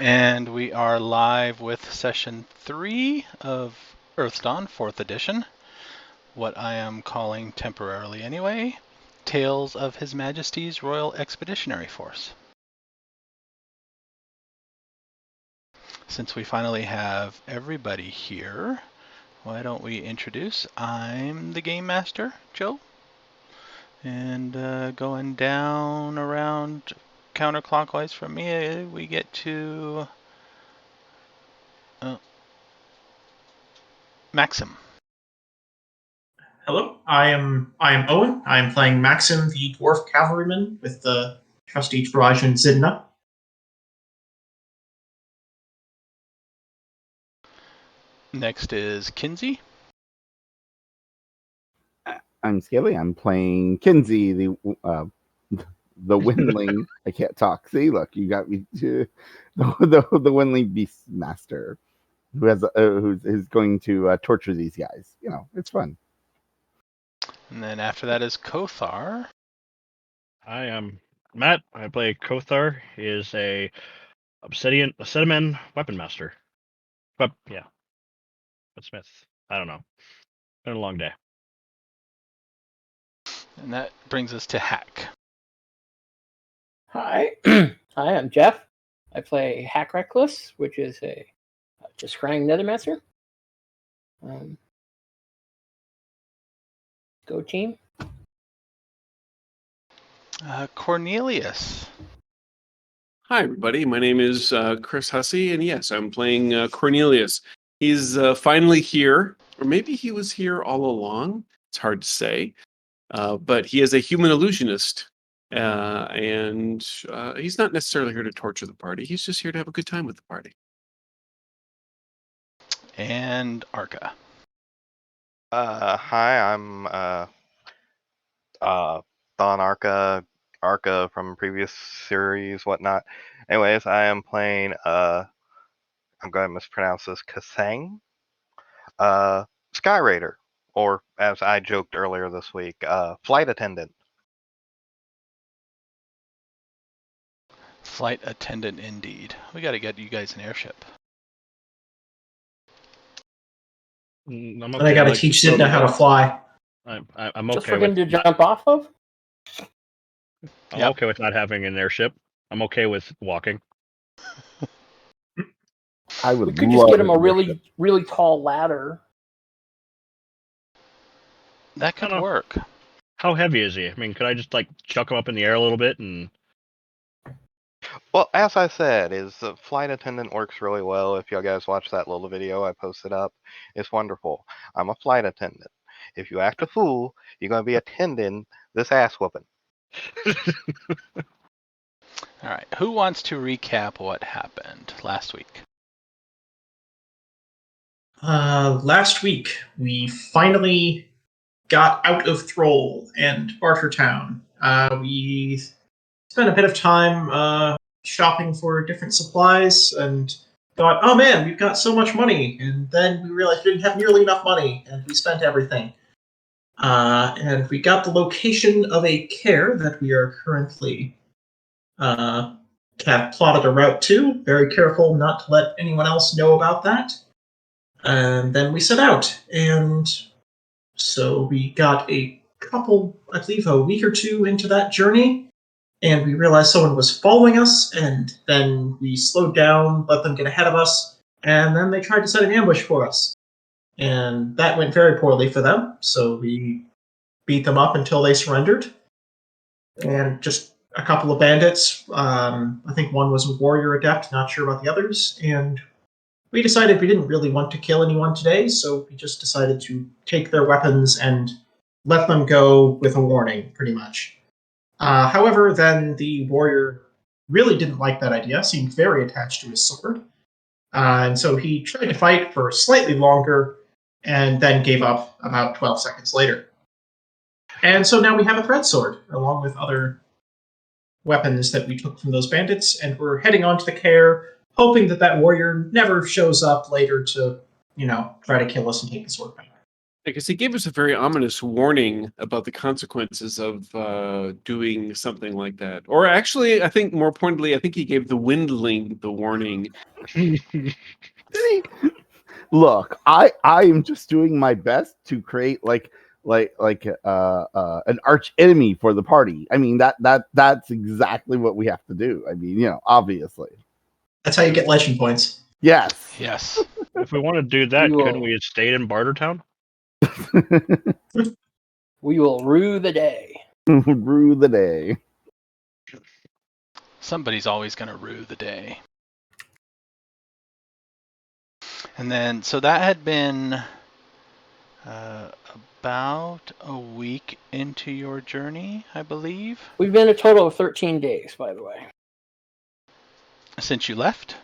And we are live with session 3 of Earthdawn, 4th edition. What I am calling temporarily anyway, Tales of His Majesty's Royal Expeditionary Force. Since we finally have everybody here, why don't we introduce, I'm the Game Master, Joe. And going down around counterclockwise from me, we get to Maxim. Hello, I am Owen. I am playing Maxim, the dwarf cavalryman, with the trusty Trajan Zidna. Next is Kinsey. I'm Scaly. I'm playing Kinsey, the Windling. I can't talk. See, look, you got me to the Windling Beastmaster, who has who's going to torture these guys. You know, it's fun. And then after that is Kothar. I am Matt. I play Kothar. He is a Obsidian weapon master. But yeah, but Smith. I don't know. Been a long day. And that brings us to Hack. Hi, hi, I'm Jeff. I play Hack Reckless, which is a just scrying Nethermancer. Go team. Cornelius. Hi, everybody. My name is Chris Hussey, and yes, I'm playing Cornelius. He's finally here, or maybe he was here all along. It's hard to say. But he is a human illusionist, and he's not necessarily here to torture the party. He's just here to have a good time with the party. And Arca. Hi, I'm Don Arca from previous series, whatnot. Anyways, I am playing I'm going to mispronounce this, Kasang, Sky Raider, or as I joked earlier this week, flight attendant. Flight attendant indeed. We got to get you guys an airship. I'm And I got to teach Zidna how to fly. I'm Just okay for him with to jump off of? I'm okay with not having an airship. I'm okay with walking. I would. We could just get him a really tall ladder. That could work. How heavy is he? I mean, could I just chuck him up in the air a little bit and? Well, as I said, the flight attendant works really well. If you guys watch that little video I posted up, it's wonderful. I'm a flight attendant. If you act a fool, you're going to be attending this ass whooping. All right. Who wants to recap what happened last week? Last week, we finally got out of Thrall and Bartertown. We spent a bit of time shopping for different supplies and thought, oh man, we've got so much money. And then we realized we didn't have nearly enough money, and we spent everything. And we got the location of a kaer that we are currently have plotted a route to. Very careful not to let anyone else know about that. And then we set out. And so we got a couple, I believe a week or two into that journey, and we realized someone was following us, and then we slowed down, let them get ahead of us, and then they tried to set an ambush for us. And that went very poorly for them, so we beat them up until they surrendered. And just a couple of bandits, I think one was a warrior adept, not sure about the others, and we decided we didn't really want to kill anyone today, so we just decided to take their weapons and let them go with a warning, pretty much. However, then the warrior really didn't like that idea, seemed very attached to his sword, and so he tried to fight for slightly longer, and then gave up about 12 seconds later. And so now we have a thread sword, along with other weapons that we took from those bandits, and we're heading on to the kaer, hoping that that warrior never shows up later to, try to kill us and take the sword back. Because he gave us a very ominous warning about the consequences of doing something like that. Or actually, I think more pointedly, I think he gave the Windling the warning. Look, I am just doing my best to create like an arch enemy for the party. I mean that's exactly what we have to do. I mean, obviously. That's how you get legend points. Yes. Yes. If we want to do that, We couldn't will- we have stayed in Bartertown? We will rue the day. Rue the day. Somebody's always going to rue the day. And then, so that had been about a week into your journey, I believe, We've been a total of 13 days, by the way. since you left.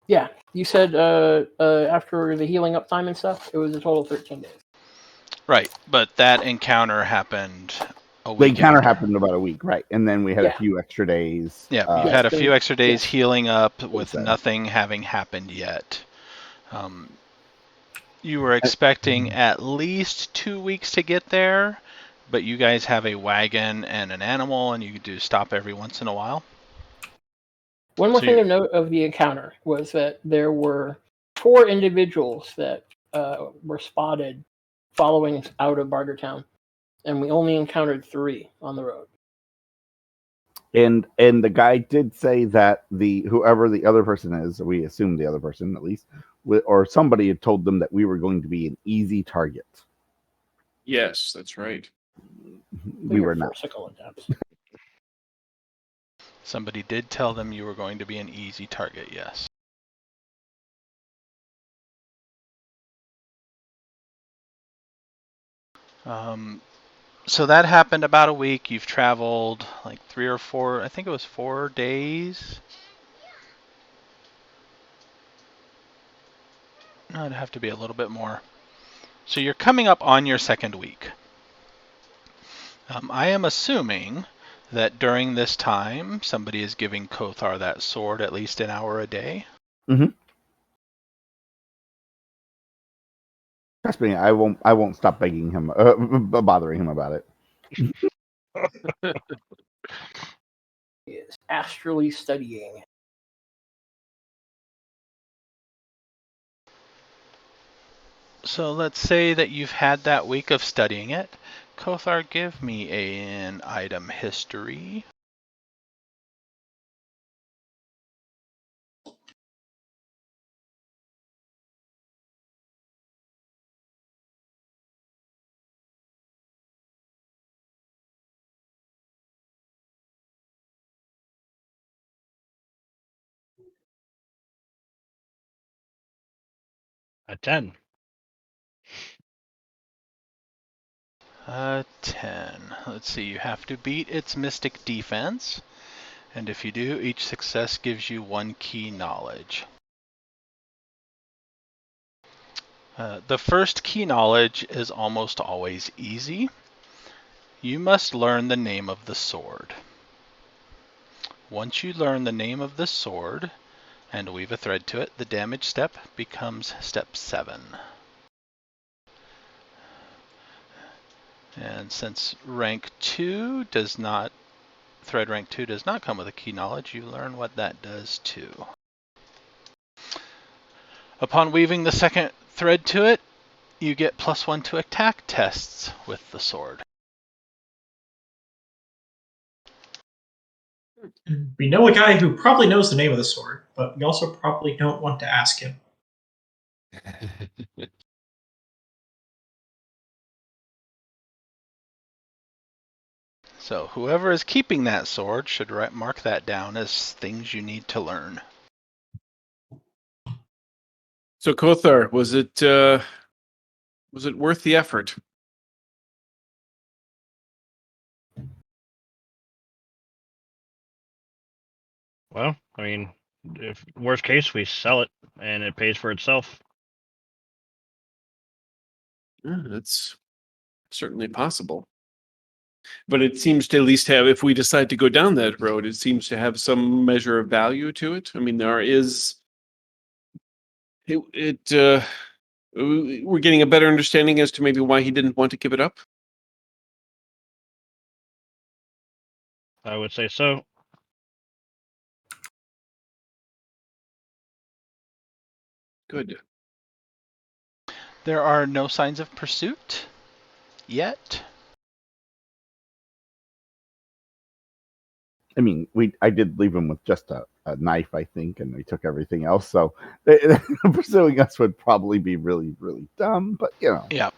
Yeah, you said after the healing up time and stuff, it was a total of 13 days. Right, but that encounter happened a The week encounter after. happened about a week, right? And then we had a Yeah. few extra days. Yeah, you Yes, had a then- few extra days yes. healing up with Said. nothing having happened yet. You were expecting at least 2 weeks to get there, but you guys have a wagon and an animal, and you do stop every once in a while. One more So thing you- to note of the encounter was that there were 4 individuals that were spotted following us out of Bartertown, and we only encountered 3 on the road. And the guy did say that whoever the other person is, we assume the other person at least, or somebody had told them that we were going to be an easy target. Yes, that's right. We were not. Forcical attempts. Somebody did tell them you were going to be an easy target, yes. So that happened about a week. You've traveled like 3 or 4, I think it was 4 days. No, it'd have to be a little bit more. So you're coming up on your second week. I am assuming that during this time, somebody is giving Kothar that sword at least an hour a day. Trust me, I won't stop begging him, bothering him about it. He is astrally studying. So let's say that you've had that week of studying it. Kothar, give me an item history. A 10. 10. Let's see, you have to beat its mystic defense. And if you do, each success gives you 1 key knowledge. The first key knowledge is almost always easy. You must learn the name of the sword. Once you learn the name of the sword and weave a thread to it, the damage step becomes step 7. And since rank 2 does not, thread rank 2 does not come with a key knowledge, you learn what that does too. Upon weaving the second thread to it, you get +1 to attack tests with the sword. We know a guy who probably knows the name of the sword, but we also probably don't want to ask him. So whoever is keeping that sword should mark that down as things you need to learn. So Kothar, was it worth the effort? Well, I mean, if worst case, we sell it and it pays for itself. Yeah, that's certainly possible. But it seems to at least have, if we decide to go down that road, it seems to have some measure of value to it. I mean, there is. we're getting a better understanding as to maybe why he didn't want to give it up? I would say so. Good. There are no signs of pursuit yet. I mean, I did leave him with just a knife, I think, and we took everything else. So pursuing us would probably be really, really dumb. But you know. Yeah.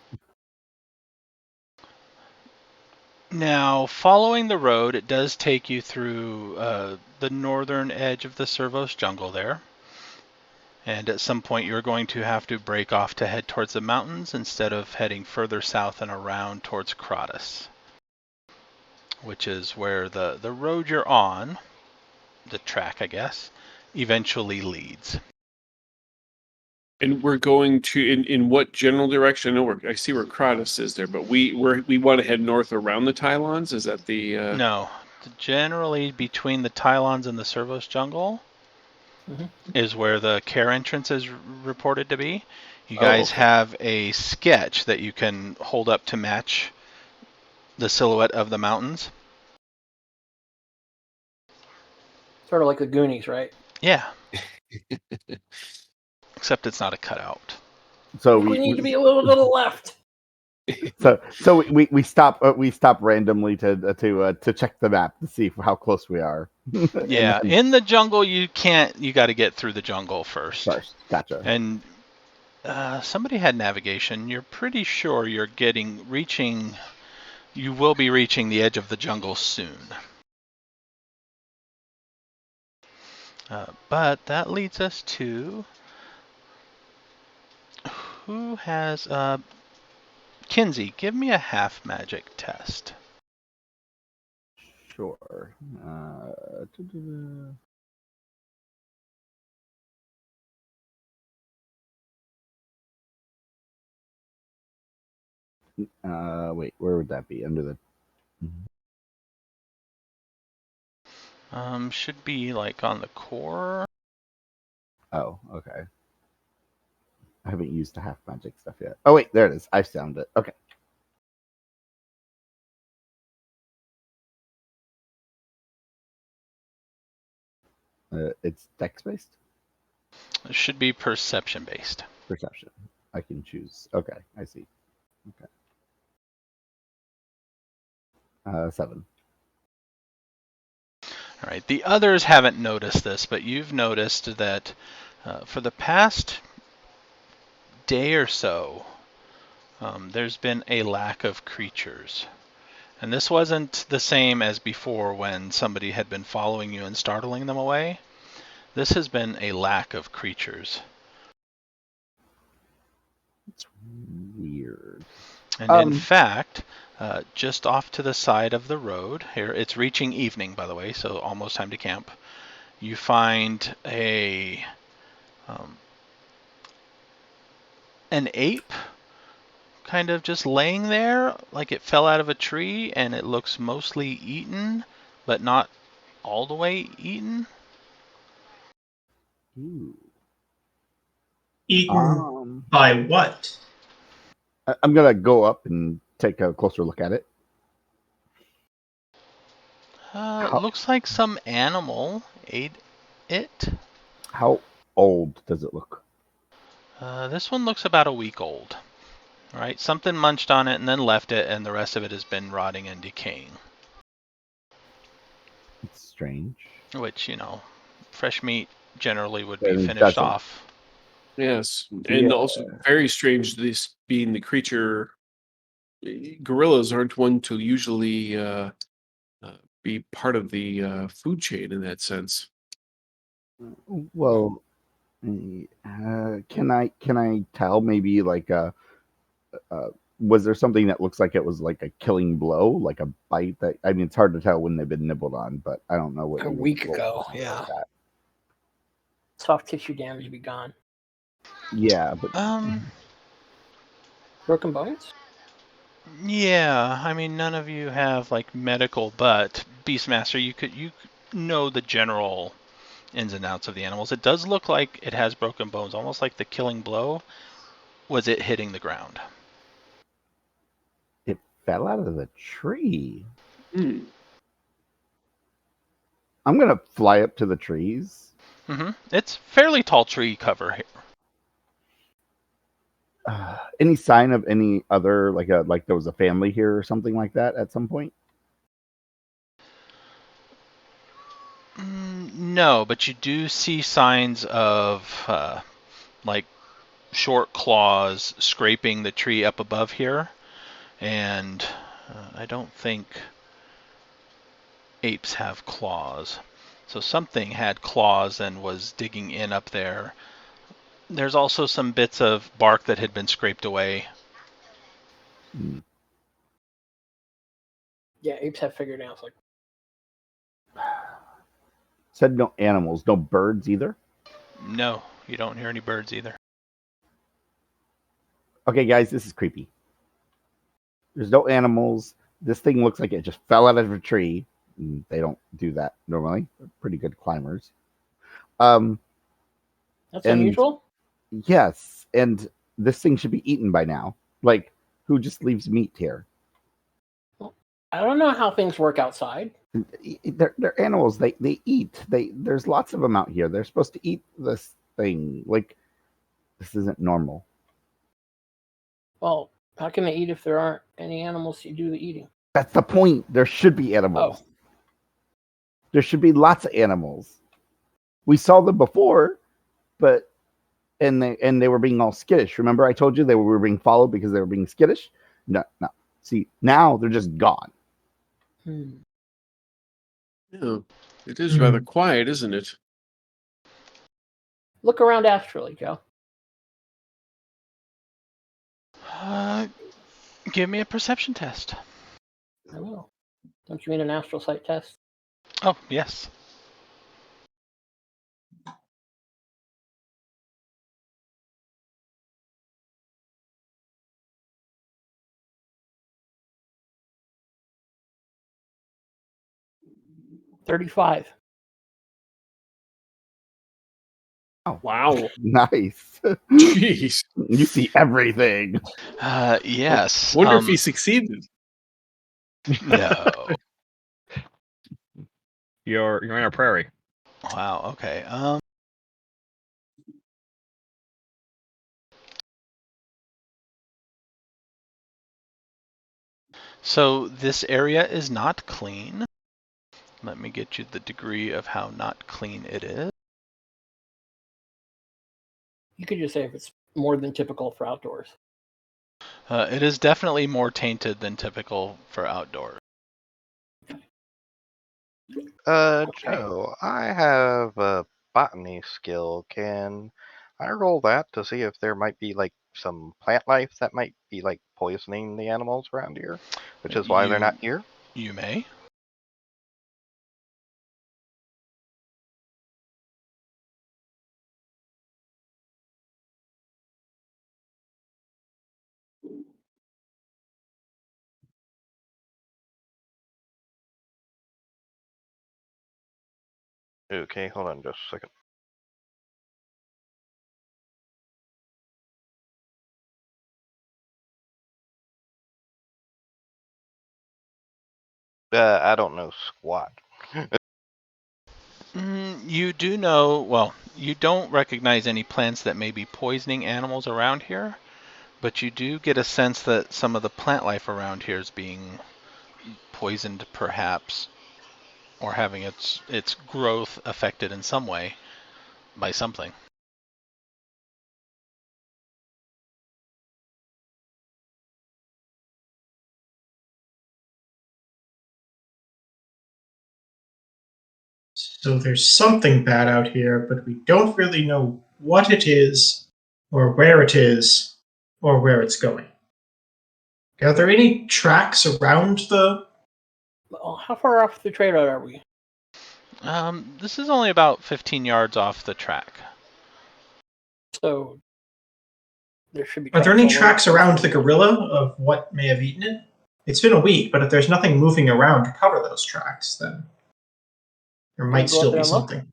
Now, following the road, it does take you through the northern edge of the Servos Jungle there. And at some point, you're going to have to break off to head towards the mountains instead of heading further south and around towards Kratos, which is where the road you're on, the track, I guess, eventually leads. And we're going to in what general direction? I know I see where Kratos is there, but we want to head north around the Tylons. Is that the? No, generally between the Tylons and the Servos Jungle is where the kaer entrance is reported to be. You guys have a sketch that you can hold up to match the silhouette of the mountains. Sort of like the Goonies, right? Yeah. Except it's not a cutout. So we need to be a little to the left. So we stop randomly to check the map to see how close we are. Yeah, in the jungle you can't. You got to get through the jungle first. Gotcha. And somebody had navigation. You're pretty sure you're reaching. You will be reaching the edge of the jungle soon. But that leads us to who has Kinsey, give me a half magic test. Sure. Wait, where would that be? Under the. Should be like on the core. Oh, okay. I haven't used the half magic stuff yet. Oh wait, there it is. I found it. Okay. It's dex based? It should be perception based. Perception. I can choose. Okay, I see. Okay. 7. All right. The others haven't noticed this, but you've noticed that for the past day or so, there's been a lack of creatures. And this wasn't the same as before when somebody had been following you and startling them away. This has been a lack of creatures. It's weird. And in fact, just off to the side of the road, here, it's reaching evening, by the way, so almost time to camp. You find an ape kind of just laying there like it fell out of a tree, and it looks mostly eaten, but not all the way eaten. Ooh. Eaten by what? I'm gonna go up and take a closer look at it. It looks like some animal ate it. How old does it look? This one looks about a week old. All right, something munched on it and then left it, and the rest of it has been rotting and decaying. It's strange. Which, fresh meat generally would be finished off. Yes, and also very strange, this being the creature. Gorillas aren't one to usually be part of the food chain in that sense. Well, can I tell maybe like was there something that looks like it was like a killing blow, like a bite that, I mean, it's hard to tell when they've been nibbled on, but I don't know what. A week ago, yeah. Like soft tissue damage be gone. Yeah, but broken bones? Yeah, I mean, none of you have like medical, but Beastmaster, you know the general ins and outs of the animals. It does look like it has broken bones, almost like the killing blow. was it hitting the ground? It fell out of the tree. Hmm. I'm gonna fly up to the trees. It's fairly tall tree cover here. Any sign of any other like there was a family here or something like that at some point? No, but you do see signs of like short claws scraping the tree up above here, and I don't think apes have claws. So something had claws and was digging in up there. There's also some bits of bark that had been scraped away. Yeah, apes have fingernails. Like, Said no animals, no birds either. No, you don't hear any birds either. Okay, guys, this is creepy. There's no animals. This thing looks like it just fell out of a tree. They don't do that normally. They're pretty good climbers. that's And- unusual. Yes, and this thing should be eaten by now. Like, who just leaves meat here? I don't know how things work outside. They're animals. They eat. There's lots of them out here. They're supposed to eat this thing. Like, this isn't normal. Well, how can they eat if there aren't any animals to do the eating? That's the point. There should be animals. Oh. There should be lots of animals. We saw them before, but and they were being all skittish. Remember, I told you they were being followed because they were being skittish. No. See, now they're just gone. Yeah, it is rather quiet, isn't it? Look around astrally, Joe. Give me a perception test. I will. Don't you mean an astral sight test? Oh, yes. $35. Oh, Wow. nice. Jeez. You see everything. Yes. Wonder if he succeeded. No. You're in a prairie. Wow. Okay. So this area is not clean. Let me get you the degree of how not clean it is. You could just say if it's more than typical for outdoors. It is definitely more tainted than typical for outdoors. Joe, I have a botany skill. Can I roll that to see if there might be like some plant life that might be like poisoning the animals around here, which is why they're not here? You may. Okay, hold on just a second. I don't know squat. You do know, well, you don't recognize any plants that may be poisoning animals around here, but you do get a sense that some of the plant life around here is being poisoned, perhaps, or having its growth affected in some way by something. So there's something bad out here, but we don't really know what it is, or where it is, or where it's going. Are there any tracks around the... Well, how far off the trade route are we? This is only about 15 yards off the track. So there should be. Are there any all over. tracks around the gorilla of what may have eaten it? It's been a week, but if there's nothing moving around to cover those tracks, then there might go up still there be and look? something.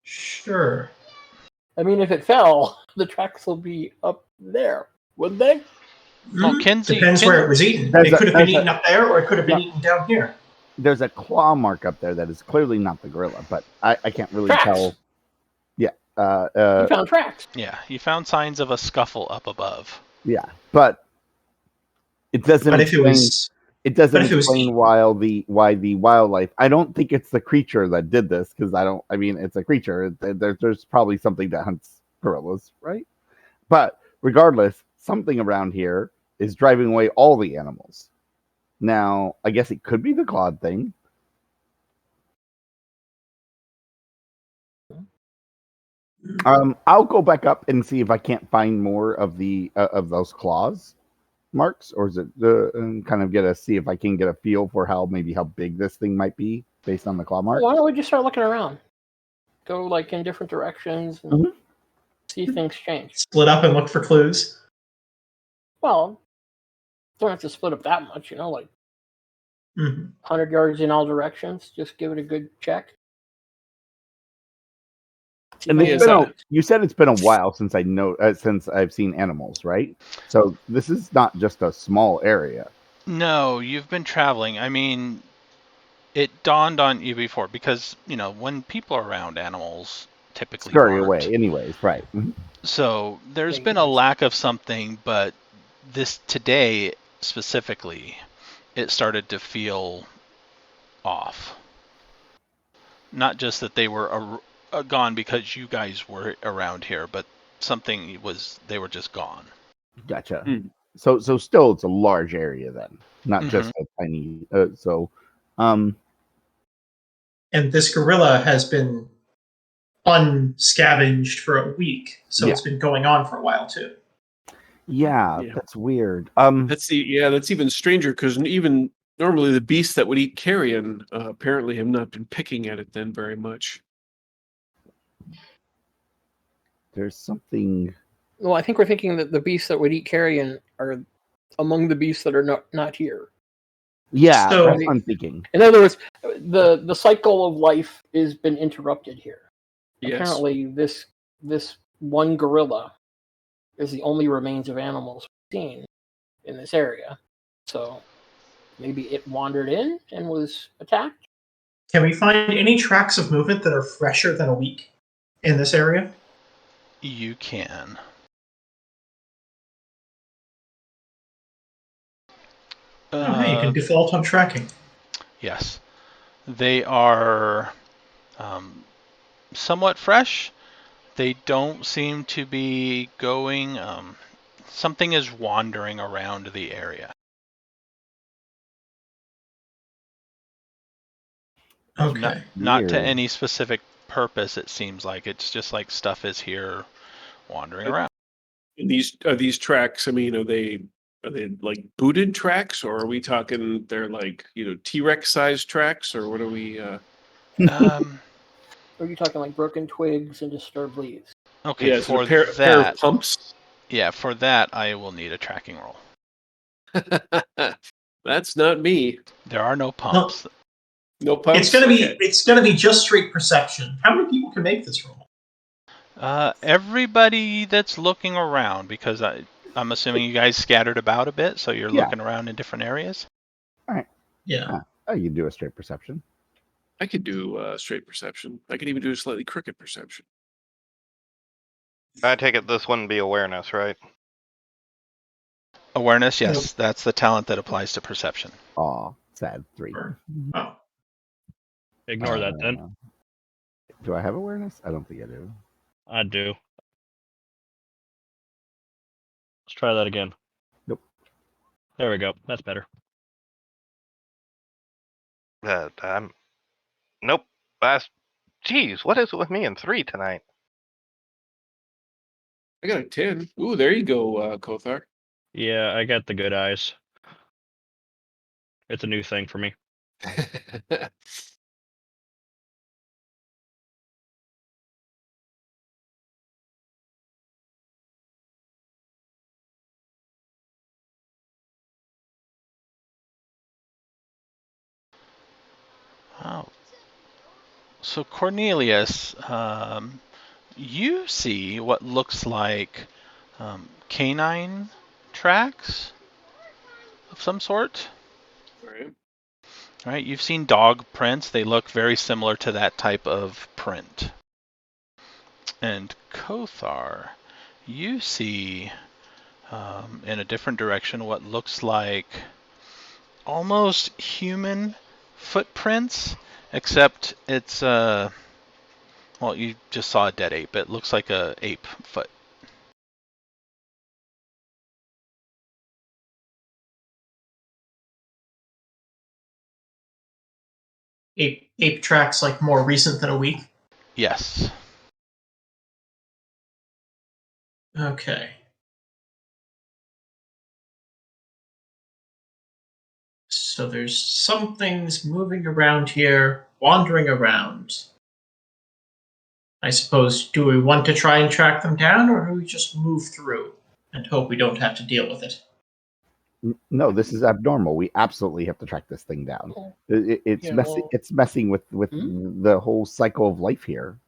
Sure. I mean, if it fell, the tracks will be up there, would they? Well, Kinsey- Depends where it was eaten. There's It could have been there's eaten up there, or it could have been No. eaten down here. There's a claw mark up there that is clearly not the gorilla, but I can't really Tracks. tell. Yeah. You found tracks. Yeah, you found signs of a scuffle up above. Yeah, but it doesn't But if it explain. was, It doesn't but if it was explain eaten- why the wildlife. I don't think it's the creature that did this because I don't. I mean, it's a creature. There's probably something that hunts gorillas, right? But regardless, something around here is driving away all the animals. Now, I guess it could be the clawed thing. I'll go back up and see if I can't find more of the of those claws marks, or is it and kind of see if I can get a feel for how big this thing might be based on the claw mark. Why don't we just start looking around? Go like in different directions and Mhm. see if things change. split up and look for clues. Well, don't have to split up that much, like Mhm. 100 yards in all directions. Just give it a good check. See And if it's anything- you said it's been a while since since I've seen animals, right? So this is not just a small area. No, you've been traveling. I mean, it dawned on you before because, when people are around, animals typically Scurry aren't. away, anyways, right? Mhm. So there's Yeah, been a lack of something, but today specifically, it started to feel off. Not just that they were gone because you guys were around here, but they were just gone. Gotcha. Hmm. So still, it's a large area then, not just a tiny. And this gorilla has been unscavenged for a week, so Yeah. it's been going on for a while too. Yeah, Yeah. that's weird. That's even stranger because even normally the beasts that would eat carrion apparently have not been picking at it then very much. There's something. Well, I think we're thinking that the beasts that would eat carrion are among the beasts that are not here. Yeah, So- that's what I'm thinking. In other words, the cycle of life has been interrupted here. Yes. Apparently, this one gorilla is the only remains of animals seen in this area. So maybe it wandered in and was attacked. Can we find any tracks of movement that are fresher than a week in this area? You can. Hey, you can default on tracking. Yes. They are somewhat fresh. They don't seem to be going. Something is wandering around the area. Okay. Not to Weird. any specific purpose, it seems like. It's just like stuff is here wandering around. And these tracks, I mean, are they like booted tracks, or are we talking they're like T-Rex sized tracks, or what are we? Um, Or are you talking like broken twigs and disturbed leaves? okay, Yeah, is it for a pair that, of pumps. yeah, for that I will need a tracking roll. That's not me. There are no pumps. No pumps. It's gonna be Okay. it's gonna be just straight perception. How many people can make this roll? Everybody that's looking around, because I'm assuming you guys scattered about a bit, so you're Yeah. looking around in different areas. Yeah. Oh, you can do a straight perception. I could do straight perception. I could even do a slightly crooked perception. I take it this wouldn't be awareness, right? Awareness, yes, that's the talent that applies to perception. Aw, sad 3. Oh. Ignore that then. Do I have awareness? I don't think I do. I do. Let's try that again. Nope. There we go. That's better. Nope. Geez, what is it with me and 3 tonight? I got a 10. Ooh, there you go, Kothar. Yeah, I got the good eyes. It's a new thing for me. Oh. So Cornelius, you see what looks like canine tracks of some sort. All right. Right, you've seen dog prints. They look very similar to that type of print. And Kothar, you see in a different direction what looks like almost human footprints, except it's well, you just saw a dead ape. It looks like a ape foot. Ape tracks like more recent than a week. Yes. Okay. So there's some things moving around here, wandering around. I suppose, do we want to try and track them down, or do we just move through and hope we don't have to deal with it? No, this is abnormal. We absolutely have to track this thing down. It's Yeah, messing. well- It's messing with the whole cycle of life here.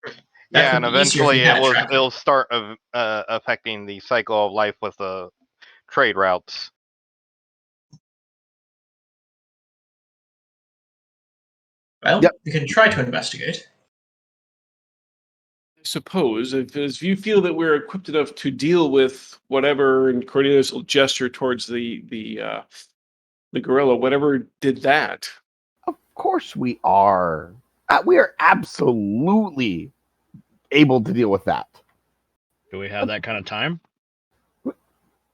That Yeah, would and be easier if we eventually had tracking. it'll start affecting the cycle of life with the trade routes. Well, Yep. we can try to investigate. I suppose if you feel that we're equipped enough to deal with whatever, and Cornelius will gesture towards the gorilla, whatever did that. Of course, we are. We are absolutely able to deal with that. Do we have that kind of time?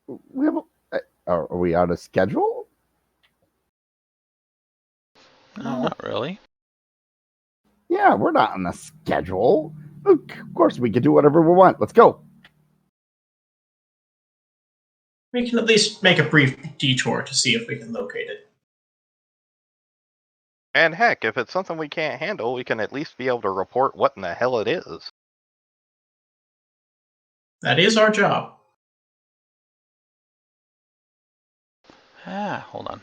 We have. Are we out of schedule? No, not really. Yeah, we're not on a schedule. Of course, we can do whatever we want. Let's go. We can at least make a brief detour to see if we can locate it. And heck, if it's something we can't handle, we can at least be able to report what in the hell it is. That is our job. Hold on.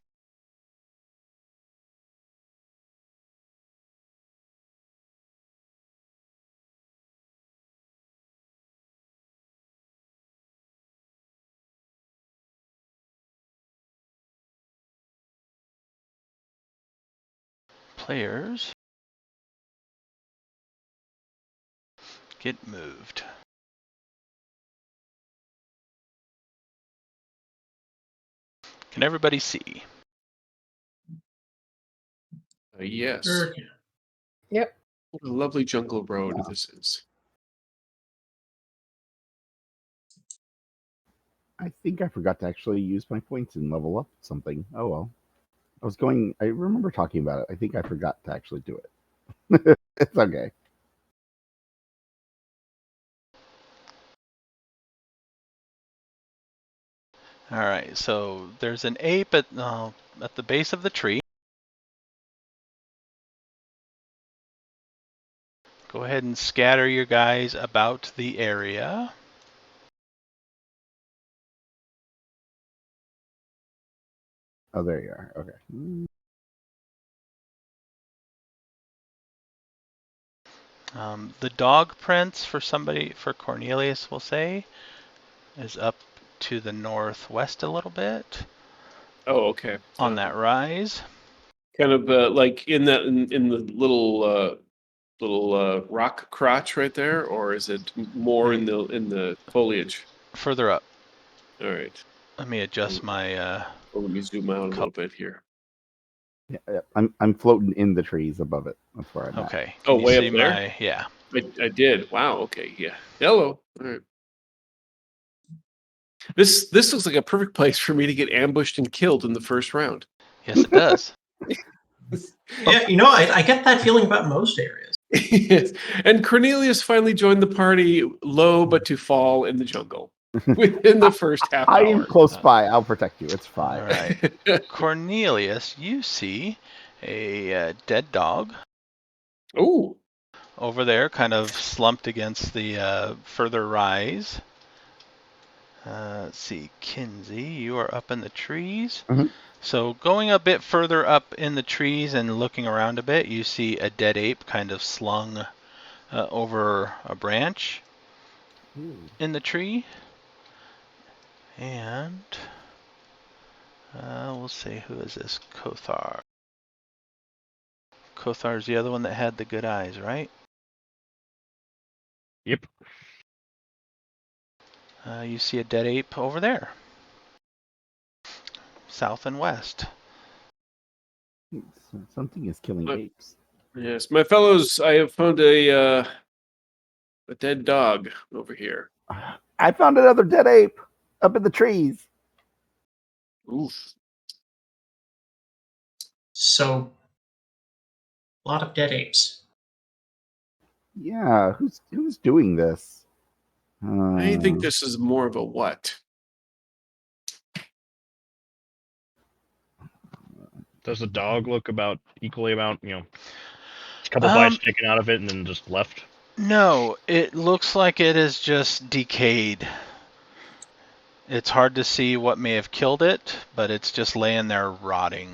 Players get moved. Can everybody see? Yes. Okay. Yep. What a lovely jungle road this is. I think I forgot to actually use my points and level up something. Oh well. I remember talking about it. I think I forgot to actually do it. It's okay. All right, so there's an ape at the base of the tree. Go ahead and scatter your guys about the area. Oh, there you are. Okay. The dog prints for Cornelius, we'll say, is up to the northwest a little bit Oh, okay. on that rise. Kind of like in the little rock crotch right there, or is it more in the foliage? Further up. All right. Let me adjust my. Well, let me zoom out a little bit here. Yeah, I'm floating in the trees above it. That's where I'm at. Okay. Oh, Can you way see up there? my? Yeah. I did. Wow. Okay. Yeah. Hello. All right. This looks like a perfect place for me to get ambushed and killed in the first round. Yes, it does. Yeah, I get that feeling about most areas. Yes. And Cornelius finally joined the party, low but to fall in the jungle within the first half I hour. am close by. I'll protect you. It's fine. All right. Cornelius, you see a dead dog Oh, over there, kind of slumped against the further rise. Let's see, Kinsey, you are up in the trees. Mhm. So going a bit further up in the trees and looking around a bit, you see a dead ape kind of slung over a branch in the tree. And we'll say, who is this? Kothar. Kothar's the other one that had the good eyes, right? Yep. You see a dead ape over there. South and west. Something is killing apes. Yes, my fellows, I have found a dead dog over here. I found another dead ape up in the trees. Oof. So, a lot of dead apes. Yeah, who's doing this? I think this is more of a what? Does the dog look about equally about, a couple bites taken out of it and then just left? No, it looks like it is just decayed. It's hard to see what may have killed it, but it's just laying there rotting.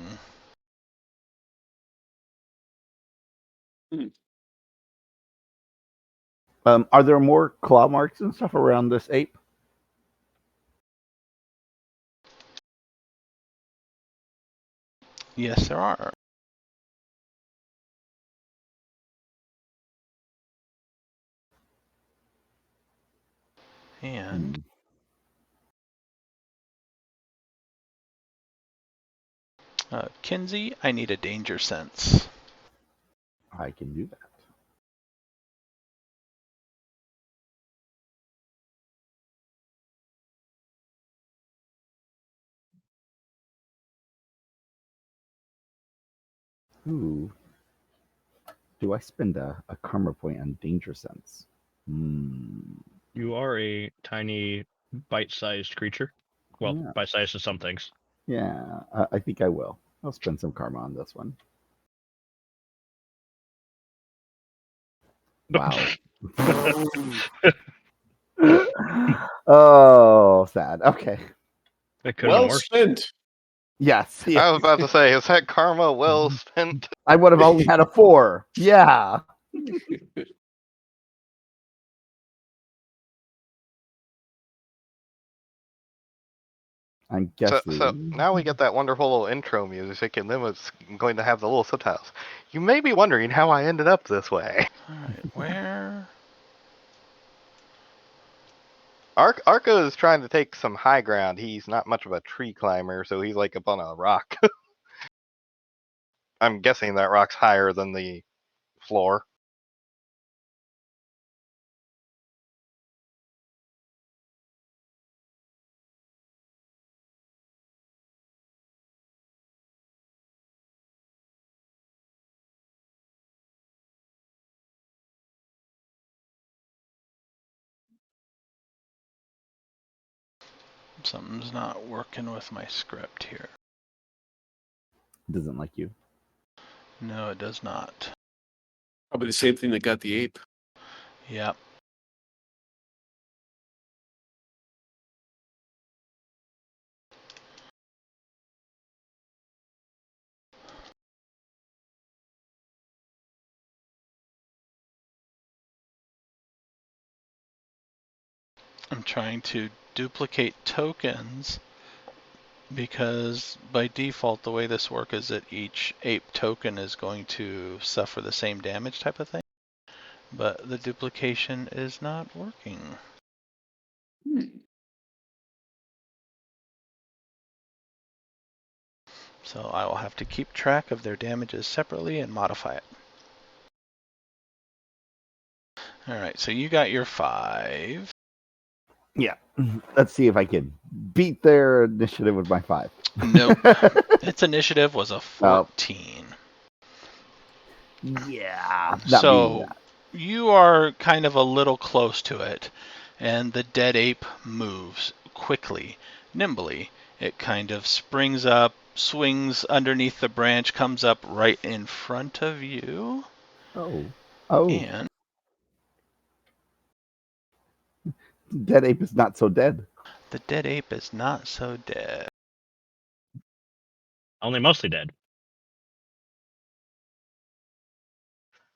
Are there more claw marks and stuff around this ape? Yes, there are. And Kinsey, I need a danger sense. I can do that. Ooh. Do I spend a karma point on danger sense? You are a tiny, bite-sized creature. Well, Yeah. bite-sized to some things. Yeah, I think I will. I'll spend some karma on this one. Wow. Oh, sad. Okay. It could have been Well worse. spent. Yes. I was about to say, is that karma well spent? I would have only had a 4. Yeah. I'm guessing. So now we get that wonderful little intro music, and then it's going to have the little subtitles. You may be wondering how I ended up this way. Alright, where? Arca is trying to take some high ground. He's not much of a tree climber, so he's like up on a rock. I'm guessing that rock's higher than the floor. Something's not working with my script here. Doesn't like you. No, it does not. Probably the same thing that got the ape. Yep. I'm trying to duplicate tokens because by default the way this works is that each ape token is going to suffer the same damage type of thing, but the duplication is not working. So I will have to keep track of their damages separately and modify it. Alright, so you got your 5. Yeah. Let's see if I can beat their initiative with my 5. Nope. Its initiative was a 14. Yeah. So you are kind of a little close to it, and the dead ape moves quickly, nimbly. It kind of springs up, swings underneath the branch, comes up right in front of you. Oh. And Dead ape is not so dead. the dead ape is not so dead. Only mostly dead.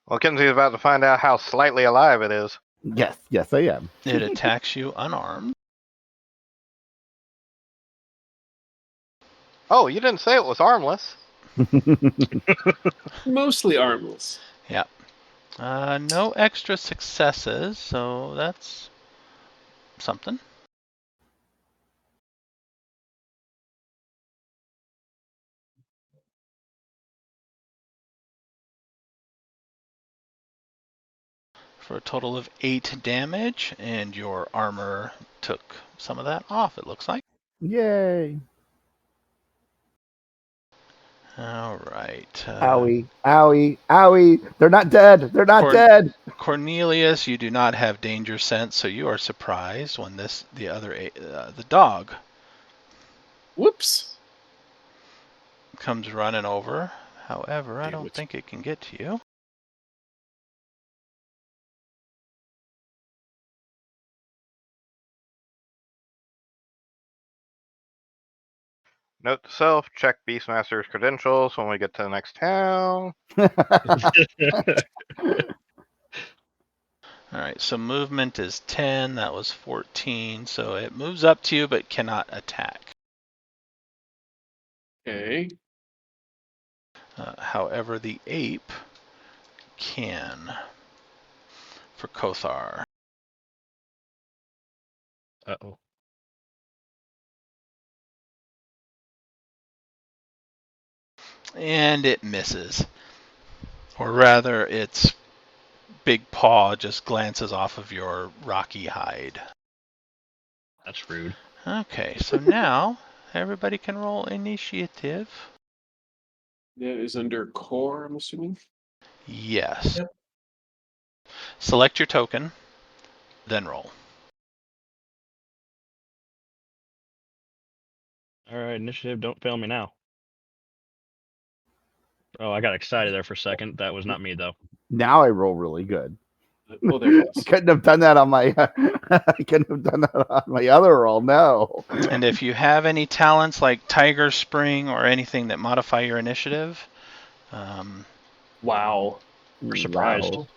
Well, Kinsey's about to find out how slightly alive it is. Yes, I am. It attacks you unarmed. Oh, you didn't say it was armless. Mostly armless. Yeah. No extra successes, so that's something. For a total of 8 damage, and your armor took some of that off, it looks like. Yay! All right. Owie! They're not dead. They're not dead. Cornelius, you do not have danger sense, so you are surprised when the dog Whoops. comes running over. However, I Damn don't it. think it can get to you. Note to self, check Beastmaster's credentials when we get to the next town. All right, so movement is 10. That was 14, so it moves up to you but cannot attack. Okay. However, the ape can for Kothar. Uh-oh. And it misses. Or rather, its big paw just glances off of your rocky hide. That's rude. Okay, so now everybody can roll initiative. That is under core, I'm assuming. Yes. Yep. Select your token, then roll. All right, initiative, don't fail me now. Oh, I got excited there for a second. That was not me, though. Now I roll really good. Oh, there it I is. couldn't have done that on my. I couldn't have done that on my other roll. No. And if you have any talents like Tiger Spring or anything that modify your initiative, Wow. We're surprised. Wow.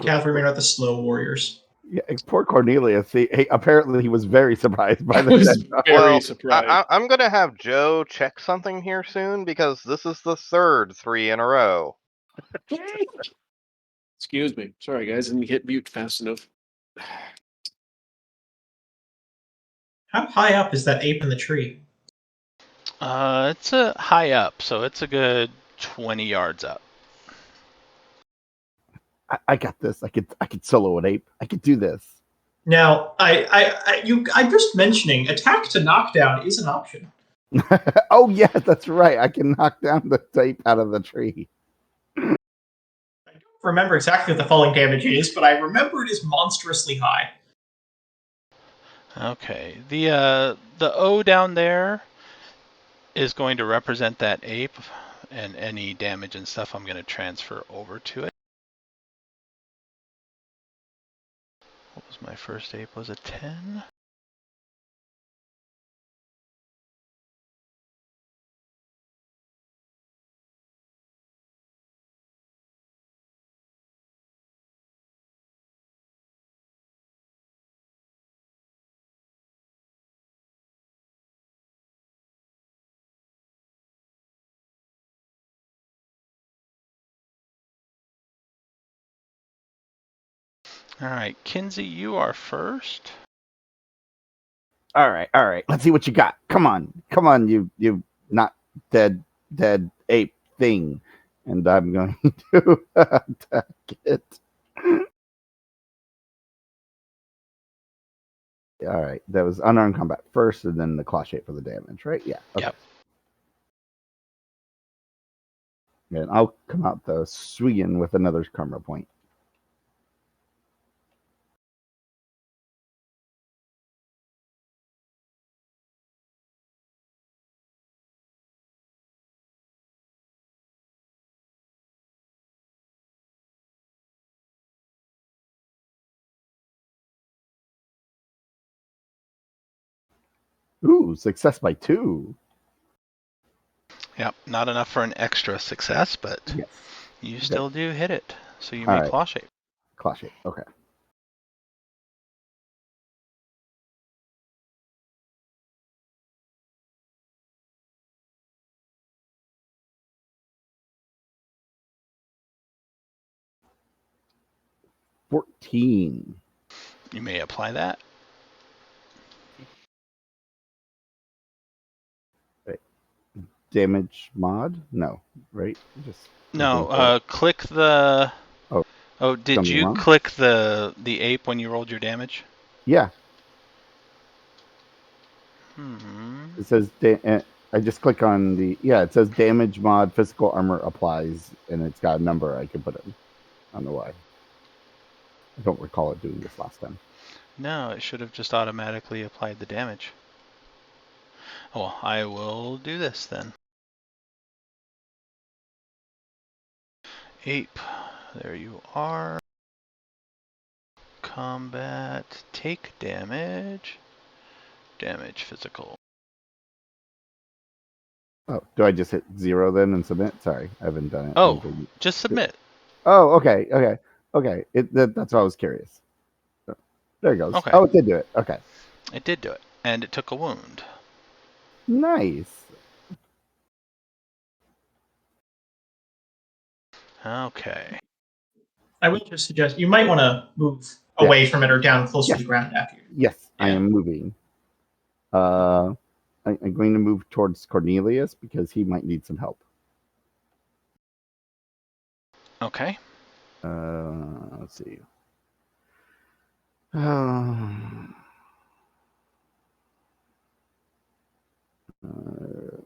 Cavalrymen are the slow warriors. Yeah, poor Cornelius. Apparently he was very surprised by I the was dead dog. very surprised. I'm going to have Joe check something here soon because this is the third 3 in a row. Excuse me. Sorry, guys. Didn't hit mute fast enough. How high up is that ape in the tree? it's a high up, so it's a good 20 yards up. I got this. I could solo an ape. I could do this. Now, I'm just mentioning, attack to knockdown is an option. Oh yeah, that's right. I can knock down the tape out of the tree. I don't remember exactly what the falling damage is, but I remember it is monstrously high. Okay, the O down there is going to represent that ape, and any damage and stuff I'm going to transfer over to it. What was my first ape? Was a 10? All right, Kinsey, you are first. All right. Let's see what you got. Come on, you not dead ape thing. And I'm going to attack it. All right, that was unarmed combat first, and then the claw shape for the damage, right? Yeah. Okay. Yep. And I'll come out the swinging with another karma point. Ooh, success by 2. Yep, not enough for an extra success, but Yes. you Okay. still do hit it. So you All make right. claw shape. Claw shape. Okay. $14. You may apply that. Damage mod? No, right? Just No, click the. Oh. Oh, did Something you wrong? click the ape when you rolled your damage? Yeah. Hmm. It says I just click on the it says damage mod physical armor applies, and it's got a number I can put in. I don't know why. I don't recall it doing this last time. No, it should have just automatically applied the damage. Well, I will do this then. Ape, there you are. Combat, take damage. Damage physical. Oh, do I just hit 0 then and submit? Sorry, I haven't done it. Oh, just submit. Oh, okay. That's what I was curious. There it goes. Okay. Oh, it did do it. Okay. It did do it, and it took a wound. Nice. Okay. I will just suggest you might want to move away from it or down close to the ground after you. Yes, I Yeah. am moving. I'm going to move towards Cornelius because he might need some help. Okay. Let's see.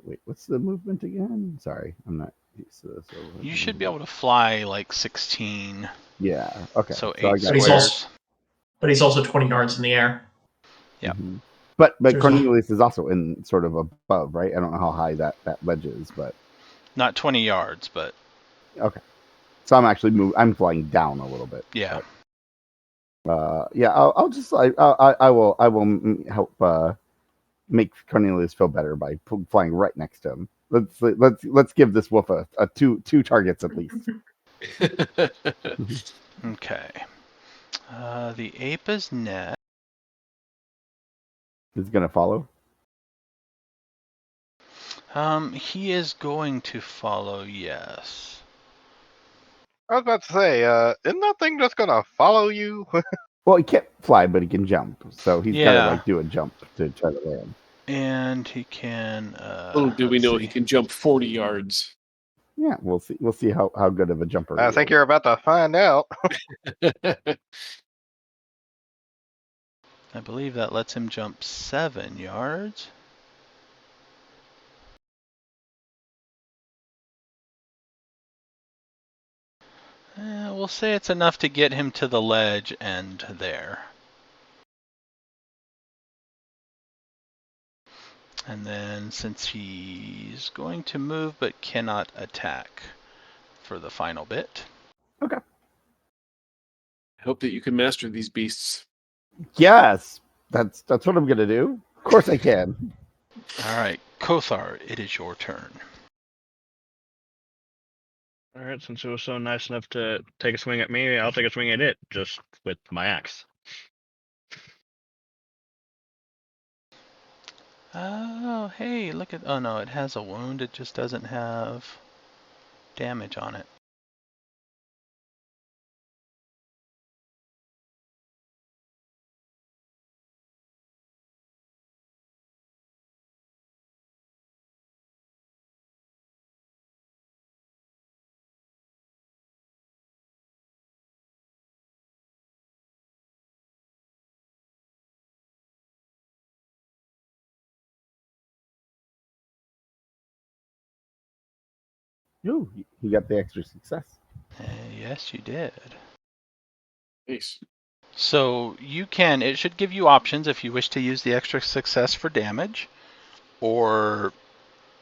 Wait, what's the movement again? Sorry, I'm not used to this. You should be able to fly like 16. Yeah. Okay. So I 8 got squares. But he's also 20 yards in the air. Yeah. Mhm. But There's Cornelius is also in sort of above, right? I don't know how high that ledge is, but Not 20 yards, but okay. So I'm actually I'm flying down a little bit. yeah. But, I'll just I will help make Cornelius feel better by flying right next to him. Let's give this wolf a two targets at least. Okay. The ape is next. Is gonna follow. He is going to follow, yes. I was about to say, isn't that thing just gonna follow you? Well, he can't fly, but he can jump. So he's got to Yeah. like do a jump to try to land. And he can. Little do we let's know see. he can jump 40 yards. Yeah, we'll see. We'll see how good of a jumper. I he think is. you're about to find out. I believe that lets him jump 7 yards. We'll say it's enough to get him to the ledge and there. And then since he's going to move but cannot attack for the final bit. Okay. I hope that you can master these beasts. Yes, that's what I'm gonna do. Of course I can. All right, Kothar, it is your turn. All right, since it was so nice enough to take a swing at me, I'll take a swing at it, just with my axe. Oh, hey, look at. Oh no, it has a wound. It just doesn't have damage on it. Ooh, he got the extra success. Yes, you did. Nice. So you can. It should give you options if you wish to use the extra success for damage, or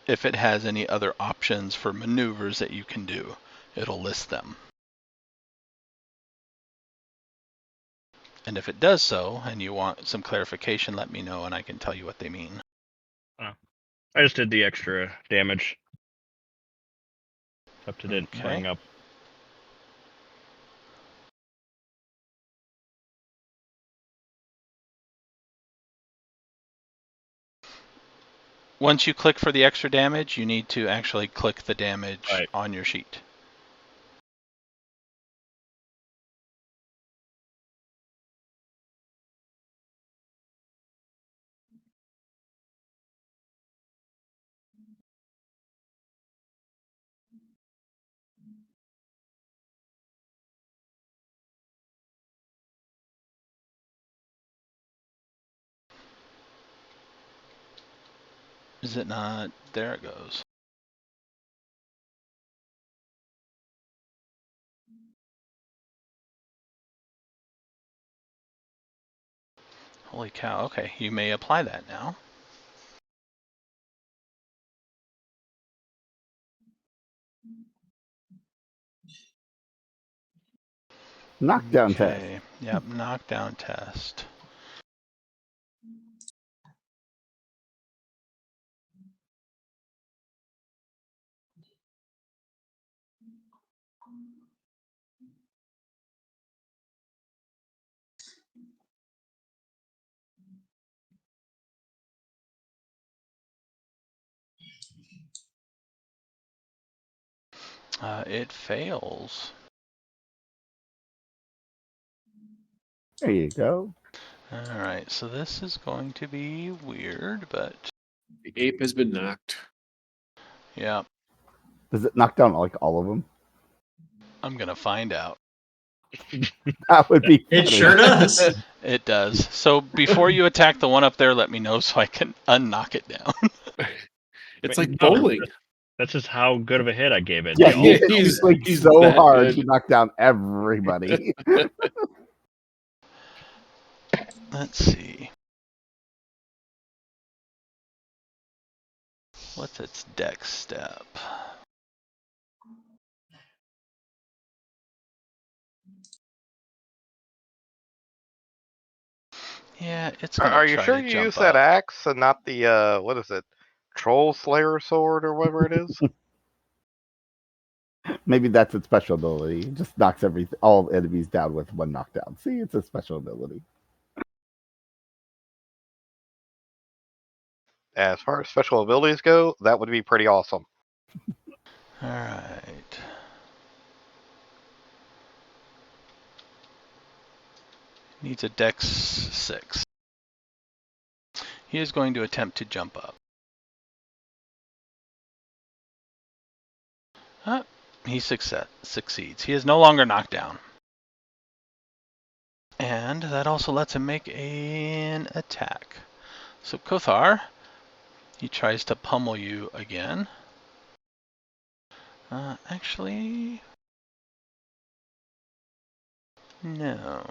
if it has any other options for maneuvers that you can do, it'll list them. And if it does so, and you want some clarification, let me know and I can tell you what they mean. I just did the extra damage. Except it didn't Okay. bring up. Once you click for the extra damage, you need to actually click the damage Right. on your sheet. Is it not? There it goes. Holy cow. Okay, you may apply that now. Knockdown test. Okay. Yep, knockdown test. It fails. There you go. Alright, so this is going to be weird, but The ape has been knocked. yeah, Does it knock down like all of them? I'm gonna find out. That would be It funny. sure does. It does. So before you attack the one up there, let me know so I can unknock it down. It's Wait, like no. bowling. That's just how good of a hit I gave it. Yeah, They all- he's like he's so that hard good. to knock down everybody. Let's see. What's its dex step? Yeah, it's gonna Are you try sure to you jump use that up. axe and not the what is it, Troll Slayer sword or whatever it is? Maybe that's its special ability. It just knocks all enemies down with one knockdown. See, it's a special ability. As far as special abilities go, that would be pretty awesome. Alright. Needs a dex 6. He is going to attempt to jump up. He succeeds. He is no longer knocked down. And that also lets him make an attack. So Kothar, he tries to pummel you again. Actually, no.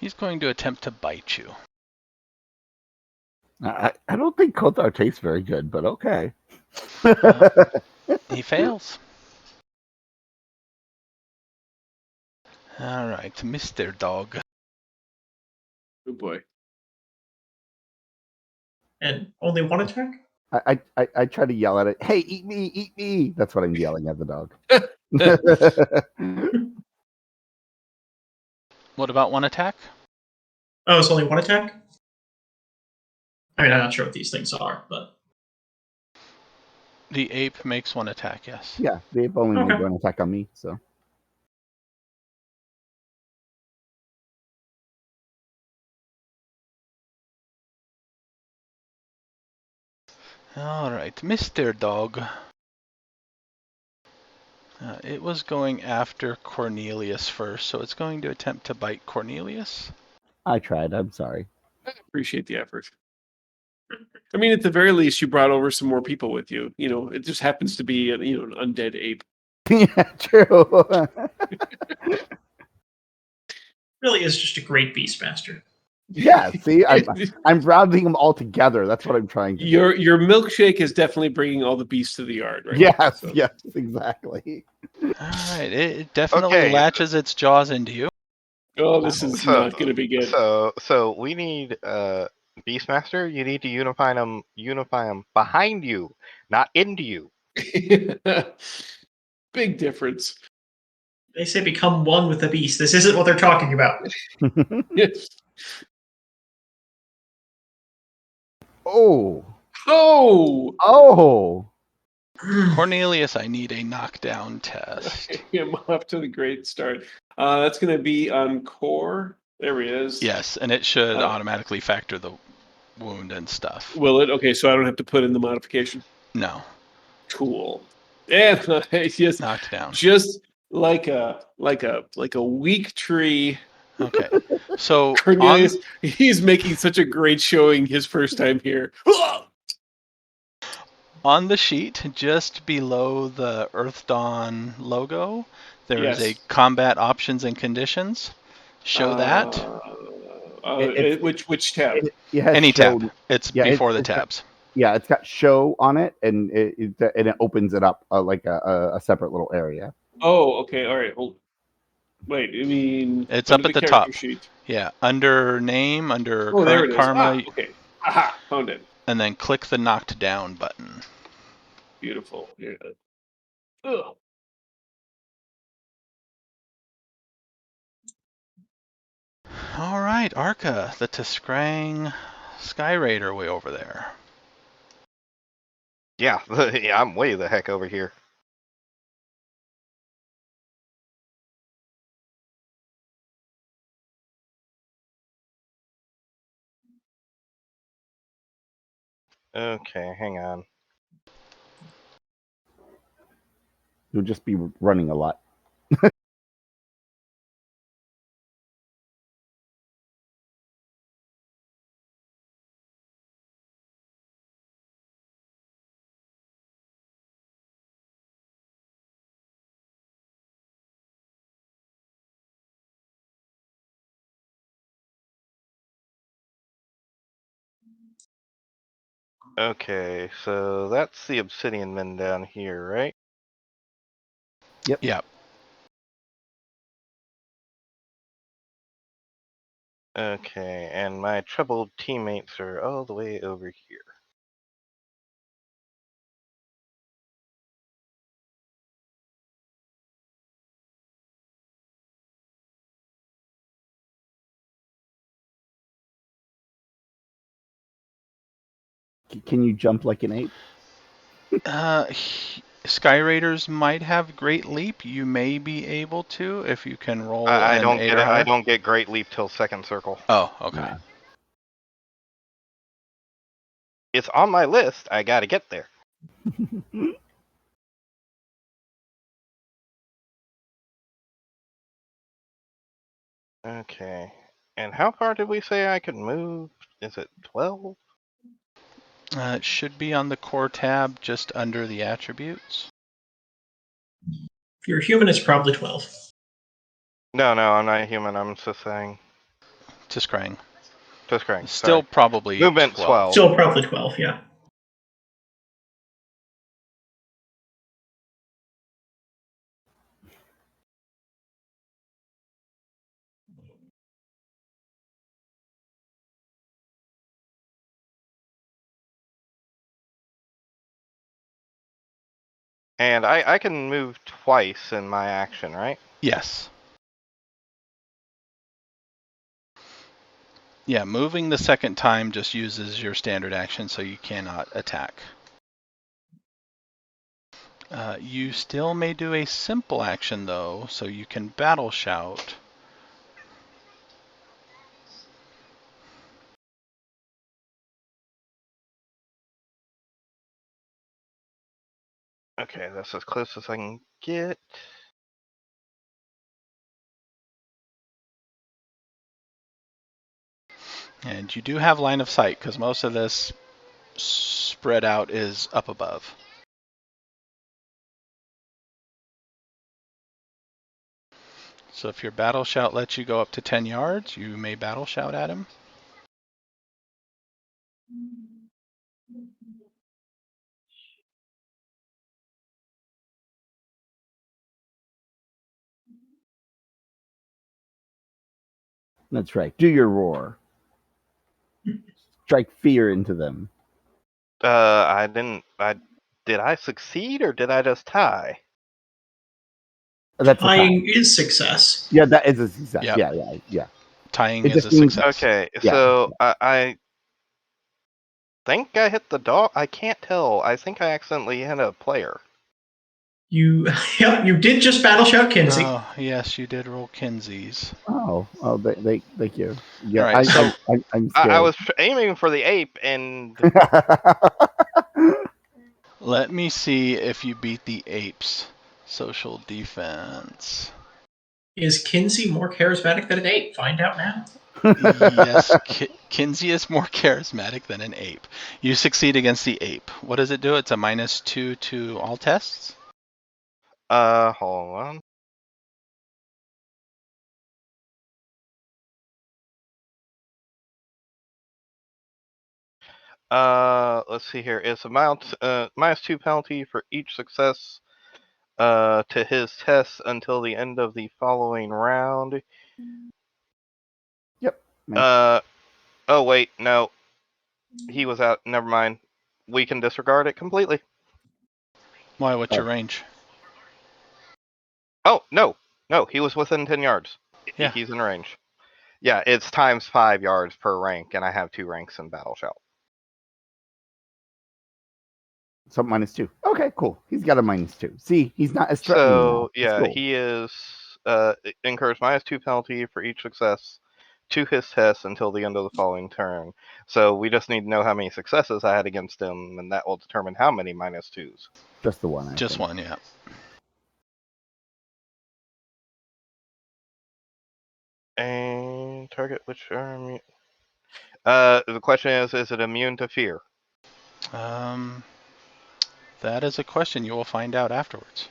He's going to attempt to bite you. I don't think Kothar tastes very good, but okay. He fails. Alright, Mr. Dog. Oh boy. And only one attack? I try to yell at it. Hey, eat me, eat me. That's what I'm yelling at the dog. What about one attack? Oh, it's only one attack? I mean, I'm not sure what these things are, but The ape makes one attack, yes. Yeah, they've only Okay. made one attack on me, so. Alright, Mr. Dog. It was going after Cornelius first, so it's going to attempt to bite Cornelius. I tried. I'm sorry. I appreciate the effort. I mean, at the very least, you brought over some more people with you. You know, it just happens to be an undead ape. Yeah, true. really is just a great Beastmaster. Yeah, see, I'm rounding them all together. That's what I'm trying to do. Your milkshake is definitely bringing all the beasts to the yard, right? Yes, So- yes, exactly. All right, it definitely Okay. latches its jaws into you. Oh, this is So- not going to be good. So we need Beastmaster. You need to unify them behind you, not into you. Big difference. They say become one with the beast. This isn't what they're talking about. Oh, Oh, oh. Cornelius, I need a knockdown test. I'm off to the great start. That's going to be on core. There he is. Yes, and it should Uh, automatically factor the wound and stuff. Will it? Okay, so I don't have to put in the modification. No, Cool. And just knocked down. just like a weak tree. Okay, so Cornelius, he's making such a great showing his first time here. on the sheet, just below the Earthdawn logo, there is Yes. a combat options and conditions. Show that. Which tab? It has Any show, tab. It's yeah, before the it's got- tabs. Yeah, it's got show on it, and it opens it up like a separate little area. Oh, okay. All right. Hold. Wait. I mean, It's under up at the character top. sheet. Yeah, under name, under Oh, there current it is. karma, Okay. Aha! Found it. and then click the knocked down button. Beautiful. Yeah. Ugh. All right, Arca, the Tiskrang Sky Raider way over there. Yeah, yeah, I'm way the heck over here. Okay, hang on. You'll just be running a lot. Okay, so that's the Obsidian Men down here, right? Yep. Okay, and my troubled teammates are all the way over here. Can you jump like an ape? Sky Raiders might have Great Leap. You may be able to if you can roll I an don't 8 get or it. I higher. don't get Great Leap till second circle. Oh, okay. Nah. It's on my list. I gotta get there. Okay. And how far did we say I could move? Is it 12? It should be on the core tab just under the attributes. If you're a human, it's probably 12. No, I'm not human. I'm just saying. Tiskrang. Tiskrang. Still Sorry. probably Movement 12. Still probably 12, yeah. And I can move twice in my action, right? Yes. Yeah, moving the second time just uses your standard action, so you cannot attack. You still may do a simple action, though, so you can battle shout. Okay, that's as close as I can get. And you do have line of sight, because most of this spread out is up above. So if your battle shout lets you go up to 10 yards, you may battle shout at him. That's right. Do your roar. Strike fear into them. I didn't. Did I succeed or did I just tie? That's a tie. Tying is success. Yeah, that is a success. Yep. Yeah. Tying It is just a means- success. Okay, Yeah. so I think I hit the dog. I can't tell. I think I accidentally hit a player. You did just battle shout Kinsey. Oh, yes, you did roll Kinsey's. Oh, they thank you. Yeah, All right, so- I'm scared. I was aiming for the ape, and Let me see if you beat the apes. Social defense. Is Kinsey more charismatic than an ape? Find out now. Yes, Kinsey is more charismatic than an ape. You succeed against the ape. What does it do? It's a -2 to all tests? hold on. Let's see here. It's a -2 penalty for each success to his tests until the end of the following round. Yep. Oh wait, no. He was out. Never mind. We can disregard it completely. Why, what's your range? Oh, no. No, he was within 10 yards. Yeah. He's in range. Yeah, it's times 5 yards per rank, and I have 2 ranks in Battle Shout. So -2. Okay, cool. He's got a -2. See, he's not as threatening. So, now. yeah, Cool. he is incurs -2 penalty for each success to his test until the end of the following turn. So we just need to know how many successes I had against him, and that will determine how many -2s. Just the one. I Just think. one, yeah. And target which arm? The question is it immune to fear? That is a question you will find out afterwards.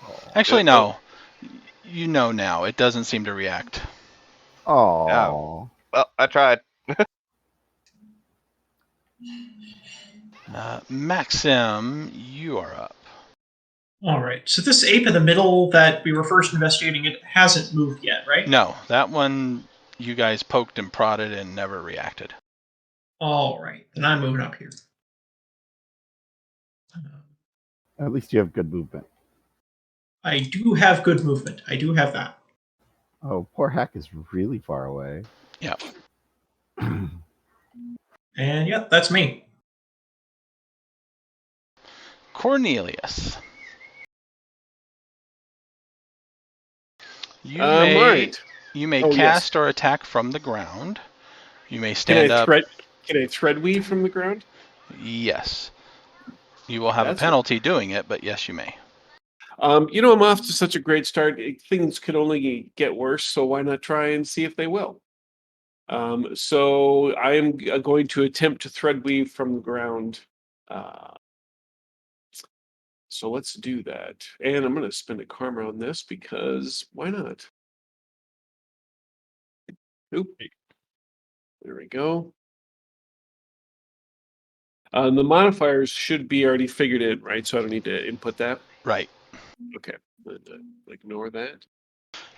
Oh. Actually, no. You know now. It doesn't seem to react. Oh. Well, I tried. Maxim, you are up. All right. So this ape in the middle that we were first investigating, it hasn't moved yet, right? No, that one you guys poked and prodded and never reacted. All right. Then I'm moving up here. At least you have good movement. I do have good movement. I do have that. Oh, poor Hack is really far away. Yep. And yeah, that's me. Cornelius. You Right. may Oh, yes. cast or attack from the ground. You may stand up. Can I thread weave from the ground? Yes. You will have That's a penalty doing it, but yes, you may. I'm off to such a great start. Things could only get worse, so why not try and see if they will? So I am going to attempt to thread weave from the ground. So let's do that. And I'm going to spend a karma on this because why not? Oop. There we go. The modifiers should be already figured in, right? So I don't need to input that. Right. Okay. Ignore that.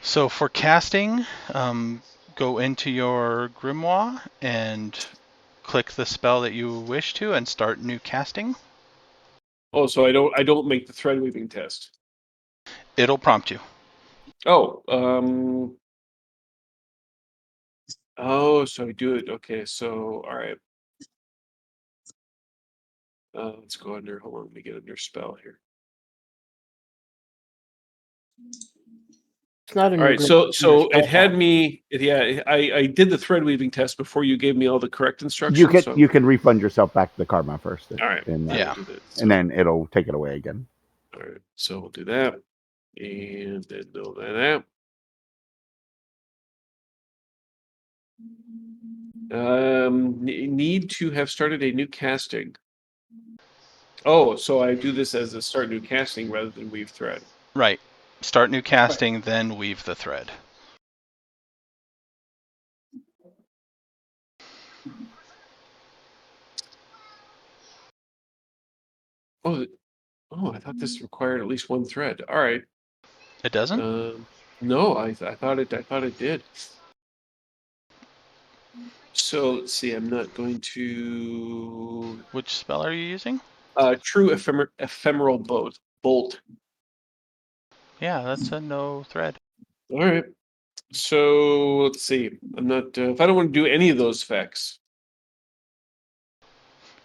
So for casting, go into your grimoire and click the spell that you wish to and start new casting. Oh, so I don't make the thread weaving test. It'll prompt you. Oh, so I do it. Okay, so all right. Let's go under. Hold on, let me get under spell here. It's not in All your right, grimoire, so it's in your it had spell me. Yeah, I did the thread weaving test before you gave me all the correct instructions. You can refund yourself back the karma first. All right. And, Yeah. Do that. and then it'll take it away again. All right, so we'll do that, and then do that. Need to have started a new casting. Oh, so I do this as a start new casting rather than weave thread. Right. Start new casting, then weave the thread. Oh, I thought this required at least one thread. All right. It doesn't? No, I thought it did. So let's see. I'm not going to. Which spell are you using? True ephemeral bolt. Yeah, that's a no thread. All right. So let's see. I'm not. If I don't want to do any of those effects,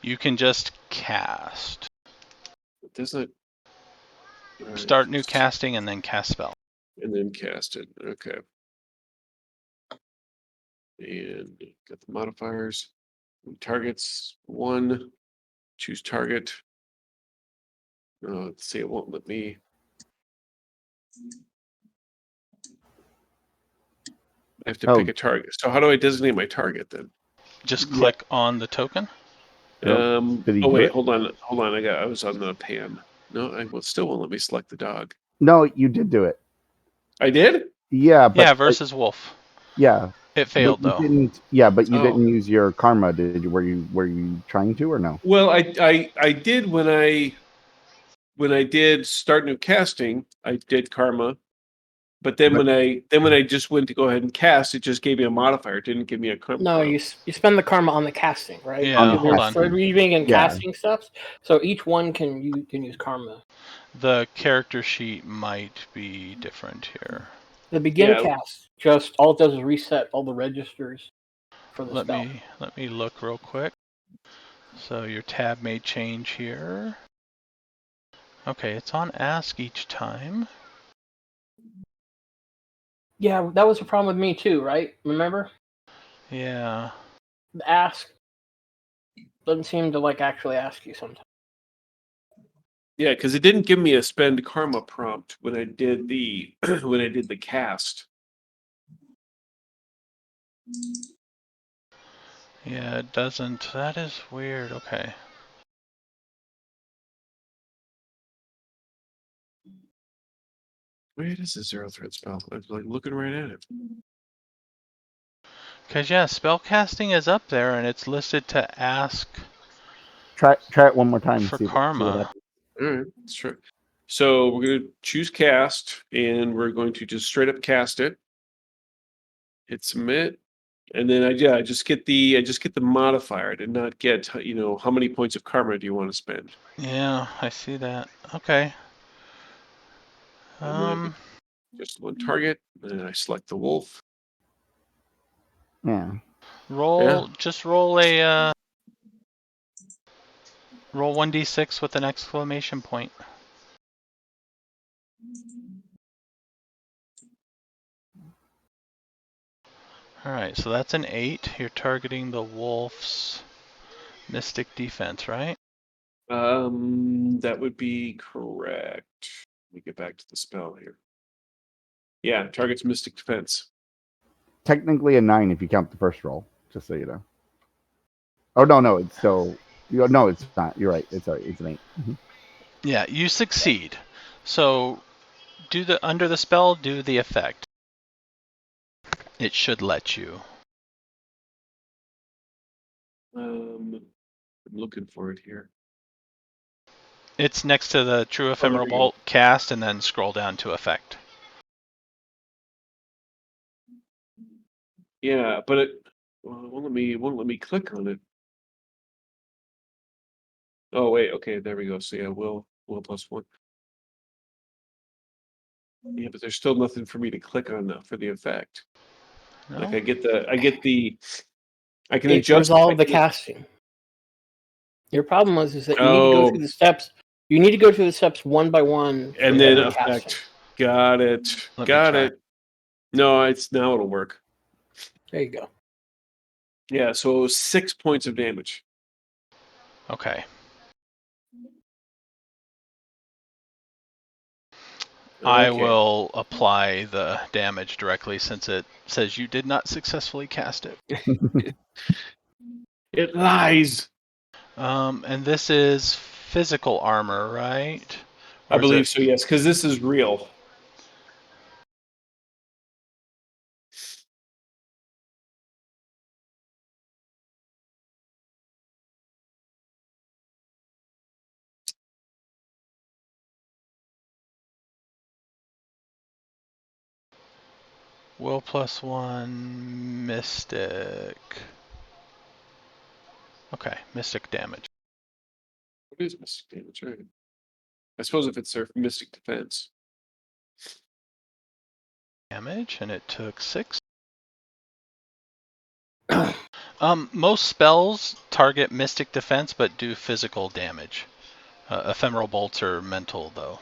You can just cast. it doesn't. All right. Start new casting and then cast spell. And then cast it. Okay. And got the modifiers. Targets 1. Choose target. Let's see. It won't let me. I have to pick a target. So how do I designate my target then? Just click on the token. Oh Did he do wait, it? hold on. I was on the pan. No, still won't let me select the dog. No, you did do it. I did? Yeah, but Yeah, versus wolf. yeah, It failed but you though. didn't. Yeah, but you Oh. didn't use your karma, did you? Were you trying to or no? Well, I did when I did start new casting. I did karma, but then But- when I just went to go ahead and cast, it just gave me a modifier. It didn't give me a karma. No, prompt. you spend the karma on the casting, right? Yeah, Because hold there's on. thread weaving and Yeah. casting steps. So each one can use karma. The character sheet might be different here. The begin Yeah. cast just all it does is reset all the registers for the Let spell. me look real quick. So your tab may change here. Okay, it's on ask each time. Yeah, that was a problem with me too, right? Remember? Yeah. The ask doesn't seem to actually ask you sometimes. Yeah, because it didn't give me a spend karma prompt when I did the when I did the cast. Yeah, it doesn't. That is weird. Okay. Where is the zero thread spell? I was looking right at it. Because, yeah, spellcasting is up there and it's listed to ask Try it one more time. for see what karma. happens. All right, that's true. So we're going to choose cast, and we're going to just straight up cast it. Hit submit, and then I just get the modifier. I did not get how many points of karma do you want to spend? Yeah, I see that. Okay. And then just one target, and then I select the wolf. Yeah. Just roll a roll 1d6 with an exclamation point. Alright, so that's an 8. You're targeting the wolf's mystic defense, right? That would be correct. Let me get back to the spell here. Yeah, target's mystic defense. Technically a 9 if you count the first roll, just so you know. Oh no, it's still no, it's not. You're right. It's an 8. Yeah, you succeed. So under the spell, do the effect. It should let you. I'm looking for it here. It's next to the true ephemeral there we go. bolt cast, and then scroll down to effect. Yeah, but it won't let me click on it. Oh wait, okay, there we go. So yeah, will +1. Yeah, but there's still nothing for me to click on for the effect. No? Like I can It adjust. resolved the casting. Your problem is that you need to go through the steps. You need to go through the steps one by one. And for then every effect. casting. Got it. Let me Got try. it. No, now it'll work. There you go. Yeah, so it was 6 points of damage. Okay. I will apply the damage directly since it says you did not successfully cast it. It lies. And this is physical armor, right? I believe so, yes, because this is real. Will +1, Mystic. Okay, Mystic damage. What is mystic damage? Right. I suppose if it's their mystic defense. Damage, and it took 6. Most spells target Mystic defense, but do physical damage. Ephemeral bolts are mental, though.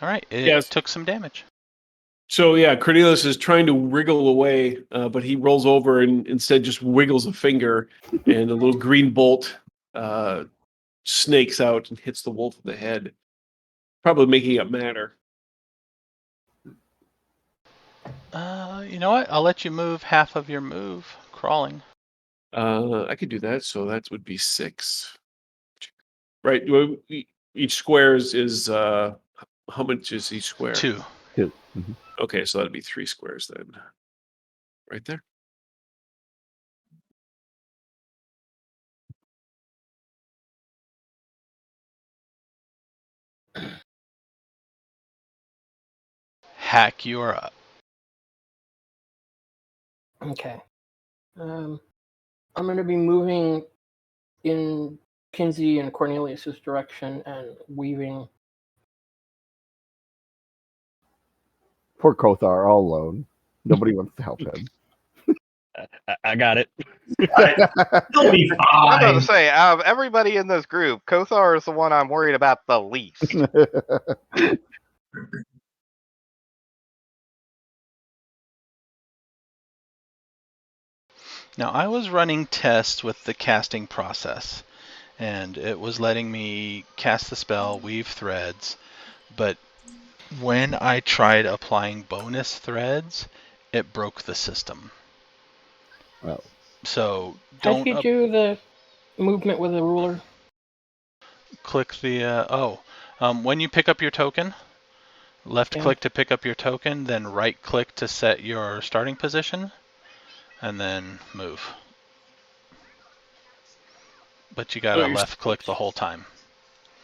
All right, it Yes. took some damage. So yeah, Cornelius is trying to wriggle away, but he rolls over and instead just wiggles a finger, and a little green bolt snakes out and hits the wolf in the head, probably making it matter. You know what? I'll let you move half of your move, crawling. I could do that, so that would be 6. Right. Well, each square is how much is each square? 2. 2. Mm-hmm. Okay, so that'd be 3 squares then. Right there. Hack, you are up. Okay. I'm going to be moving in Kinsey and Cornelius's direction and weaving. Poor Kothar, all alone. Nobody wants to help him. I got it. He'll be I'm about to fine. say, out of everybody in this group, Kothar is the one I'm worried about the least. Now, I was running tests with the casting process, and it was letting me cast the spell, weave threads, but when I tried applying bonus threads, it broke the system. Oh. So How don't do you do the movement with a ruler? click the when you pick up your token, left Yeah. click to pick up your token, then right click to set your starting position, and then move. But you gotta left click the whole time.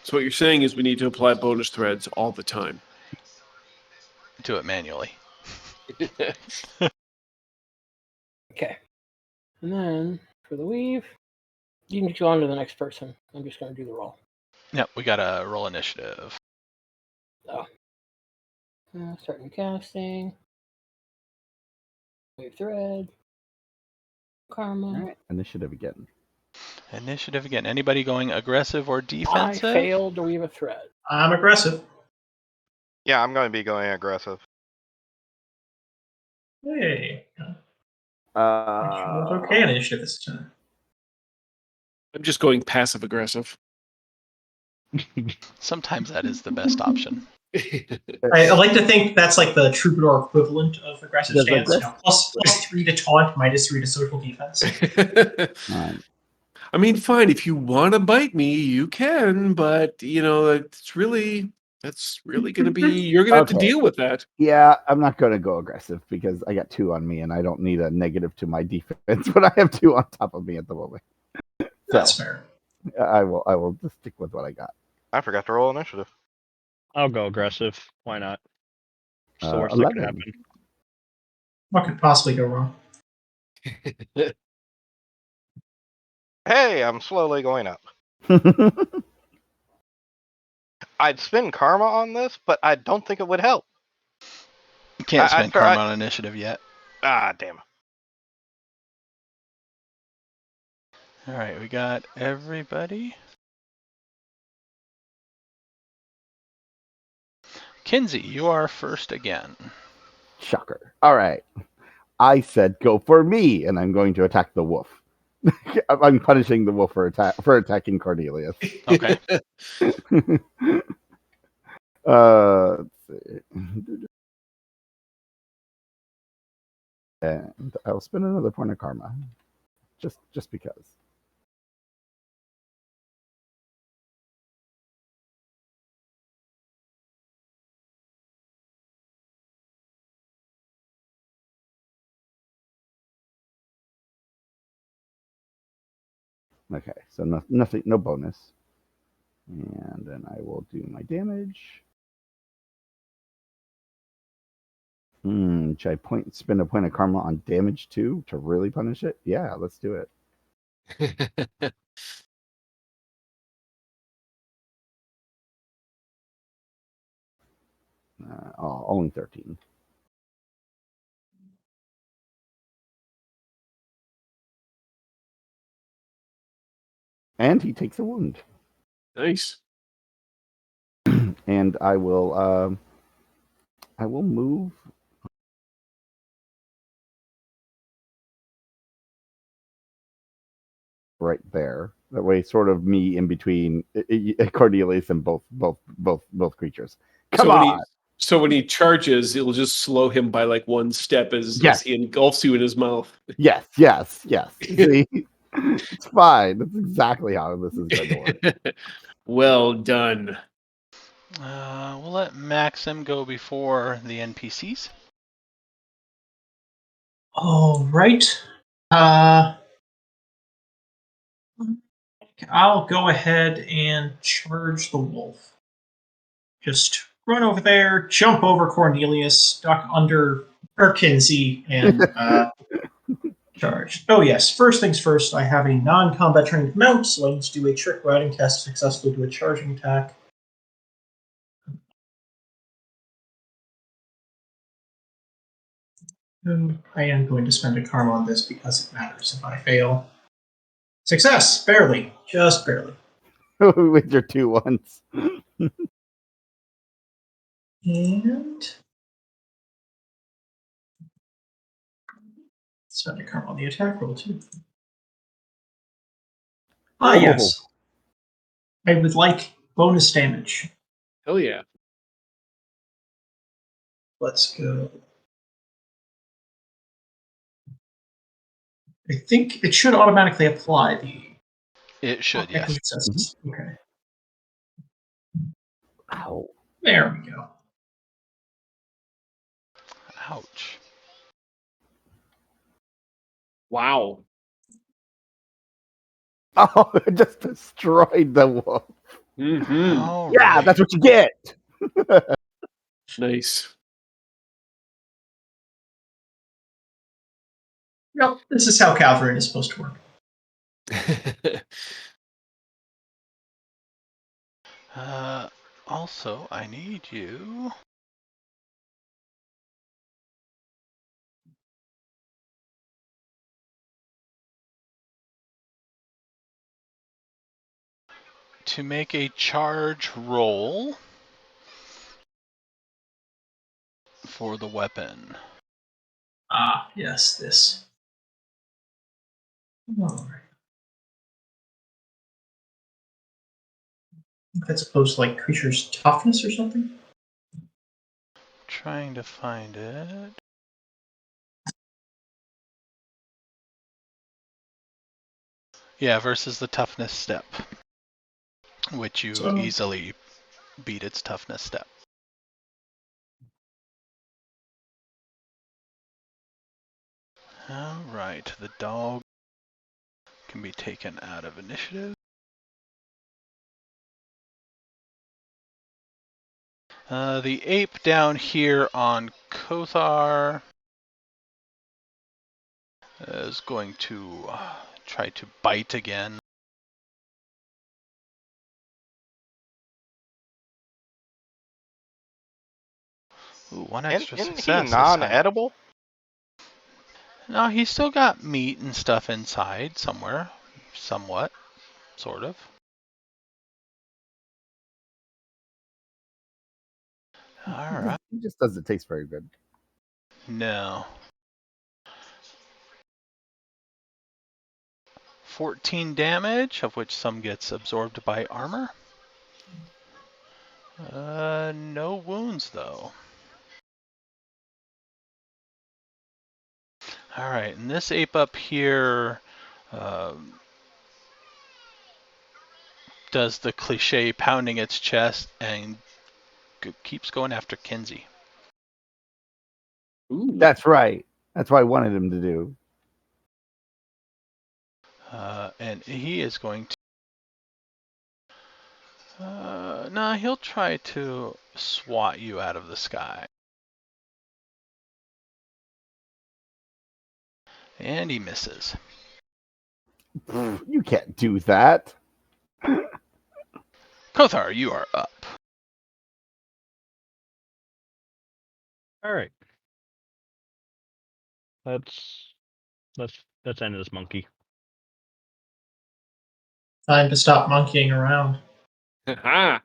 So what you're saying is we need to apply bonus threads all the time. Do it manually. Okay. And then for the weave, you can go on to the next person. I'm just going to do the roll. Yep, we gotta roll initiative. Start new casting. Wave thread. Karma. All right. Initiative again. Initiative again. Anybody going aggressive or I defensive? failed to weave a thread. I'm aggressive. Yeah, I'm going to be going aggressive. Hey. Actually, okay initiative this time. I'm just going passive aggressive. Sometimes that is the best option. I like to think that's like the troubadour equivalent of aggressive Does stance. aggressive- Plus 3 to taunt, -3 to social defense. I mean, fine. If you want to bite me, you can, but you know that's really going to be you're going to have to Okay. deal with that. Yeah, I'm not going to go aggressive because I got 2 on me and I don't need a negative to my defense, but I have 2 on top of me at the moment. That's fair. I will just stick with what I got. I forgot to roll initiative. I'll go aggressive. Why not? It's the worst that 11. could happen. What could possibly go wrong? Hey, I'm slowly going up. I'd spend karma on this, but I don't think it would help. You can't I'd spend karma on initiative yet. Ah, damn. All right, we got everybody. Kinsey, you are first again. Shocker. All right. I said go for me, and I'm going to attack the wolf. I'm punishing the wolf for attacking Cornelius. Okay. Let's see. And I'll spend another point of karma, just because. Okay, so nothing, no bonus. And then I will do my damage. Should I spend a point of karma on damage too to really punish it? Yeah, let's do it. Only 13. And he takes a wound. Nice. And I will move right there. That way, sort of me in between Cornelius and both creatures. Come on! So when he charges, it'll just slow him by like one step as he engulfs you in his mouth. Yes. See, it's fine. That's exactly how this is going to work. Well done. We'll let Maxim go before the NPCs. All right. I'll go ahead and charge the wolf. Just run over there, jump over Cornelius, duck under Kinsey, and charge. Oh yes, first things first, I have a non-combat trained mount, so I need to do a trick riding test to successfully do a charging attack. I am going to spend a karma on this because it matters if I fail. Success! Barely. Just barely. With your 2 ones. And spend a karma on the attack roll too. Yes. I would like bonus damage. Hell yeah. Let's go. I think it should automatically apply the. It should, yes. Okay. Ow. There we go. Ouch. Wow. Oh, it just destroyed the wolf. Mm-hmm. Yeah, that's what you get. Nice. Yep, this is how cavalry is supposed to work. Also, I need you to make a charge roll for the weapon. Yes, this. All right. That's opposed to like creature's toughness or something? Trying to find it. Yeah, versus the toughness step, which you easily beat its toughness step. All right, the dog can be taken out of initiative. The ape down here on Kothar is going to try to bite again. Ooh, one extra success. Isn't he non-edible? No, he's still got meat and stuff inside somewhere. Somewhat. Sort of. Alright. He just doesn't taste very good. No. 14 damage, of which some gets absorbed by armor. No wounds, though. Alright, and this ape up here does the cliche pounding its chest and keeps going after Kinsey. Ooh. That's right. That's what I wanted him to do. And he is going to... no, he'll try to swat you out of the sky. And he misses. You can't do that. Kothar, you are up. All right. Let's end this monkey. Time to stop monkeying around. Ha!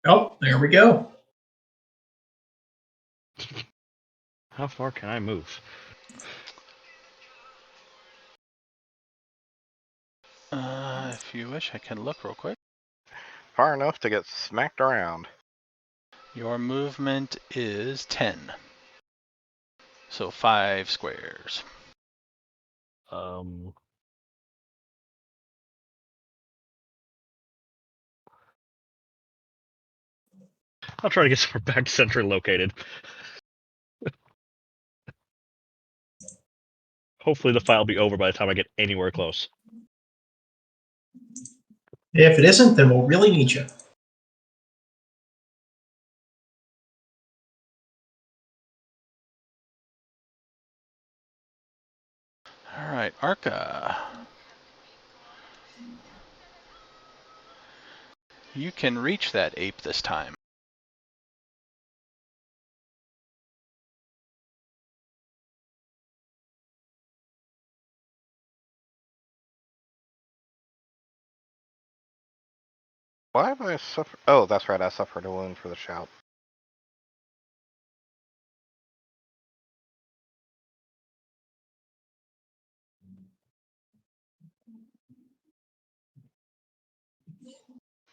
Oh, there we go. How far can I move? If you wish, I can look real quick. Far enough to get smacked around. Your movement is 10. So 5 squares. I'll try to get somewhere back centrally located. Hopefully the fight will be over by the time I get anywhere close. If it isn't, then we'll really need you. Alright, Arca. You can reach that ape this time. Why have I suffered? Oh, that's right. I suffered a wound for the shout.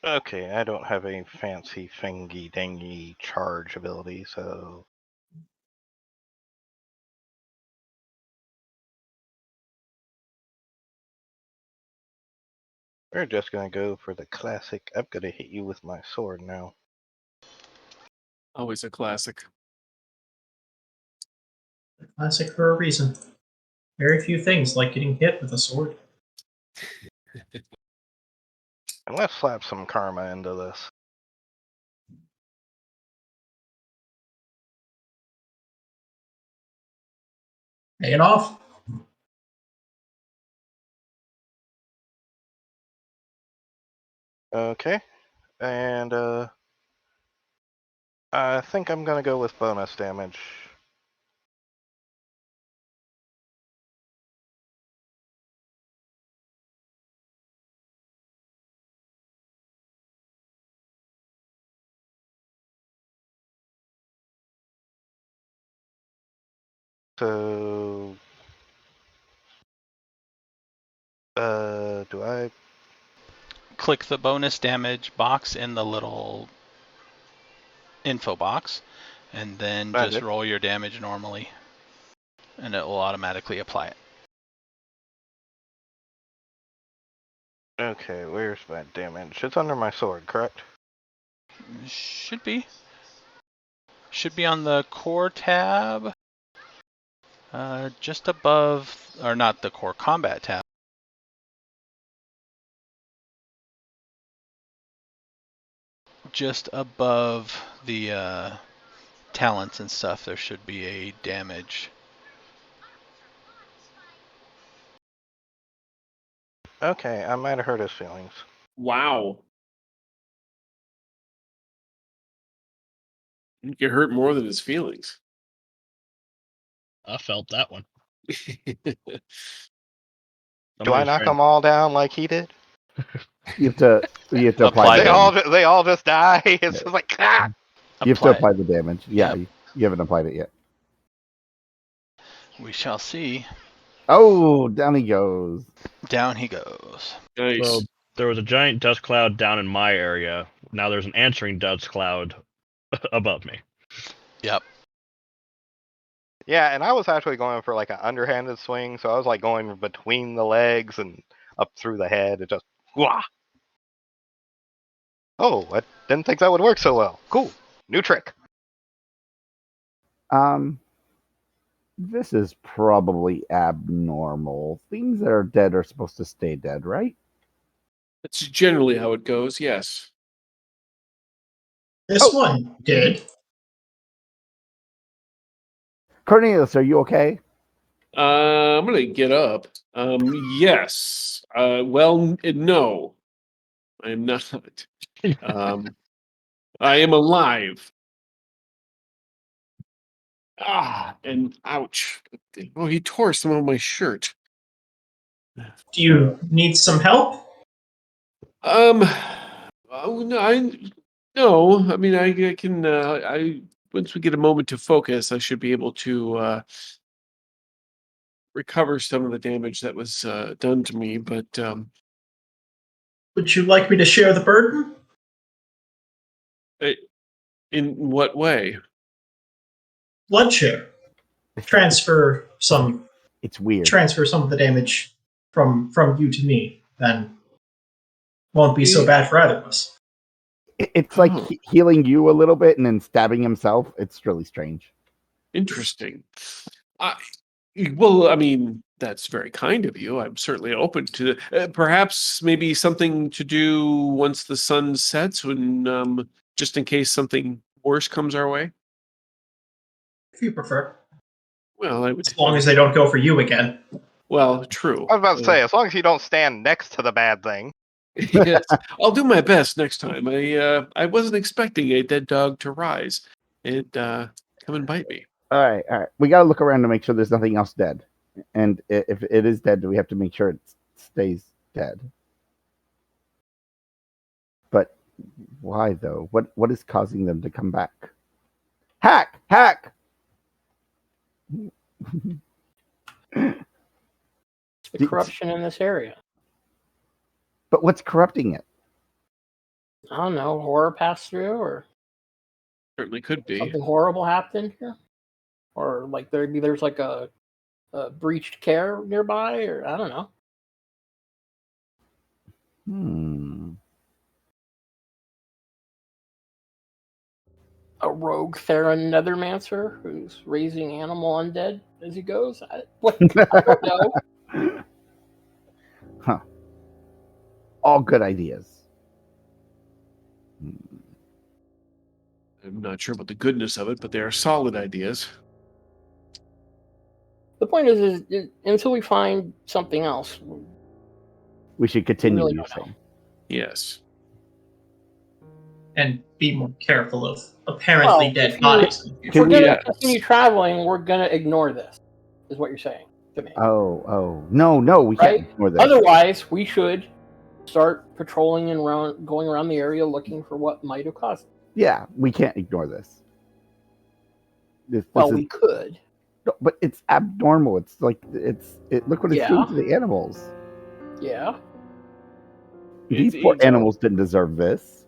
Okay, I don't have any fancy fingy dangy charge ability, so we're just gonna go for the classic. I'm gonna hit you with my sword now. Always a classic. A classic for a reason. Very few things like getting hit with a sword. And let's slap some karma into this. Pay it off. Okay, and I think I'm gonna go with bonus damage. So, do I? Click the bonus damage box in the little info box, and then I just did. roll your damage normally, and it will automatically apply it. Okay, where's my damage? It's under my sword, correct? Should be. Should be on the core tab. Just above, or not the core combat tab. Just above the talents and stuff, there should be a damage. Okay, I might have hurt his feelings. Wow. You get hurt more than his feelings. I felt that one. Do I knock them all down like he did? You have to apply Apply the damage. They all just die. It's just like ah! You have to apply the damage. Yeah, Yep. you haven't applied it yet. We shall see. Oh, down he goes. Down he goes. Nice. So there was a giant dust cloud down in my area. Now there's an answering dust cloud above me. Yep. Yeah, and I was actually going for like an underhanded swing, so I was like going between the legs and up through the head. It just wah. Oh, I didn't think that would work so well. Cool, new trick. This is probably abnormal. Things that are dead are supposed to stay dead, right? That's generally how it goes. Yes. This one did. Cornelius, are you okay? I'm gonna get up. Yes. Well, no, I am not. I am alive. And ouch. Oh, he tore some of my shirt. Do you need some help? Oh, no, I mean, I can, once we get a moment to focus, I should be able to, recover some of the damage that was, done to me, but, Would you like me to share the burden? in what way? Blood share. Transfer some It's weird. of the damage from you to me, then won't be so bad for either of us. It's like Oh. healing you a little bit and then stabbing himself. It's really strange. Interesting. Well, I mean, that's very kind of you. I'm certainly open to perhaps maybe something to do once the sun sets, when just in case something worse comes our way. If you prefer. Well, I would. As long as they don't go for you again. Well, true. I was about to say, as long as you don't stand next to the bad thing. Yes, I'll do my best next time. I wasn't expecting a dead dog to rise and come and bite me. All right. We got to look around to make sure there's nothing else dead. And if it is dead, we have to make sure it stays dead. But why, though? What is causing them to come back? Hack! The corruption in this area. But what's corrupting it? I don't know. Horror passed through, or Certainly could be. something horrible happened here, or like there's like a breached kaer nearby, or I don't know. A rogue Theron Nethermancer who's raising animal undead as he goes. I don't know. Huh. All good ideas. I'm not sure about the goodness of it, but they are solid ideas. The point is until we find something else, We should continue, really you're don't know. saying. Yes. And be more careful of apparently dead bodies. If we're we- going to Yes. continue traveling, we're going to ignore this, is what you're saying to me. Oh. No, we can't Right? ignore this. Otherwise, we should start patrolling and going around the area looking for what might have caused it. Yeah, we can't ignore this. This Well, is, we could. no, but it's abnormal. It's like look what it's doing Yeah. to the animals. Yeah. These It's- poor it's- animals didn't deserve this.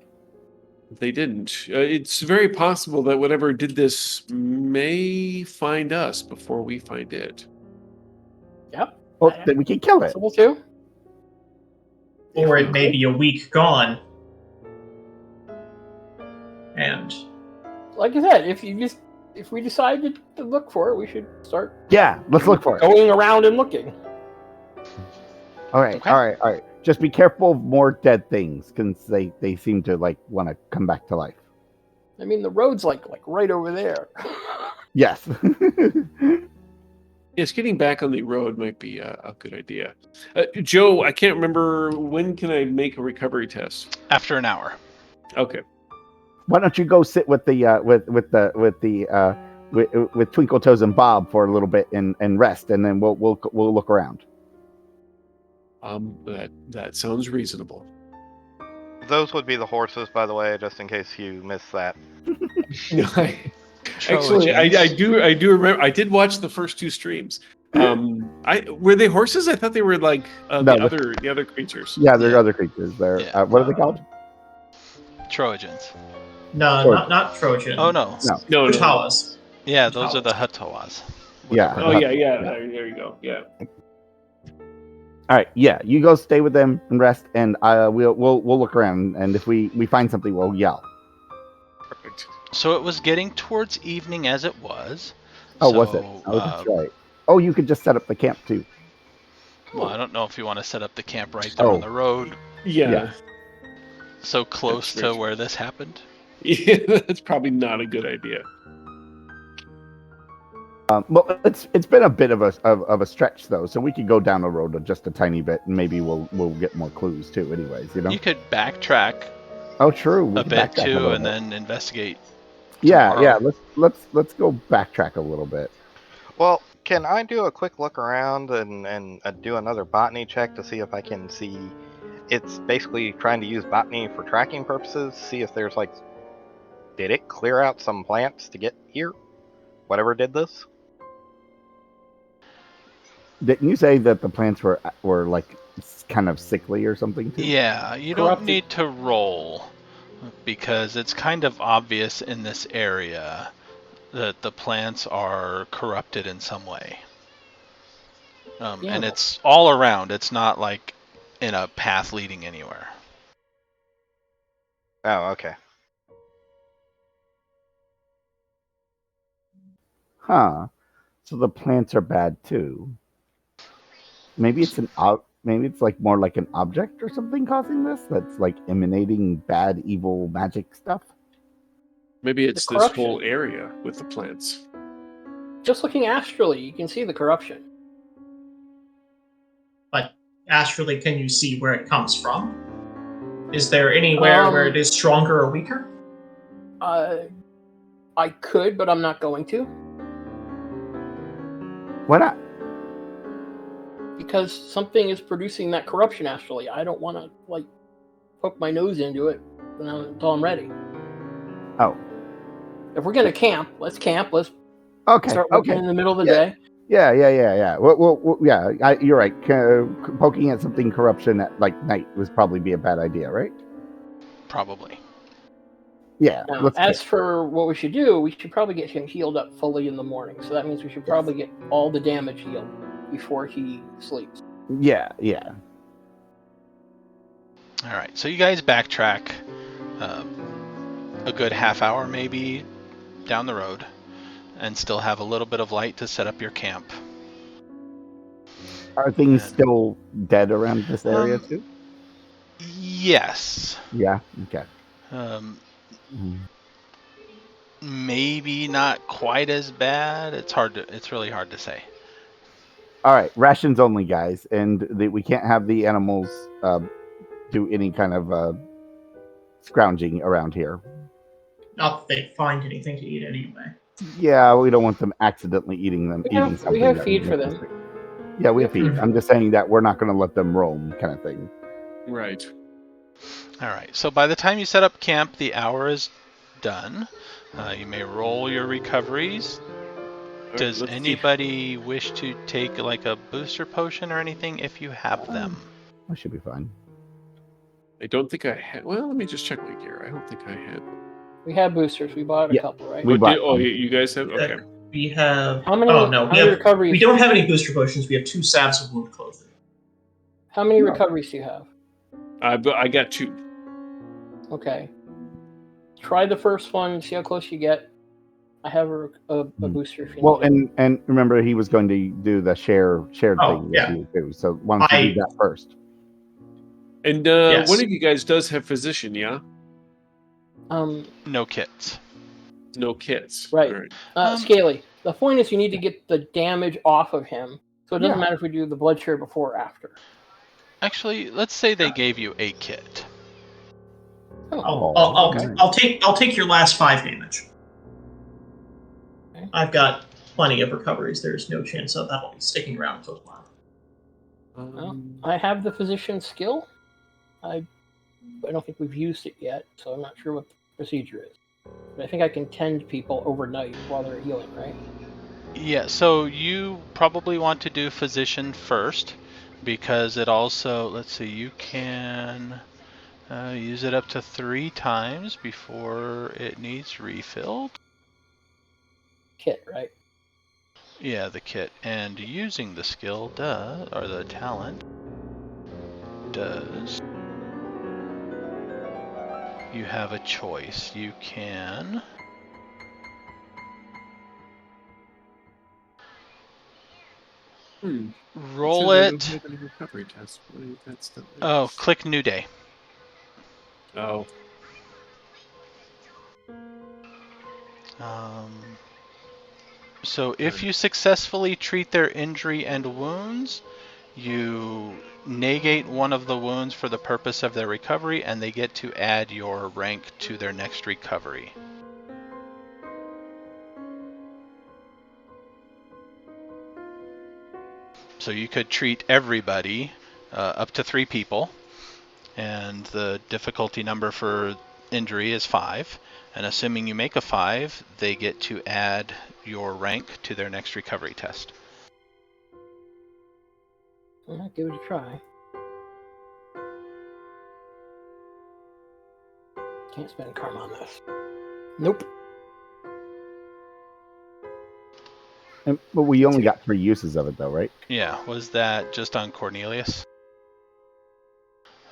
They didn't. It's very possible that whatever did this may find us before we find it. Yep. Well, then we can kill it. Possible too. Or it may be a week gone. And Like I said, if we decided to look for it, we should start Yeah, let's look for it. going around and looking. All right, Okay. all right. Just be careful of more dead things, because they seem to like want to come back to life. I mean, the road's like right over there. Yes. Yes, getting back on the road might be a good idea. Joe, I can't remember, when can I make a recovery test? After an hour. Okay. Why don't you go sit with the with Twinkle Toes and Bob for a little bit and rest, and then we'll look around. That sounds reasonable. Those would be the horses, by the way, just in case you missed that. Actually, I do remember. I did watch the first two streams. Were they horses? I thought they were like No, the other creatures. Yeah, there are other creatures there. Yeah. What are they called? Trojans. no, Sure. not Trojan. Oh no. No. No. Hutawas. Yeah, those are the Hutawas. with Yeah. the Oh road. yeah. There you go. Yeah. All right. Yeah. You go stay with them and rest, and we'll look around, and if we find something, we'll yell. Perfect. So it was getting towards evening as it was. Oh, so, was it? Oh, that's right. Oh, you could just set up the camp too. Well, I don't know if you want to set up the camp right there Oh. on the road, Yeah. so close That's to right. where this happened. Yeah, that's probably not a good idea. Well, it's been a bit of a stretch though, so we could go down the road just a tiny bit, and maybe we'll get more clues too. Anyways, you know. You could backtrack Oh, true. We a can bit backtrack a too, little and bit. then investigate. Yeah. tomorrow. Let's go backtrack a little bit. Well, can I do a quick look around and do another botany check to see if I can see? It's basically trying to use botany for tracking purposes. See if there's like, did it clear out some plants to get here? Whatever did this? Didn't you say that the plants were like kind of sickly or something too? Yeah, you Corrupted. don't need to roll because it's kind of obvious in this area that the plants are corrupted in some way. Yeah. And it's all around. It's not like in a path leading anywhere. Oh, okay. Huh. So the plants are bad too. Maybe it's maybe it's like more like an object or something causing this that's like emanating bad, evil magic stuff. Maybe it's this corruption. whole area with the plants. Just looking astrally, you can see the corruption. But astrally, can you see where it comes from? Is there anywhere where it is stronger or weaker? I could, but I'm not going to. Why not? Because something is producing that corruption astrally. I don't want to like poke my nose into it until I'm ready. Oh. If we're gonna camp, let's camp. Let's Okay. start working Okay. in the middle of the Yeah. day. Yeah. Well, yeah. You're right. Poking at something corruption at like night would probably be a bad idea, right? Probably. Yeah. Now, Let's as for what we should do, we should probably get him healed up fully in the morning. So that means we should probably get all the damage healed before he sleeps. Yeah. All right. So you guys backtrack a good half hour maybe down the road and still have a little bit of light to set up your camp. Are things still dead around this area too? Yes. Yeah. Okay. Maybe not quite as bad. It's really hard to say. All right, rations only, guys, and we can't have the animals do any kind of scrounging around here. Not that they find anything to eat anyway. Yeah, we don't want them accidentally eating something. We have that feed would for make them. them sick. Yeah, we have feed. I'm just saying that we're not going to let them roam, kind of thing. Right. All right. So by the time you set up camp, the hour is done. You may roll your recoveries. Does anybody wish to take like a booster potion or anything if you have them? I should be fine. I don't think I had. Well, let me just check my gear. I don't think I had. We have boosters. We bought a couple, right? You guys have. Okay. We have. How many? Oh no, how many recoveries? we don't have any booster potions. We have 2 salves of wound clothing. How many recoveries do you have? I got 2. Okay. Try the first one. See how close you get. I have a booster. If you need it. and remember, he was going to do the shared thing with you too. So why don't you do that first? And Yes. one of you guys does have physician, yeah? No kits. No kits. Right. All right. Scaly. The point is you need to get the damage off of him. So it doesn't matter if we do the blood share before or after. Actually, let's say they gave you a kit. I'll take your last 5 damage. Okay. I've got plenty of recoveries. There's no chance of that'll be sticking around for a while. Well, I have the physician skill. I don't think we've used it yet, so I'm not sure what the procedure is. But I think I can tend people overnight while they're healing, right? Yeah, so you probably want to do physician first because it also, let's see, you can use it up to 3 times before it needs refilled. Kit, right? Yeah, the kit. And using the skill does, or the talent does, you have a choice. You can roll says I don't it. have any recovery tests. What is that stuff? Oh, click New Day. Oh. So if you successfully treat their injury and wounds, you negate one of the wounds for the purpose of their recovery, and they get to add your rank to their next recovery. So you could treat everybody, up to 3 people, and the difficulty number for injury is 5. And assuming you make a 5, they get to add your rank to their next recovery test. Well, give it a try. Can't spend karma on this. Nope. But we only got 3 uses of it, though, right? Yeah, was that just on Cornelius?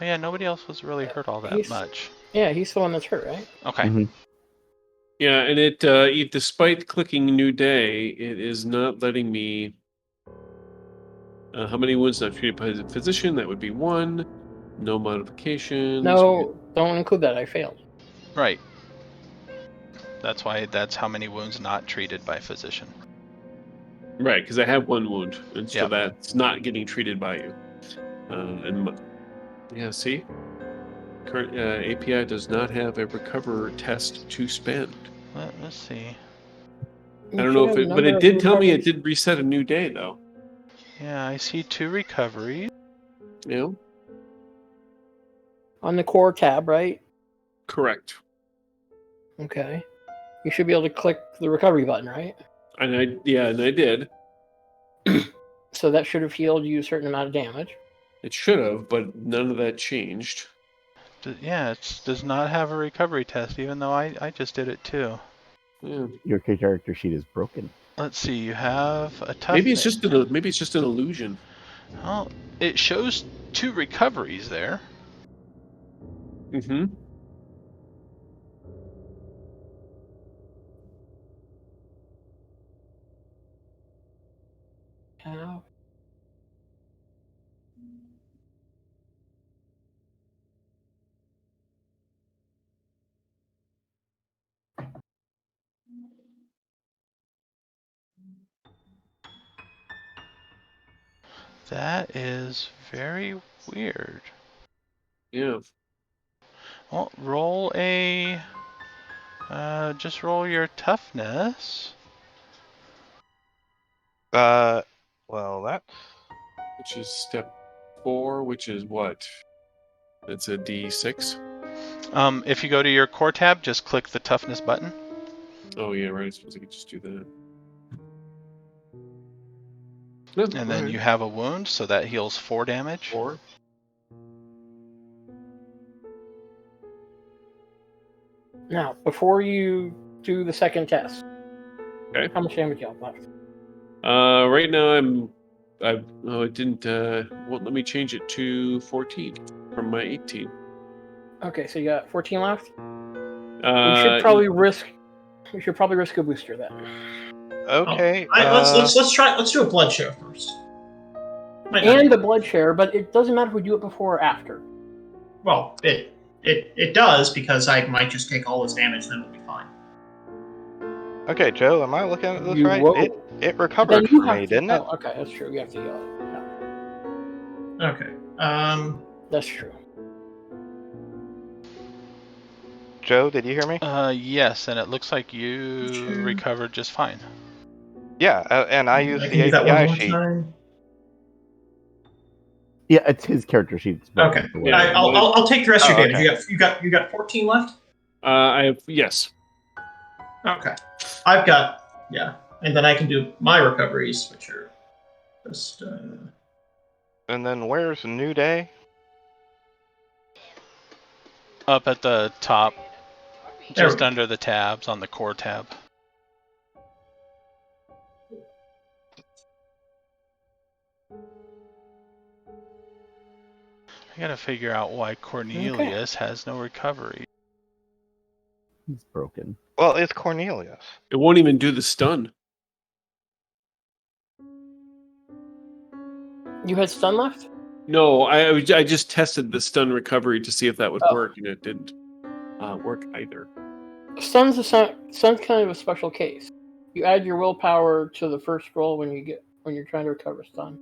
Oh yeah, nobody else was really hurt all that much. Yeah, he's the one that's hurt, right? Okay. Mhm. Yeah, and it despite clicking New Day, it is not letting me. How many wounds I've treated by the physician? That would be 1. No modifications. No, don't include that. I failed. Right. That's why that's how many wounds not treated by physician. Right, because I have 1 wound, and so Yep. that's not getting treated by you. Yeah, see, current API does not have a recover test to spend. Let's see. I don't know if it, but it did tell me it did reset a new day though. Yeah, I see 2 recoveries. Yeah, On the core tab, right? correct. Okay. You should be able to click the recovery button, right? And I did. So that should have healed you a certain amount of damage. It should have, but none of that changed. Yeah, it does not have a recovery test, even though I just did it too. Yeah. Your character sheet is broken. Let's see, you have a toughness. Maybe it's just an illusion. Oh, it shows 2 recoveries there. Mm-hmm. How? That is very weird. Yeah. Well, roll a... just roll your toughness. Well, that's... Which is step 4, which is what? That's a D6. If you go to your core tab, just click the toughness button. Oh yeah, right. I suppose I could just do that. And then you have a wound, so that heals 4 damage. 4. Now, before you do the second test, Okay. how much damage you have left? Right now it didn't won't let me change it to 14 from my 18. Okay, so you got 14 left. We Uh, should probably risk a booster then. Okay. Let's do a blood show first. And the blood share, but it doesn't matter if we do it before or after. Well, it does, because I might just take all his damage, then it'll be fine. Okay, Joe, am I looking at this You right? roll. It Then recovered you for have me, to- didn't it? Oh, okay, that's true. You have to heal it. Yeah, Okay. that's true. Joe, did you hear me? Yes, and it looks like you Sure. recovered just fine. Yeah, and I used can the do that one API more sheet. time. Yeah, it's his character sheet. It's broken. Okay. Yeah. I'll take the rest of your Oh, damage. You got 14 left. I have yes. Okay. I've got and then I can do my recoveries, which are just. And then where's New Day? Up at the top, There just we go. under the tabs on the core tab. I gotta figure out why Cornelius has no recovery. He's broken. Well, it's Cornelius. It won't even do the stun. You had stun left? No, I just tested the stun recovery to see if that would Oh. work, and it didn't work either. Stun's kind of a special case. You add your willpower to the first roll when you're trying to recover stun.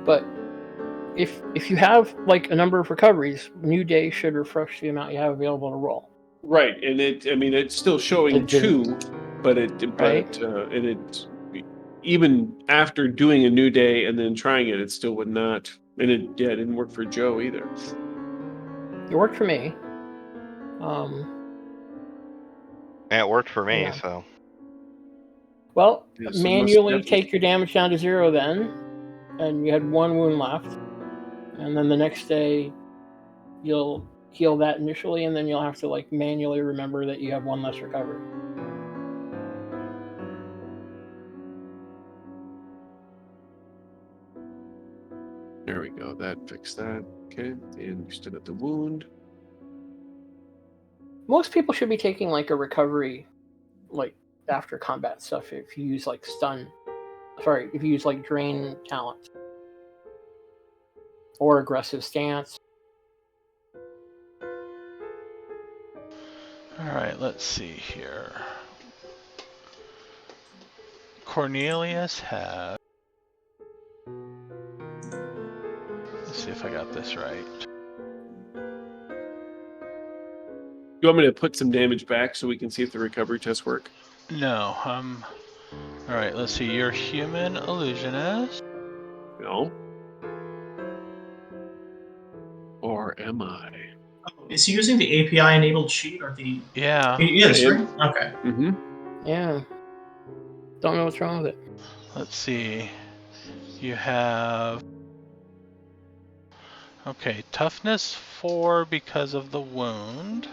But if you have like a number of recoveries, New Day should refresh the amount you have available to roll. Right, and it's still showing It didn't. 2, but Right. even after doing a New Day and then trying it, it still would not. And it didn't work for Joe either. It worked for me. And it worked for me, Yeah. so. Well, Yeah, so manually most take your damage down to 0 then, and you had 1 wound left. And then the next day, you'll heal that initially, and then you'll have to like manually remember that you have 1 less recovery. There we go. That fixed that. Okay, and you stood at the wound. Most people should be taking like a recovery, like after combat stuff. If you use like if you use like drain talent or aggressive stance. Alright, let's see here. Cornelius had... Let's see if I got this right. You want me to put some damage back so we can see if the recovery tests work? No, alright, let's see. You're human illusionist. No. Or am I? Is he using the API-enabled sheet or the... Yeah. He is, I right? am. Okay. Mm-hmm. Yeah. Don't know what's wrong with it. Let's see. You have... Okay, toughness 4 because of the wound.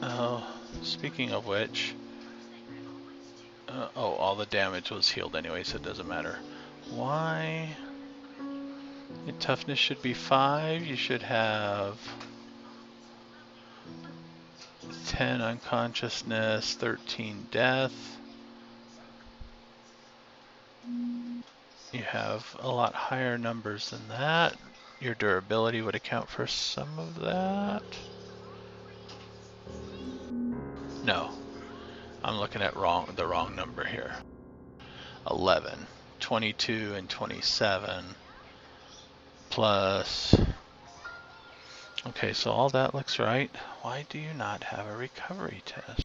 Oh, speaking of which... all the damage was healed anyway, so it doesn't matter. Why? Your toughness should be 5. You should have 10 unconsciousness, 13 death. You have a lot higher numbers than that. Your durability would account for some of that. No, I'm looking at the wrong number here. 11, 22, and 27 plus. Okay, so all that looks right. Why do you not have a recovery test?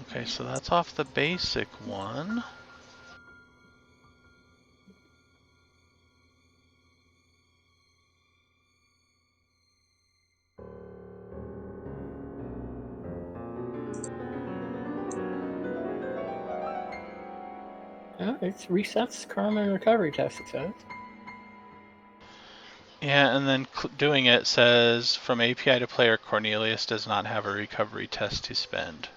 Okay, so that's off the basic one. Yeah, it resets karma and recovery test, it says. Yeah, and then doing it says, from API to player, Cornelius does not have a recovery test to spend.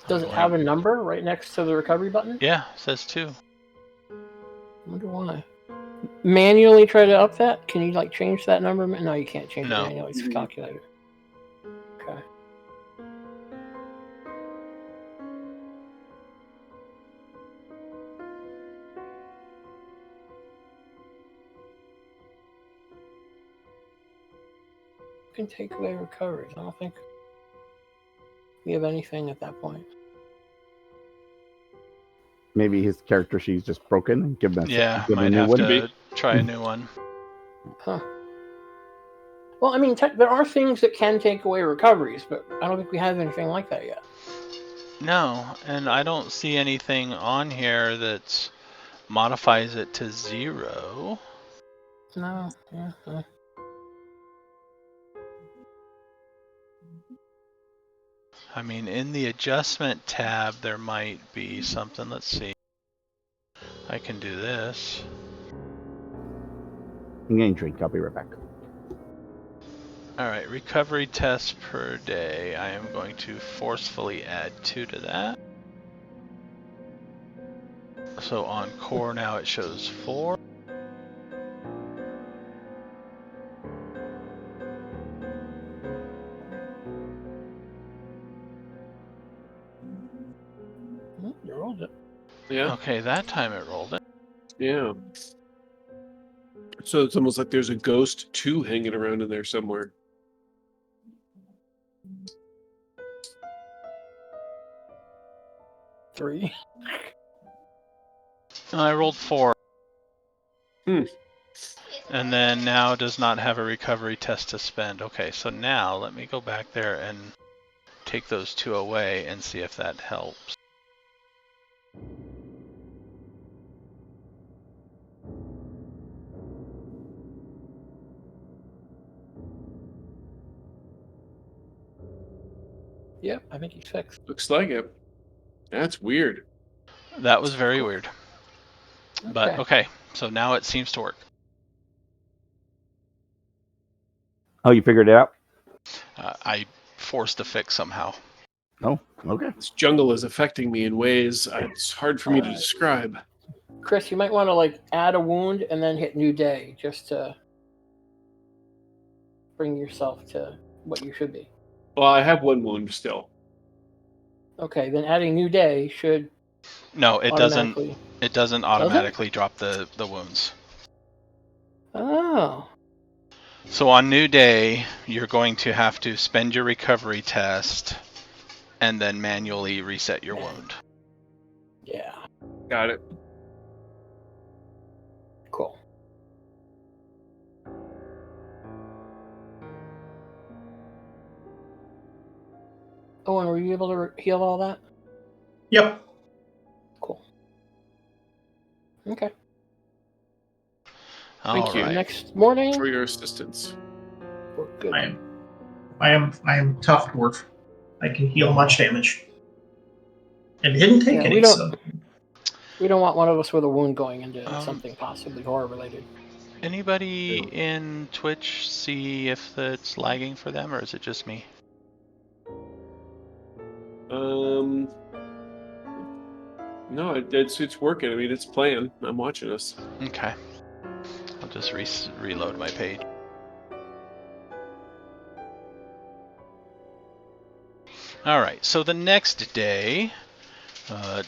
Does it have a number right next to the recovery button? Yeah, it says 2. I wonder why. Manually try to up that? Can you like change that number? No, you can't change it manually. It's calculated. Okay. You can take away recoveries. I don't think we have anything at that point. Maybe his character sheet's just broken and give him might a new have one. to try a new one. Huh. Well, I mean, there are things that can take away recoveries, but I don't think we have anything like that yet. No, and I don't see anything on here that modifies it to 0. No, yeah. I mean, in the adjustment tab, there might be something. Let's see. I can do this. I'm getting a drink. I'll be right back. All right, recovery tests per day. I am going to forcefully add 2 to that. So on core now it shows 4. You rolled it. Yeah. Okay, that time it rolled it. Yeah. So it's almost like there's a ghost 2 hanging around in there somewhere. Three. I rolled 4. Hmm. And then now does not have a recovery test to spend. Okay, so now let me go back there and take those 2 away and see if that helps. Yep, I think he's fixed. Looks like it. That's weird. That was very weird. But Okay. okay, so now it seems to work. Oh, you figured it out? I forced a fix somehow. Oh, okay. This jungle is affecting me in ways it's hard for me to describe. Chris, you might want to like add a wound and then hit new day just to bring yourself to what you should be. Well, I have 1 wound still. Okay, then adding new day should No, it doesn't. automatically. It doesn't automatically drop the wounds. Oh. So on new day, you're going to have to spend your recovery test and then manually reset your wound. Yeah. Got it. Cool. Oh, and were you able to heal all that? Yep. Cool. Okay. All Thank you. right. Next morning, For your assistance. we're good. I am tough dwarf. I can heal much damage. And didn't take Yeah, any, we don't- so We don't want one of us with a wound going into Um, something possibly horror related. Anybody in Twitch see if it's lagging for them, or is it just me? No, it's working. I mean, it's playing. I'm watching us. Okay. I'll just reload my page. All right. So the next day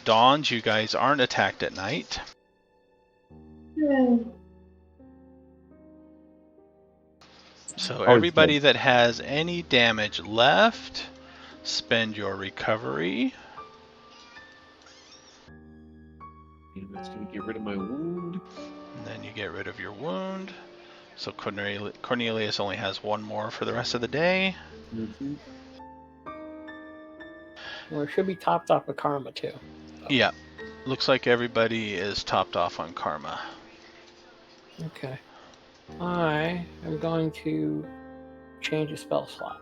dawns. You guys aren't attacked at night. So everybody that has any damage left, spend your recovery. And that's going to get rid of my wound. And then you get rid of your wound. So Cornelius only has 1 more for the rest of the day. Mm-hmm. Well, it should be topped off with karma too. Yeah. Looks like everybody is topped off on karma. Okay. I am going to change a spell slot.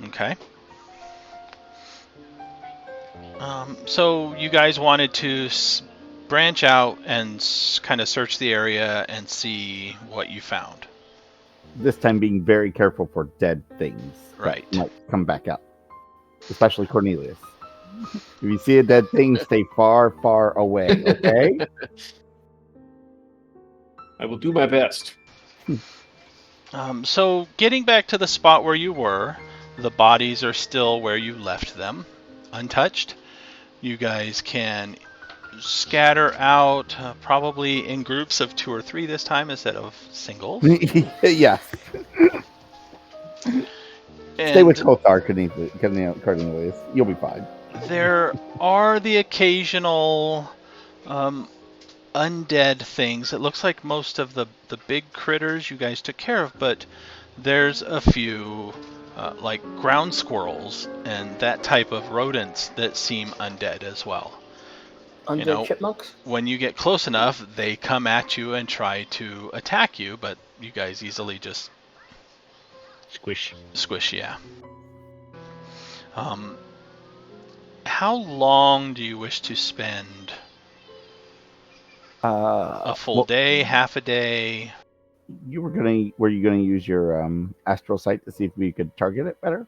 Okay. So you guys wanted to branch out and kind of search the area and see what you found. This time being very careful for dead things. that Right. might come back up. Especially Cornelius. If you see a dead thing, stay far, far away, okay? I will do my best. So getting back to the spot where you were, the bodies are still where you left them, untouched. You guys can scatter out, probably in groups of 2 or 3 this time instead of singles. Yes. Stay And with Kothar, Cornelius. You'll be fine. there are the occasional undead things. It looks like most of the big critters you guys took care of, but there's a few like ground squirrels and that type of rodents that seem undead as well. Undead chipmunks? When you get close enough, they come at you and try to attack you, but you guys easily just Squish. squish, yeah. How long do you wish to spend? A full Well, day, half a day? were you gonna use your astral sight to see if we could target it better?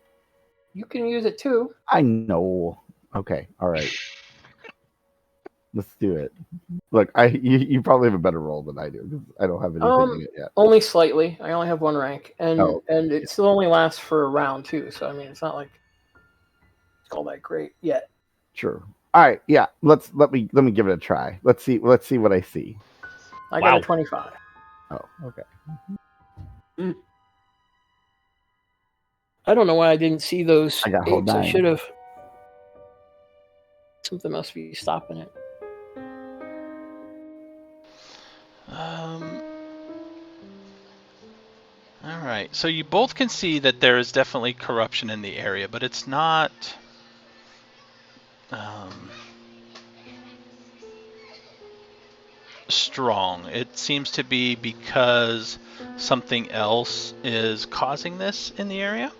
You can use it too. I know. Okay, all right. Let's do it. Look, you probably have a better roll than I do because I don't have anything in it yet. Only slightly. I only have 1 rank, and Oh. and it still only lasts for a round too. So I mean, it's not like it's all that great yet. Sure. All right. Yeah. Let me give it a try. Let's see what I see. I got Wow. a 25. Oh, okay. I don't know why I didn't see those I got whole apes. I 9. should have. Something must be stopping it. All right. So you both can see that there is definitely corruption in the area, but it's not. Strong. It seems to be because something else is causing this in the area.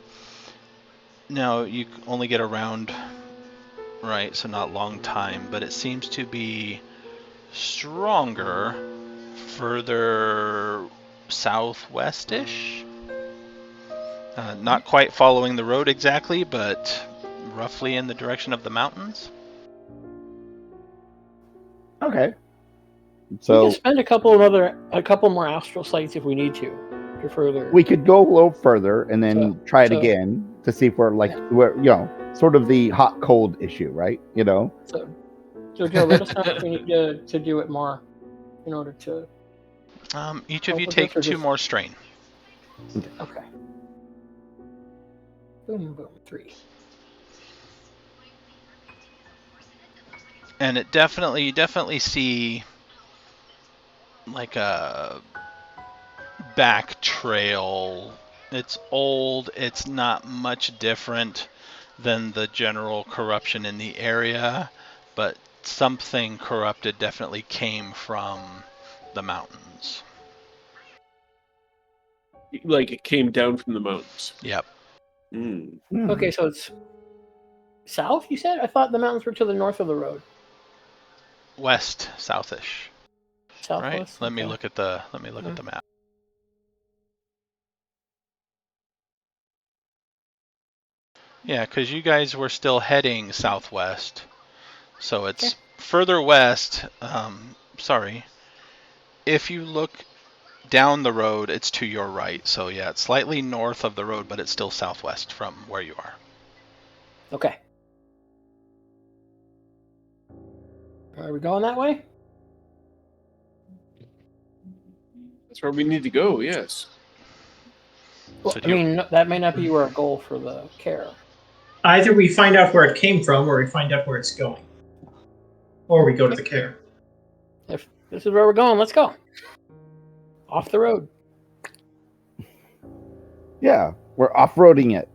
Now, you only get around, right, so not long time, but it seems to be stronger further southwest-ish. Not quite following the road exactly, but roughly in the direction of the mountains. Okay. We So can spend a couple more astral sights if we need to further. we could go a little further and then try it so- again to see if we're sort of the hot cold issue, right? So Joe, let us know if we need to do it more in order to. Each of you Well, take those are 2 just- more strain. Okay. Boom, boom, 3. And you definitely see like a back trail. It's old. It's not much different than the general corruption in the area, but something corrupted definitely came from the mountains. Like it came down from the mountains. Yep. Mm. Okay, so it's south. You said? I thought the mountains were to the north of the road. West, southish. Southwest. Right? Let me Okay. look at the map. Yeah, because you guys were still heading southwest, so it's further west. Sorry. If you look down the road, it's to your right. So yeah, it's slightly north of the road, but it's still southwest from where you are. Okay. Are we going that way? That's where we need to go. Yes. Well, So I mean, that may not be our goal for the kaer. Either we find out where it came from, or we find out where it's going, or we go to the kaer. If this is where we're going, let's go. Off the road. Yeah, we're off-roading it.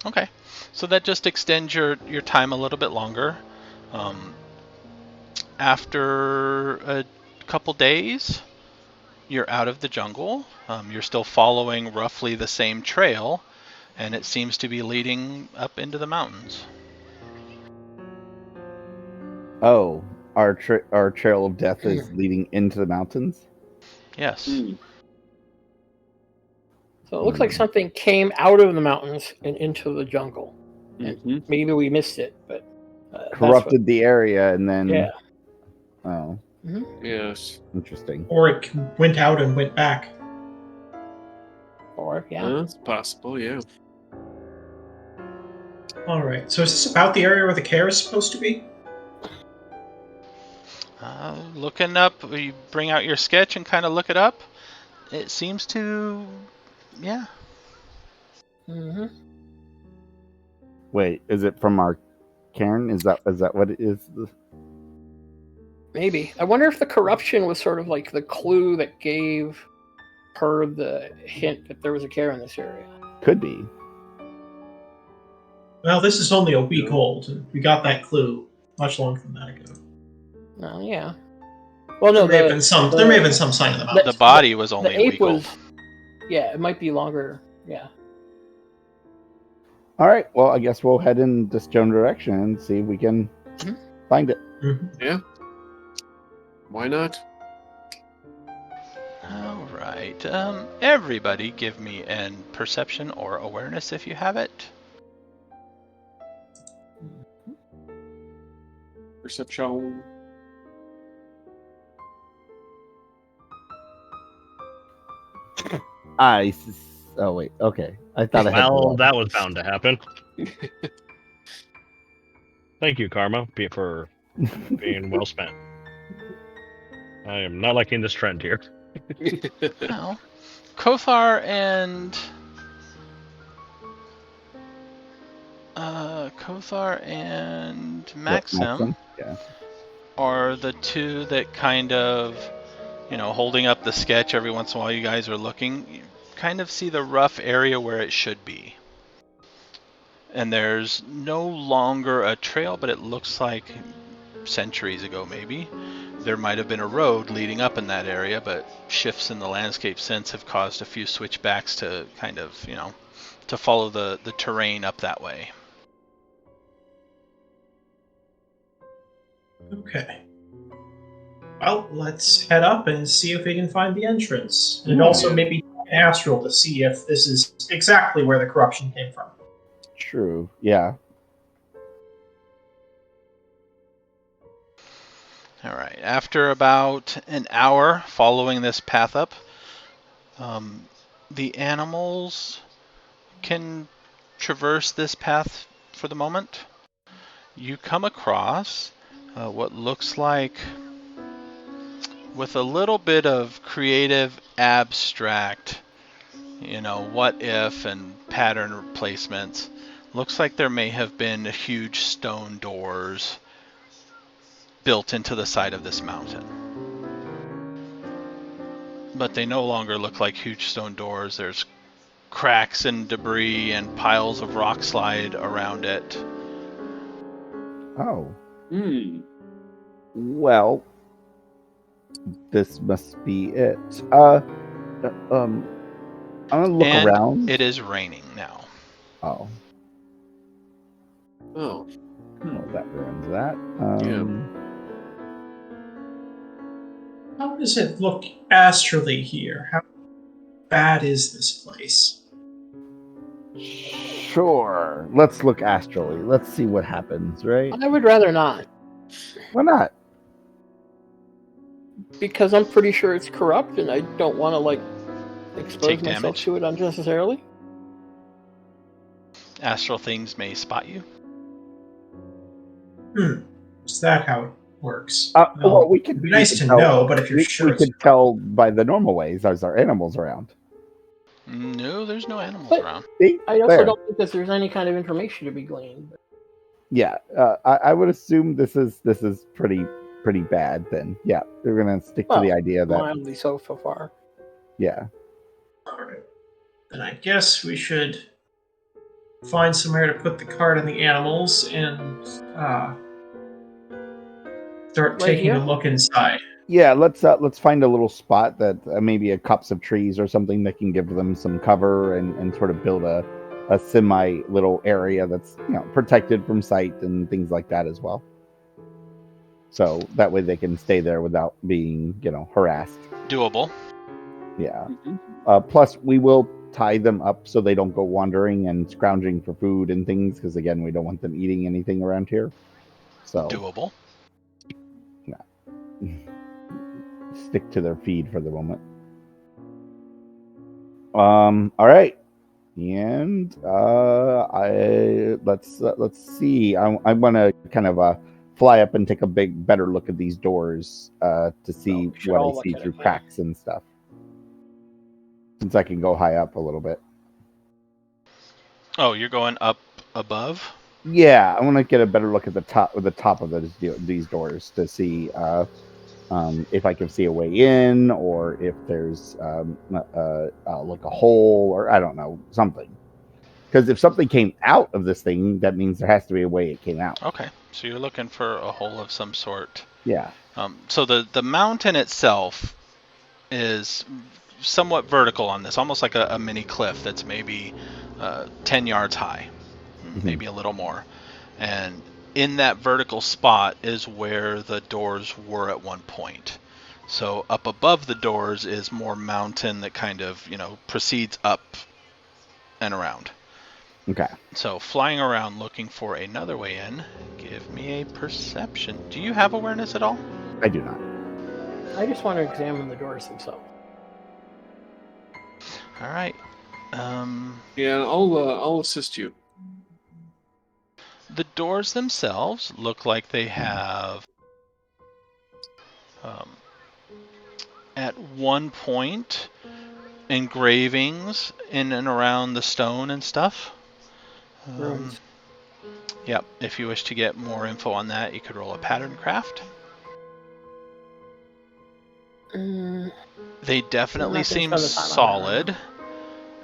Okay, so that just extends your time a little bit longer. After a couple days, you're out of the jungle. You're still following roughly the same trail, and it seems to be leading up into the mountains. Oh, our trail of death is leading into the mountains? Yes. Mm. So it looks like something came out of the mountains and into the jungle. Mm-hmm. Maybe we missed it, but Corrupted the area and then... Yeah. Oh, Yes. interesting. Or it went out and went back. Or That's possible. Yeah. All right. So is this about the area where the kaer is supposed to be? Looking up, you bring out your sketch and kind of look it up. It seems to, yeah. Mm-hmm. Wait, is it from our cairn? Is that what it is? Maybe. I wonder if the corruption was sort of like the clue that gave her the hint that there was a kaer in this area. Could be. Well, this is only a week old, and we got that clue much longer than that ago. Oh, yeah. Well, no, There may have been some sign of the mountain. The body was only the a ape week old. was. Yeah, it might be longer. Yeah. All right. Well, I guess we'll head in this general direction and see if we can find it. Yeah. Why not? All right. Everybody, give me an perception or awareness if you have it. Perception. Oh wait. Okay. I thought I had. Well, that was bound to happen. Thank you, Karma, for being well spent. I am not liking this trend here. Well, Kothar and Maxim Yeah. are the two that kind of, holding up the sketch every once in a while. You guys are looking. You kind of see the rough area where it should be. And there's no longer a trail, but it looks like centuries ago maybe there might have been a road leading up in that area, but shifts in the landscape since have caused a few switchbacks to kind of, to follow the terrain up that way. Okay. Well, let's head up and see if we can find the entrance. And also maybe Astral to see if this is exactly where the corruption came from. True. Yeah. All right. After about an hour following this path up, the animals can traverse this path for the moment. You come across what looks like, with a little bit of creative abstract, what if and pattern replacements, looks like there may have been huge stone doors built into the side of this mountain. But they no longer look like huge stone doors. There's cracks and debris and piles of rock slide around it. Oh. Well, this must be it. I'm gonna look around. It is raining now. Oh. Oh. Well, that ruins that. How does it look astrally here? How bad is this place? Sure. Let's look astrally. Let's see what happens, right? I would rather not. Why not? Because I'm pretty sure it's corrupt, and I don't want to expose Take myself damage. to it unnecessarily. Astral things may spot you. Is that how it works? Well, we could. It'd be nice to tell, know, but if you're sure, we could tell by the normal ways. There's our animals around. No, there's no animals But- around. See? I also There. don't think that there's any kind of information to be gleaned. Yeah, I would assume this is pretty bad. Then, yeah, we're gonna stick to the idea that Mildly so far. yeah. Alright. Then I guess we should find somewhere to put the cart and the animals and start Right taking here? a look inside. Yeah, let's find a little spot that maybe a copse of trees or something that can give them some cover and sort of build a semi little area that's protected from sight and things like that as well. So that way they can stay there without being harassed. Doable. Yeah. Plus we will tie them up so they don't go wandering and scrounging for food and things because again we don't want them eating anything around here. So Doable. stick to their feed for the moment. All right, and let's see. I want to kind of fly up and take a better look at these doors to see sure, I'll what I look see at through it, yeah. cracks and stuff. Since I can go high up a little bit. Oh, you're going up above? Yeah, I want to get a better look at the top of these doors to see if I can see a way in, or if there's like a hole, or I don't know, something. Because if something came out of this thing, that means there has to be a way it came out. Okay, so you're looking for a hole of some sort. Yeah. So the mountain itself is somewhat vertical on this, almost like a mini cliff that's maybe 10 yards high. maybe a little more. And in that vertical spot is where the doors were at one point. So up above the doors is more mountain that kind of, proceeds up and around. Okay. So flying around looking for another way in, give me a perception. Do you have awareness at all? I do not. I just want to examine the doors themselves. All right. Yeah, I'll assist you. The doors themselves look like they have, at one point, engravings in and around the stone and stuff. Runes. Yep. If you wish to get more info on that, you could roll a pattern craft. They definitely Nothing seem for the time on that solid,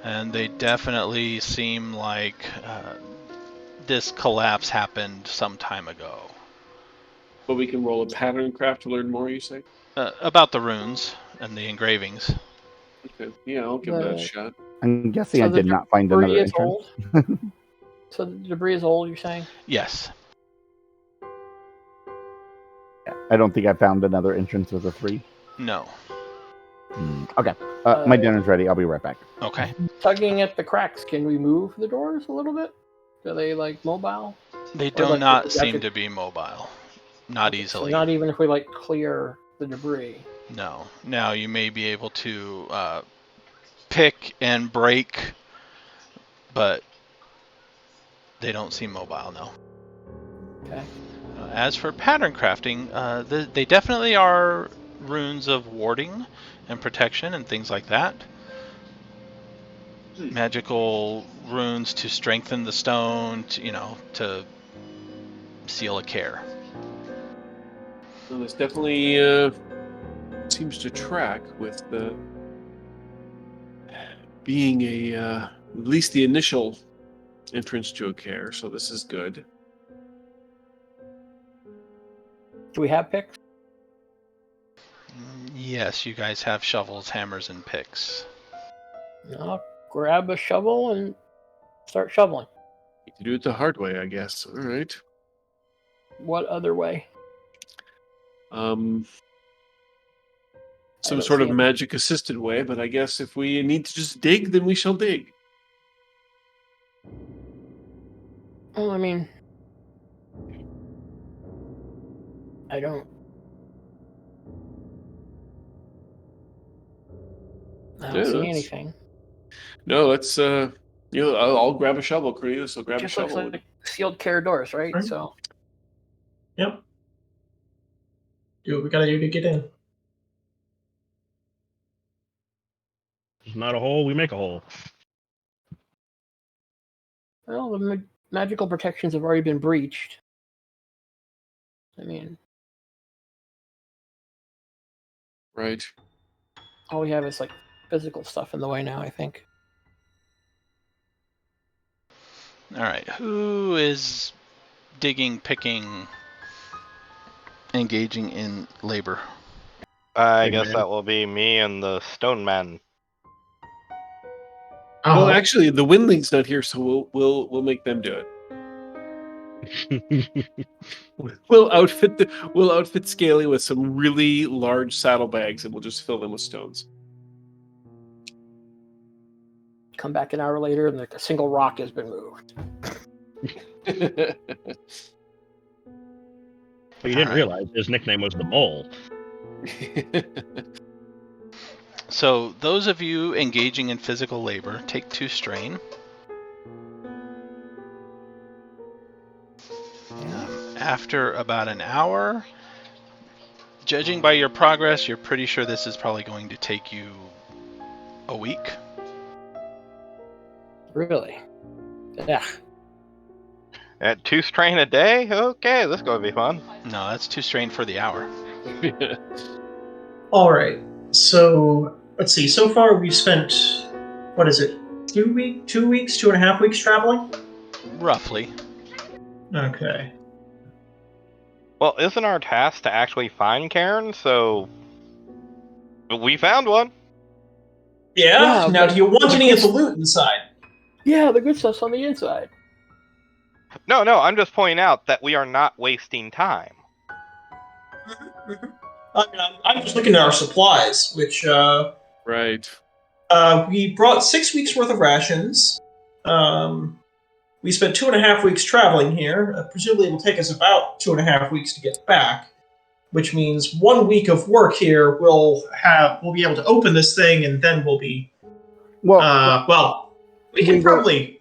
and they definitely seem like this collapse happened some time ago. But we can roll a pattern craft to learn more, you say? About the runes and the engravings. Okay. Yeah, I'll give that a shot. I'm guessing So I the did not find debris another is entrance. old? So the debris is old, you're saying? Yes. I don't think I found another entrance with a 3. No. Okay. My dinner's ready. I'll be right back. Okay. Tugging at the cracks, can we move the doors a little bit? Are they mobile? They Or, do like, not if we seem could- to be mobile. Not So easily. not even if we clear the debris. No. Now you may be able to pick and break, but they don't seem mobile, no. Okay. As for pattern crafting, they definitely are runes of warding and protection and things like that. Magical runes to strengthen the stone, to seal a kaer. Well, this definitely seems to track with the being at least the initial entrance to a kaer, so this is good. Do we have picks? Yes, you guys have shovels, hammers, and picks. I'll grab a shovel and start shoveling. You can do it the hard way, I guess. All right. What other way? Some don't sort see of it. magic assisted way, but I guess if we need to just dig, then we shall dig. Well, I mean, I don't Yeah, see that's- anything. No, let's I'll grab a shovel, Cornelius. I'll grab Just a looks shovel. like sealed kaer doors, right? Right. So Yep. Do what we gotta do to get in. There's not a hole, we make a hole. well, the magical protections have already been breached. I mean, Right. all we have is physical stuff in the way now, I think. All right, who is digging, picking, engaging in labor? I Big guess man. that will be me and the stone man. Well, Uh-huh. actually, the Windling's not here, so we'll make them do it. We'll outfit Scaly with some really large saddlebags, and we'll just fill them with stones. Come back an hour later, and a single rock has been moved. But you didn't realize his nickname was the Mole. So those of you engaging in physical labor, take 2 strain. After about an hour, judging by your progress, you're pretty sure this is probably going to take you a week. Really? Yeah. At 2 strain a day? Okay, this is going to be fun. No, that's 2 strain for the hour. All right. So let's see. So far, we've spent what is it? 2 weeks, 2.5 weeks traveling. Roughly. Okay. Well, isn't our task to actually find Karen? So we found one. Yeah. Yeah, Now, but- do you want any of the loot inside? Yeah, the good stuff's on the inside. No, I'm just pointing out that we are not wasting time. I mean, I'm just looking at our supplies, which Right. we brought 6 weeks worth of rations. We spent 2.5 weeks traveling here. Presumably, it will take us about 2.5 weeks to get back, which means 1 week of work here. We'll be able to open this thing, and then we'll be. Well, We can probably.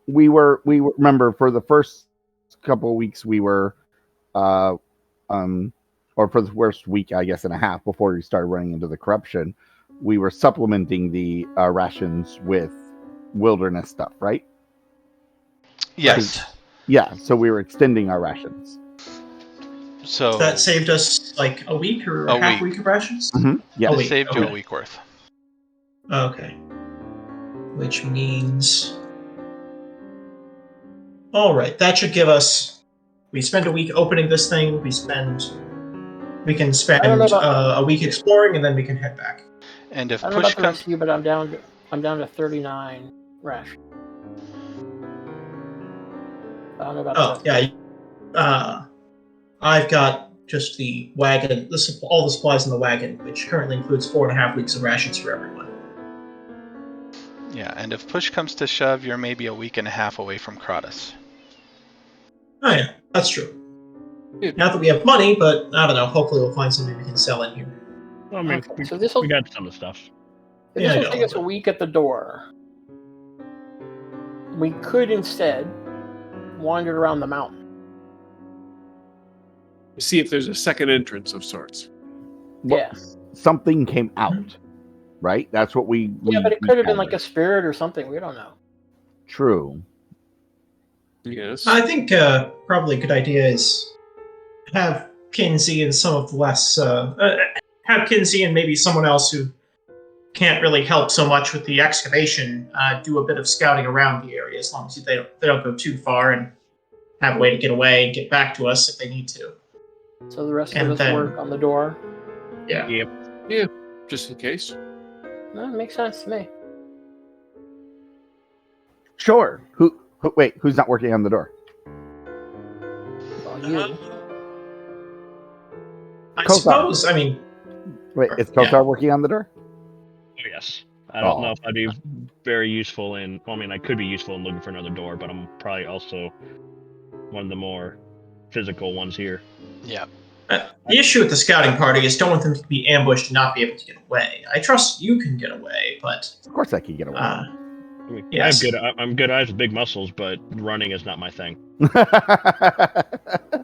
We were remember for the first couple of weeks we were, or for the first week, I guess, and a half before we started running into the corruption, we were supplementing the rations with wilderness stuff, right? Yes. Yeah, so we were extending our rations. So That saved us like a week or A half week. week of rations? Yeah. it saved you a week worth. Okay. Which means. Alright, that should give us. We spend a week opening this thing, we can spend I don't know about- a week exploring, and then we can head back. And if I don't know push about the rest comes, of you, but I'm down to 39 rations. I don't know about Oh, the rest. yeah. I've got just the wagon, all the supplies in the wagon, which currently includes 4.5 weeks of rations for everyone. yeah, and if push comes to shove, you're maybe a week and a half away from Kratos. Oh, yeah, that's true. Dude. Not that we have money, but I don't know. Hopefully, we'll find something we can sell in here. I mean, Okay, so this'll- we got some of the stuff. If Yeah, this I will know, take us a but- week at the door, we could instead wander around the mountain. See if there's a second entrance of sorts. Well, Yeah. something came out, right? That's what we Yeah, but it could have been like gathered. a spirit or something. We don't know. True. Yes. I think probably a good idea is have Kinsey and some of the less. Have Kinsey and maybe someone else who can't really help so much with the excavation do a bit of scouting around the area, as long as they don't go too far and have a way to get away and get back to us if they need to. So the rest And of us then- work on the door. Yeah. Yep. Yeah. Just in case. No, it makes sense to me. Sure. Wait, who's not working on the door? Well, you. I Kothar. suppose. I mean, Wait, is Yeah. Kothar working on the door? Oh, yes. I don't Oh. know if I'd be very useful in. Well, I mean, I could be useful in looking for another door, but I'm probably also one of the more physical ones here. Yeah. the issue with the scouting party is don't want them to be ambushed and not be able to get away. I trust you can get away, but Of course I can get away. I mean, Yes. I'm good eyes with big muscles, but running is not my thing.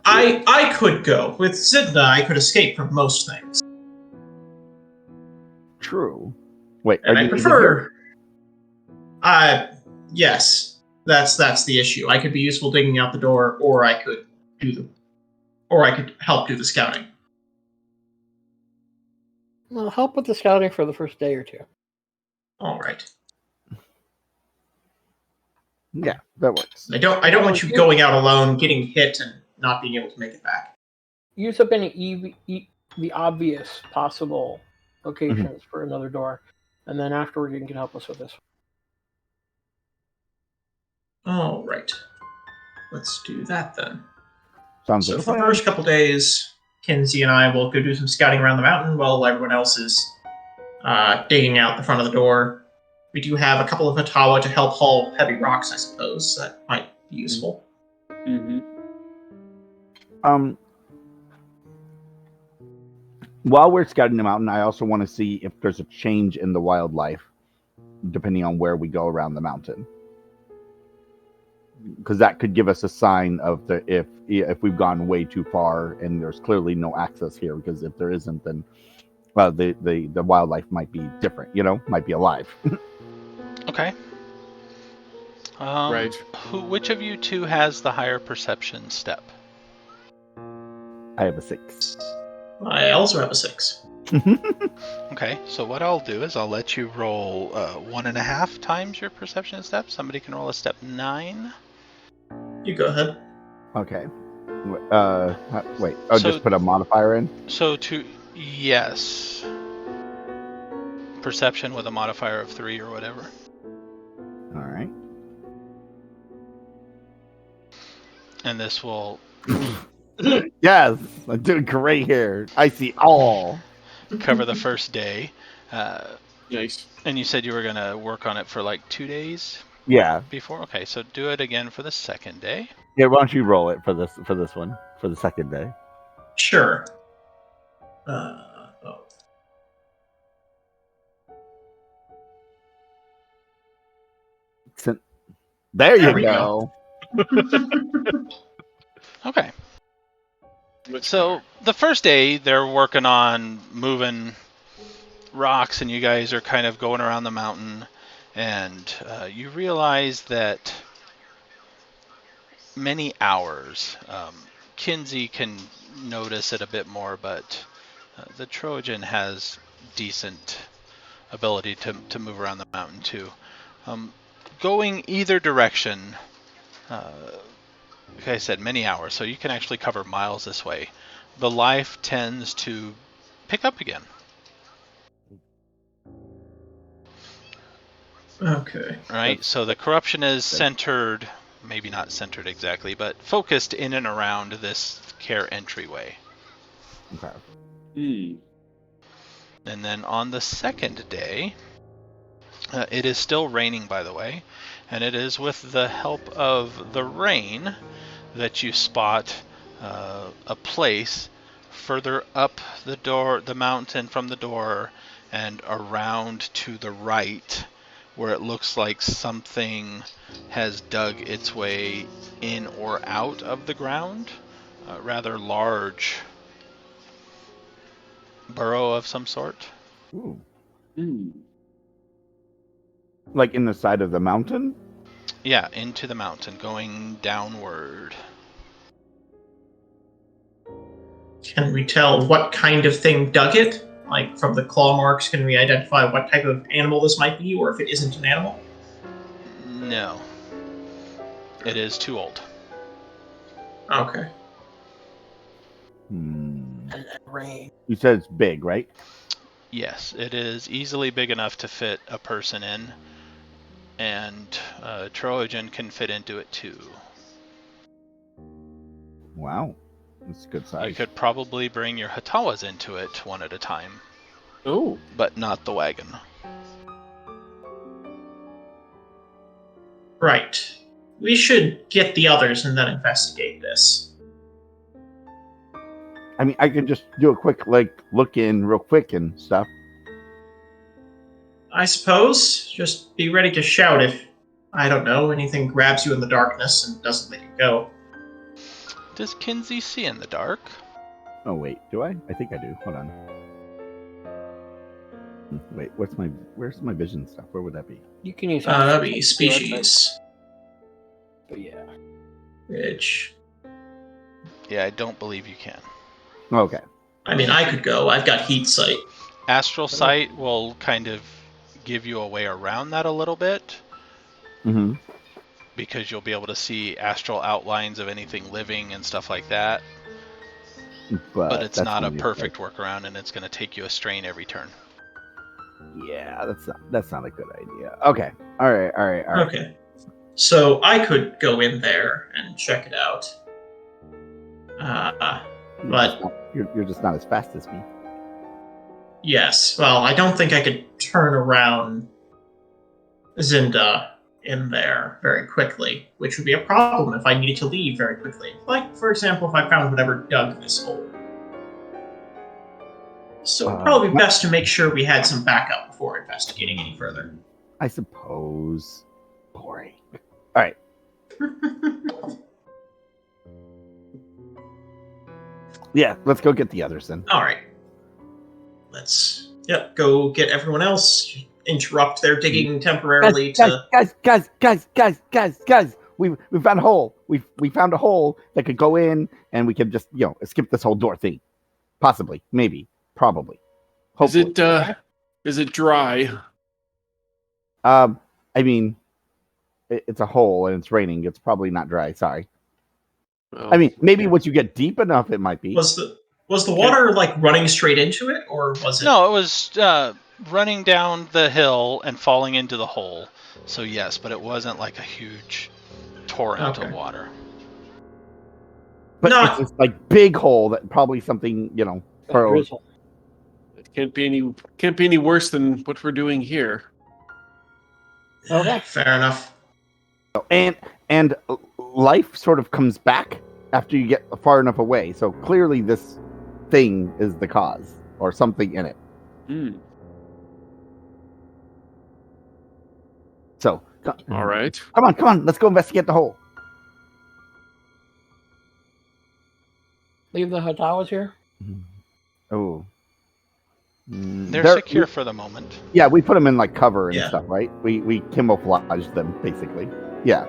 I could go. With Zidna, I could escape from most things. True. Wait, And are I you prefer. Yes, that's the issue. I could be useful digging out the door, or I could help do the scouting. Well, help with the scouting for the first day or two. All right. Yeah, that works. I don't want you going out alone, getting hit, and not being able to make it back. Use up any the obvious possible locations for another door, and then afterward you can help us with this. All right. Let's do that then. Sounds So like for the first couple days, Kinsey and I will go do some scouting around the mountain while everyone else is digging out the front of the door. We do have a couple of Hatawa to help haul heavy rocks, I suppose. That might be useful. Mm-hmm. While we're scouting the mountain, I also want to see if there's a change in the wildlife, depending on where we go around the mountain, because that could give us a sign of if we've gone way too far and there's clearly no access here. Because if there isn't, then the wildlife might be different. Might be alive. Okay. Right. Which of you two has the higher perception step? I have a 6. I also have a 6. Okay, so what I'll do is I'll let you roll 1.5 times your perception step. Somebody can roll a step 9. You go ahead. Okay. Wait. Oh, So- just put a modifier in. So yes. Perception with a modifier of 3 or whatever. All right. And this will Yes, I'm doing great here. I see all. cover the first day. Nice. And you said you were going to work on it for like 2 days Yeah. before? Okay, so do it again for the second day. Yeah, why don't you roll it for this one for the second day? Sure. There you we go. Okay. Much So the first day, they're working on moving rocks, and you guys are kind of going around the mountain, and you realize that many hours. Kinsey can notice it a bit more, but the Trojan has decent ability to move around the mountain too. Going either direction, like I said, many hours, so you can actually cover miles this way. The life tends to pick up again. Okay. Right, so the corruption is centered, maybe not centered exactly, but focused in and around this kaer entryway. Okay. And then on the second day, it is still raining, by the way, and it is with the help of the rain that you spot a place further up the mountain from the door and around to the right, where it looks like something has dug its way in or out of the ground. A rather large burrow of some sort. Ooh. Hmm. Like in the side of the mountain? Yeah, into the mountain, going downward. Can we tell what kind of thing dug it? Like, from the claw marks, can we identify what type of animal this might be, or if it isn't an animal? No. It is too old. Okay. Hmm. And rain. You said it's big, right? Yes, it is easily big enough to fit a person in, and a Trojan can fit into it too. Wow. That's a good size. You could probably bring your Hatawas into it one at a time, Oh. but not the wagon. Right. We should get the others and then investigate this. I mean, I could just do a quick, like, look in real quick and stuff. I suppose. Just be ready to shout if, I don't know, anything grabs you in the darkness and doesn't let you go. Does Kinsey see in the dark? Oh, wait. Do I? I think I do. Hold on. Wait, where's my vision stuff? Where would that be? You can use That'd be species. But yeah. Which, Yeah, I don't believe you can. Okay. I mean, I could go. I've got heat sight. Astral sight will kind of give you a way around that a little bit, Mm-hmm. because you'll be able to see astral outlines of anything living and stuff like that. But it's that's not a gonna be perfect workaround, and it's going to take you a strain every turn. Yeah, that's not a good idea. Okay. All right. Okay. So I could go in there and check it out. But you're just not as fast as me. yes, well, I don't think I could turn around Zinda in there very quickly, which would be a problem if I needed to leave very quickly. Like, for example, if I found whatever dug this hole. So it'd probably be best to make sure we had some backup before investigating any further. I suppose. Boring. All right. Yeah, let's go get the others then. All right. Let's go get everyone else. Interrupt their digging temporarily Guys. We found a hole. We found a hole that could go in, and we could just skip this whole door thing. Possibly, maybe, probably. Hopefully. Is it dry? I mean, it's a hole and it's raining. It's probably not dry. Sorry. Oh. I mean, maybe once you get deep enough, it might be. Was the water like running straight into it, or was it? No, it was running down the hill and falling into the hole. So yes, but it wasn't like a huge torrent of water. But Not- it's this like big hole that probably something for Drizzle. It can't be any worse than what we're doing here. Okay. Fair enough. and life sort of comes back after you get far enough away. So clearly this thing is the cause or something in it. Hmm. So All right. come on, let's go investigate the hole. Leave the Hatawas here. Oh. They're secure for the moment. Yeah, we put them in like cover and Yeah. stuff, right? We camouflage them basically. Yeah.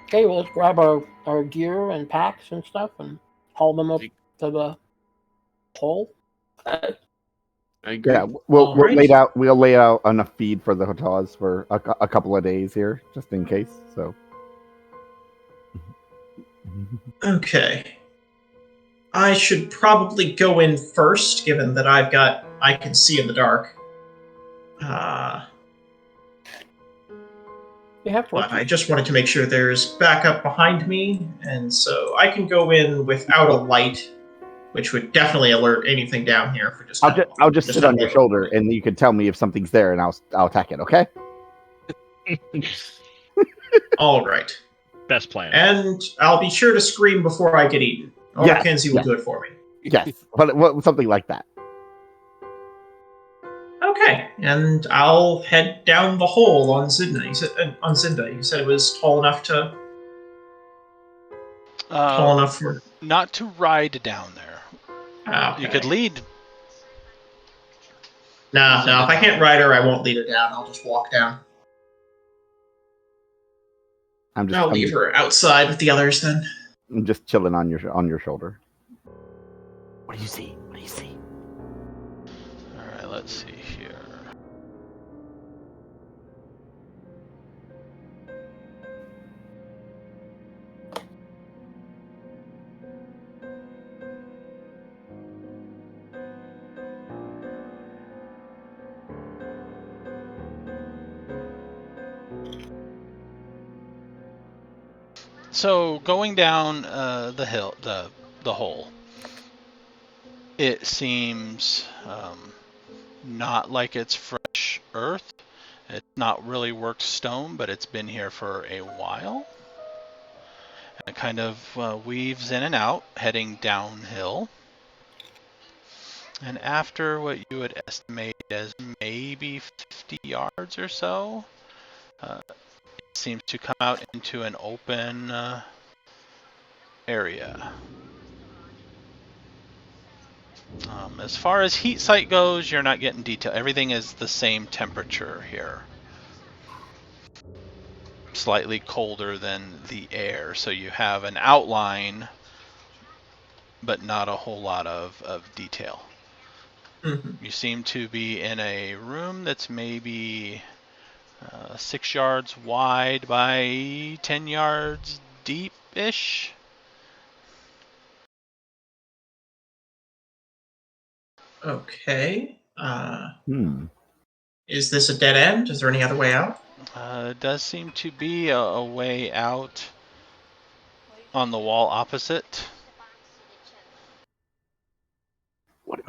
Okay, well, let's grab our gear and packs and stuff and haul them up to the hole. I agree. Yeah, we'll Alright. we'll lay out enough feed for the Hotaz for a couple of days here, just in case. So. Okay. I should probably go in first, given that I can see in the dark. You have But torches. I just wanted to make sure there's backup behind me, and so I can go in without a light, which would definitely alert anything down here for just. I'll just sit on your shoulder, and you can tell me if something's there, and I'll attack it. Okay. All right. Best plan. And I'll be sure to scream before I get eaten. Or Yes, Mackenzie will yes. do it for me. Yes, but something like that. Okay, and I'll head down the hole on Zinda. You said it was tall enough to. Tall enough for. Not to ride down there. Okay. You could lead. No. If I can't ride her, I won't lead her down. I'll just walk down. I'll leave her outside with the others then. I'm just chilling on your shoulder. What do you see? What do you see? All right, let's see here. So going down the hill, the hole, it seems not like it's fresh earth. It's not really worked stone, but it's been here for a while. And it kind of weaves in and out, heading downhill. And after what you would estimate as maybe 50 yards or so, it seems to come out into an open area. As far as heat sight goes, you're not getting detail. Everything is the same temperature here. Slightly colder than the air, so you have an outline, but not a whole lot of detail. Mm-hmm. You seem to be in a room that's maybe 6 yards wide by 10 yards deep-ish. Okay. Hmm. Is this a dead end? Is there any other way out? It does seem to be a way out on the wall opposite.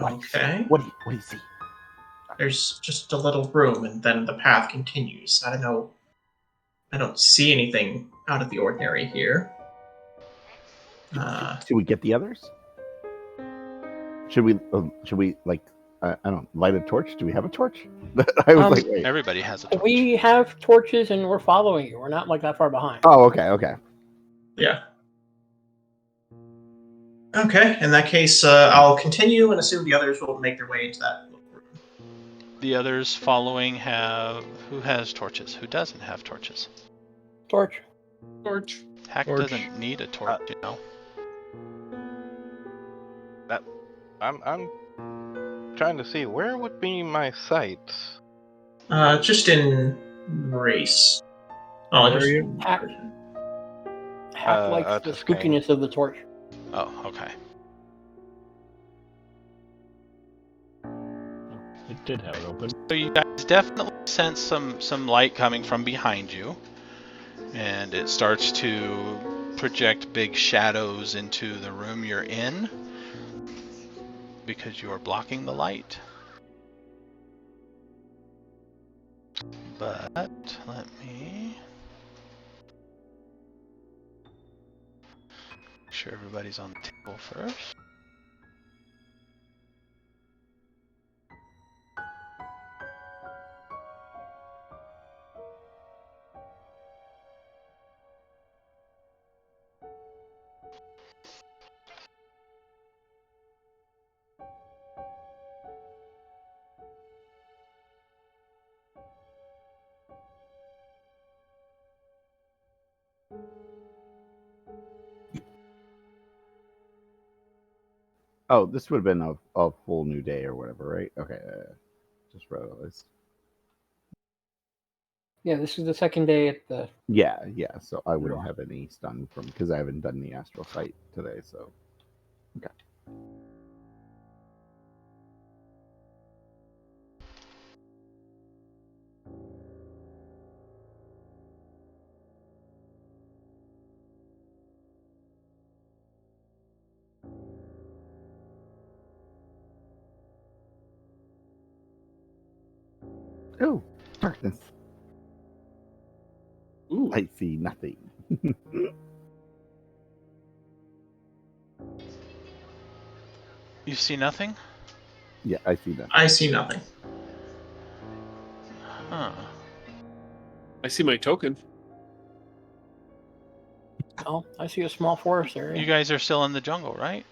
Okay. What do you see? There's just a little room, and then the path continues. I don't know. I don't see anything out of the ordinary here. Should we get the others? Should we like I don't light a torch? Do we have a torch? I was like, wait. Everybody has a torch. We have torches and we're following you. We're not like that far behind. Oh, okay. Yeah. Okay, in that case, I'll continue and assume the others will make their way into that room. The others following who has torches? Who doesn't have torches? Torch. Hack Torch. doesn't need a torch, you know. I'm trying to see where would be my sights. Just in race. Oh, Where just are you? Hack likes the just game. spookiness of the torch. Oh, okay. It did have it open. So you guys definitely sense some light coming from behind you. and it starts to project big shadows into the room you're in because you are blocking the light. But let me make sure everybody's on the table first. Oh, this would have been a full new day or whatever, right? Okay, just realized. Yeah, this is the second day at the. Yeah. So I wouldn't have any stun from because I haven't done the astral sight today. So okay. Oh, darkness. Ooh. I see nothing. You see nothing? Yeah, I see nothing. I see nothing. Huh. I see my token. Oh, I see a small forest area. You guys are still in the jungle, right?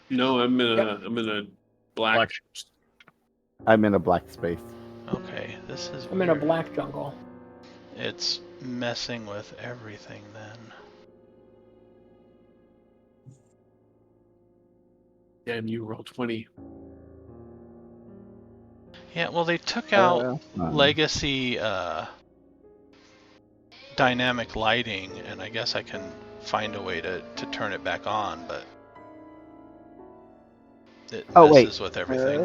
No, I'm in a Yep. I'm in a black. I'm in a black space. Okay, this is I'm in a weird. black jungle. It's messing with everything then. Damn, you rolled 20. Yeah, well, they took out Well, legacy dynamic lighting, and I guess I can find a way to turn it back on, but it Oh, wait. messes with everything.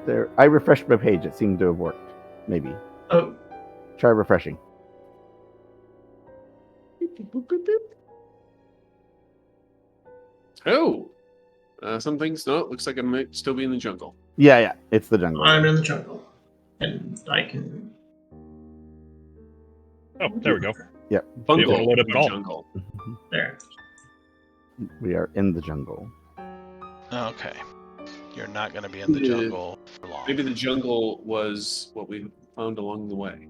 There. I refreshed my page. It seemed to have worked. Maybe. Oh, Try refreshing. Oh, some things. No, it looks like I might still be in the jungle. Yeah. It's the jungle. I'm in the jungle, and I can. Oh, there we go. Bungle Didn't load up in at all. jungle. There. We are in the jungle. Okay. You're not going to be in the Yeah. jungle for long. Maybe the jungle was what we found along the way.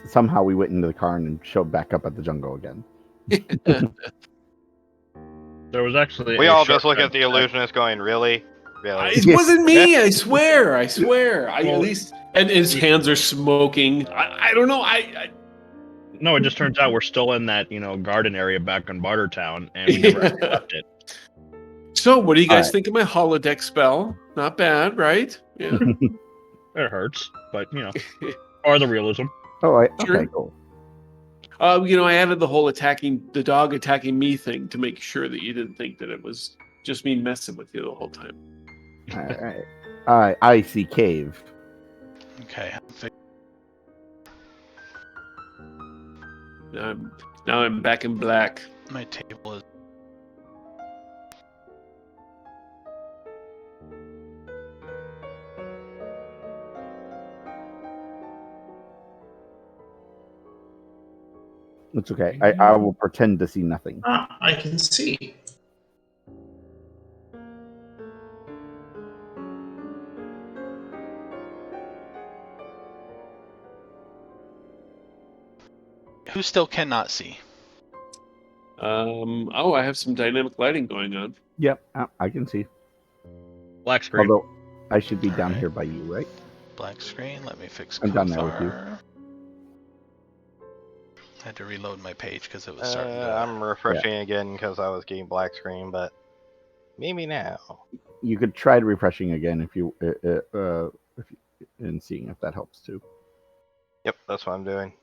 Somehow we went into the car and showed back up at the jungle again. There was actually. We a all just short look at the illusionist going, really? Really? It wasn't me. I swear. I swear. I Well, at least. And his hands are smoking. I don't know. I No, it just turns out we're still in that garden area back in Bartertown, and we never actually left it. So, what do you guys Alright. think of my holodeck spell? Not bad, right? Yeah. It hurts, but or the realism. Oh, okay, Sure. cool. I added the whole the dog attacking me thing to make sure that you didn't think that it was just me messing with you the whole time. All right. I see cave. Okay. Now I'm back in black. My table is. It's okay. I will pretend to see nothing. I can see. Who still cannot see? I have some dynamic lighting going on. Yep, I can see. Black screen. Although I should be down Alright. here by you, right? Black screen. Let me fix I'm done there with you. Kothar. I had to reload my page because it was starting to. I'm refreshing again because I was getting black screen, but maybe now. You could try refreshing again if you and seeing if that helps too. Yep, that's what I'm doing.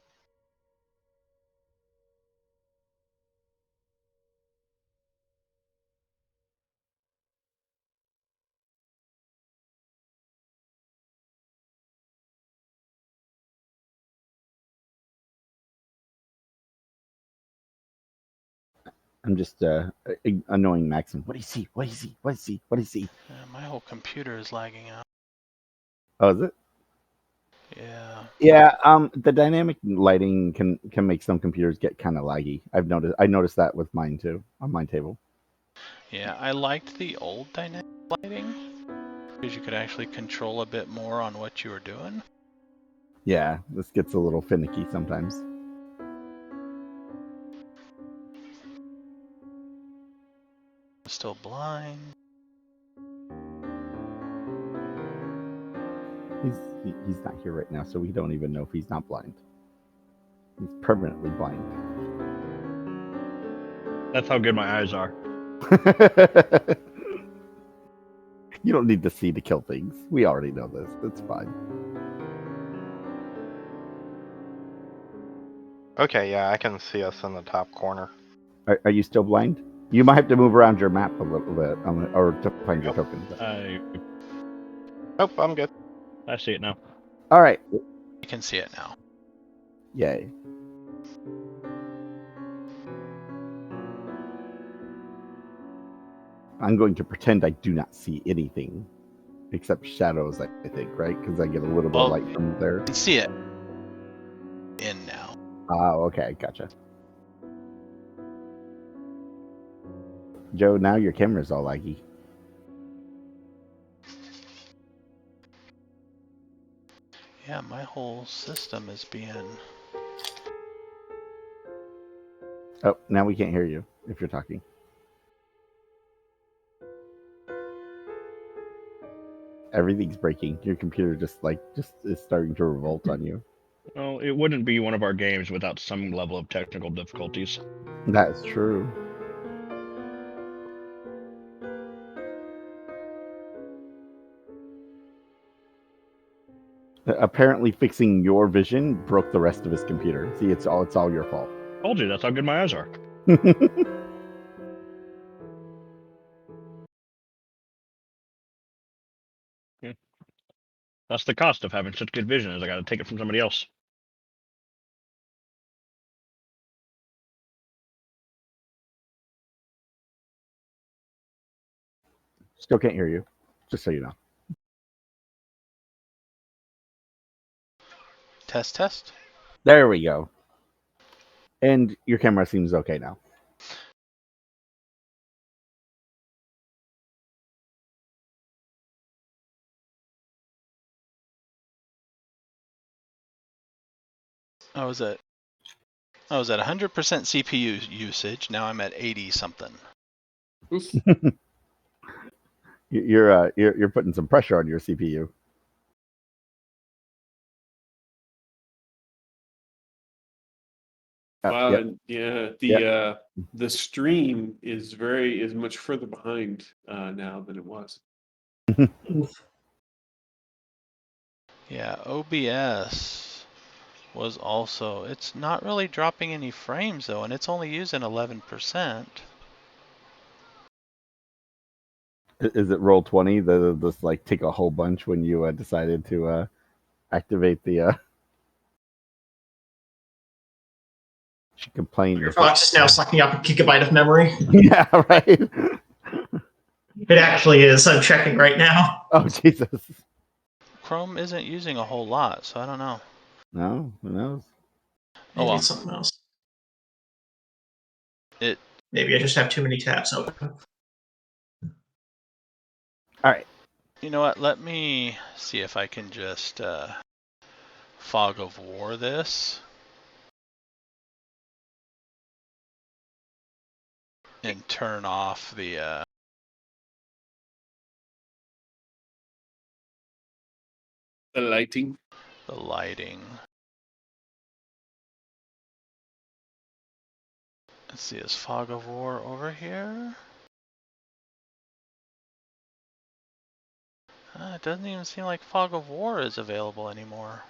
I'm just annoying Maxim. What do you see? What do you see? What do you see? What do you see? My whole computer is lagging out. Oh, is it? Yeah. Yeah. The dynamic lighting can make some computers get kind of laggy. I noticed that with mine too on my table. Yeah, I liked the old dynamic lighting because you could actually control a bit more on what you were doing. Yeah, this gets a little finicky sometimes. Still blind. He's not here right now, so we don't even know if he's not blind. He's permanently blind. That's how good my eyes are. You don't need to see to kill things. We already know this. It's fine. Okay, yeah, I can see us in the top corner. Are you still blind? You might have to move around your map a little bit, or to find your tokens. Nope, I'm good. I see it now. All right. You can see it now. Yay. I'm going to pretend I do not see anything except shadows, I think, right? Because I get a little bit of light from there. You can see it in now. Oh, okay. Gotcha. Joe, now your camera's all laggy. Yeah, my whole system is being... Oh, now we can't hear you if you're talking. Everything's breaking. Your computer just is starting to revolt on you. Well, it wouldn't be one of our games without some level of technical difficulties. That is true. Apparently, fixing your vision broke the rest of his computer. See, it's all your fault. Told you, that's how good my eyes are. Yeah. That's the cost of having such good vision, is I gotta take it from somebody else. Still can't hear you, just so you know. Test, test. There we go. And your camera seems okay now. I was at 100% CPU usage. Now I'm at 80 something. You're putting some pressure on your CPU. Wow, Yep. yeah, the stream is much further behind now than it was. Yeah, OBS was also... It's not really dropping any frames though, and it's only using 11%. Is it Roll20? This like take a whole bunch when you decided to activate the. She complained. Your Fox is now sucking up a gigabyte of memory. Yeah, right. It actually is. I'm checking right now. Oh Jesus. Chrome isn't using a whole lot, so I don't know. No, who knows? Maybe well. it's something else. It. Maybe I just have too many tabs open. All right. You know what? Let me see if I can just fog of war this. And turn off the lighting. The lighting. Let's see, is fog of war over here? It doesn't even seem like fog of war is available anymore.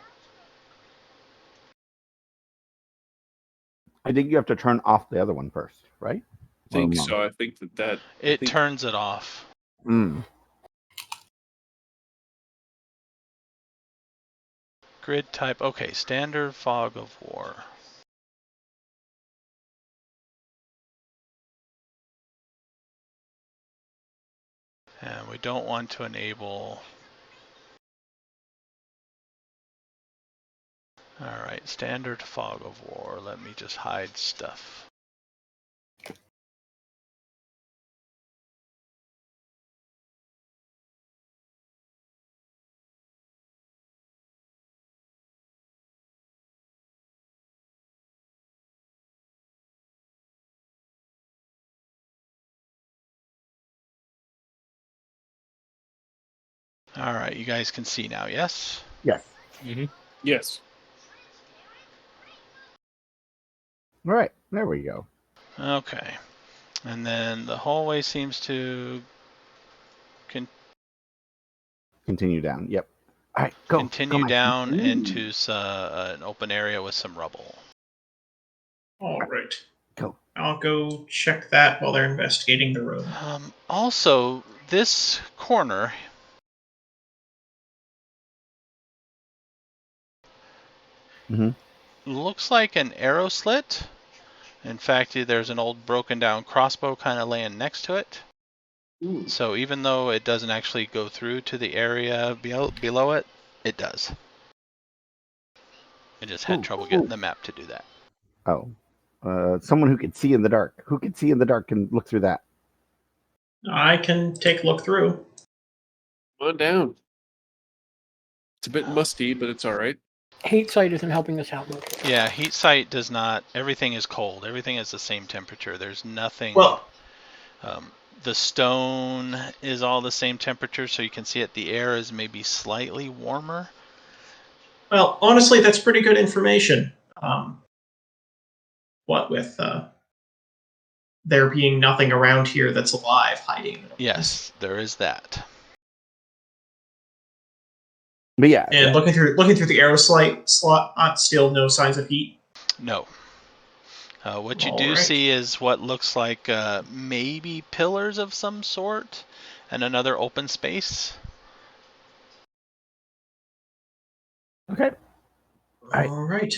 I think you have to turn off the other one first, right? I think so. I think that it turns it off. Grid type. Okay, standard fog of war. And we don't want to enable... Alright, standard fog of war. Let me just hide stuff. Alright, you guys can see now, yes? Yes. Mm-hmm. Yes. All right. There we go. Okay. And then the hallway seems to Continue down. Yep. All right. Go. continue Go, down Ooh. into an open area with some rubble. All right. Go. I'll go check that while they're investigating the room. Also, this corner looks like an arrow slit. In fact, there's an old broken down crossbow kind of laying next to it. Ooh. So even though it doesn't actually go through to the area below it, it does. I just had trouble getting the map to do that. Oh. Someone who can see in the dark. Who can see in the dark can look through that. I can take a look through. Come on down. It's a bit musty, but it's all right. Hate sight isn't helping us out much. Yeah, heat sight does not. Everything is cold. Everything is the same temperature. There's nothing. Well, The stone is all the same temperature, so you can see it. The air is maybe slightly warmer. well, honestly, that's pretty good information. What with there being nothing around here that's alive hiding. Yes, there is that. But yeah. And looking through the arrow slot, still no signs of heat. No. What you All do right. see is what looks like maybe pillars of some sort and another open space. Okay. right. All right.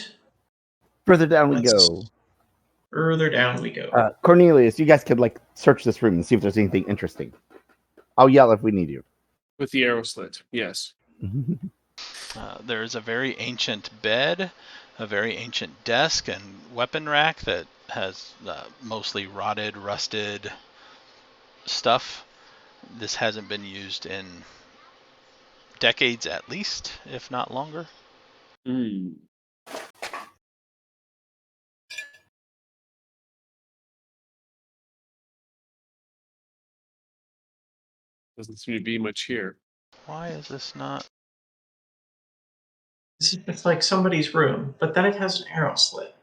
Further down we Let's- go. Further down we go. Cornelius, you guys could search this room and see if there's anything interesting. I'll yell if we need you. With the arrow slit, yes. There's a very ancient bed, a very ancient desk and weapon rack that has mostly rotted, rusted stuff. This hasn't been used in decades at least, if not longer. Mm. Doesn't seem to be much here. Why is this not? It's like somebody's room, but then it has an arrow slit.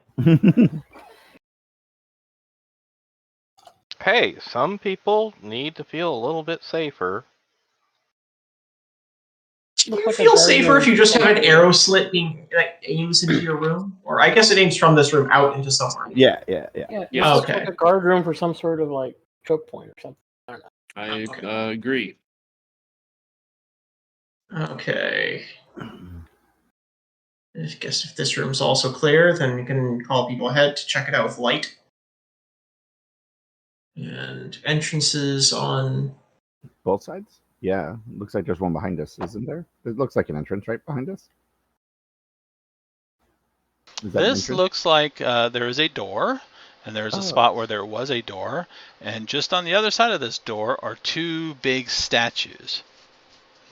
Hey, some people need to feel a little bit safer. Do you feel safer if you just have an arrow slit being aims into your room? Or I guess it aims from this room out into somewhere. Yeah. Yeah, Yeah. it looks Okay. like a guard room for some sort of choke point or something. I don't know. I Okay. agree. Okay. I guess if this room's also clear, then we can call people ahead to check it out with light. And entrances on... Both sides? Yeah. Looks like there's one behind us, isn't there? It looks like an entrance right behind us. Is that an This entrance? looks like there is a door, and there's a spot where there was a door, and just on the other side of this door are two big statues,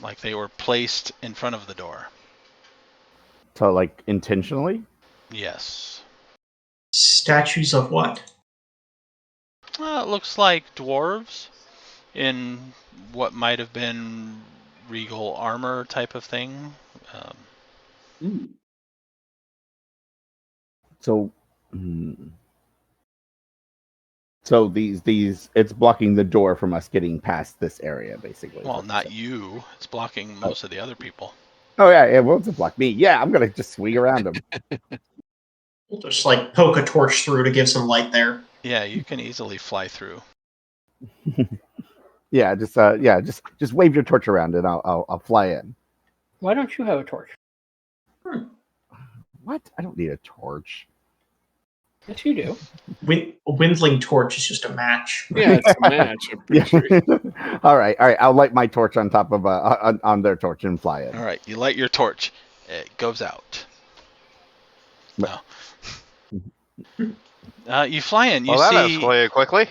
like they were placed in front of the door. So, intentionally? Yes. Statues of what? It looks like dwarves in what might have been regal armor type of thing. Mm. So, so these it's blocking the door from us getting past this area, basically. Well, not you. It's blocking most of the other people. Oh yeah, well, it's block me. Yeah, I'm gonna just swing around them. We'll just poke a torch through to give some light there. Yeah, you can easily fly through. Yeah, just wave your torch around and I'll fly in. Why don't you have a torch? What? I don't need a torch. Yes, you do. A windling torch is just a match. Yeah, it's a match. I'm pretty sure. All right. I'll light my torch on top of on their torch and fly it. All right, you light your torch. It goes out. No. You fly in. You Well, that see escalated quickly.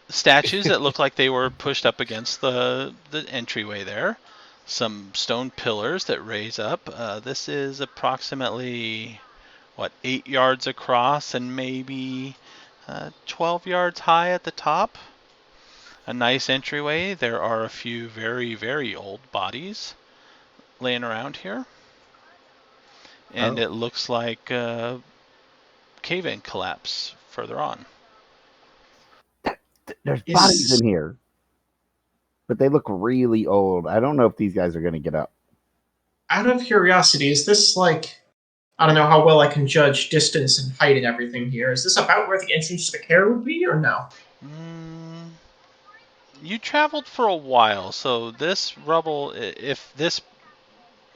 statues that look like they were pushed up against the entryway there. Some stone pillars that raise up. This is approximately, 8 yards across and maybe 12 yards high at the top. A nice entryway. There are a few very, very old bodies laying around here. And Oh. it looks like cave-in collapse further on. There's bodies in here, but they look really old. I don't know if these guys are going to get up. Out of curiosity, is this like, I don't know how well I can judge distance and height and everything here. Is this about where the entrance to the kaer would be, or no? You traveled for a while, so this rubble, if this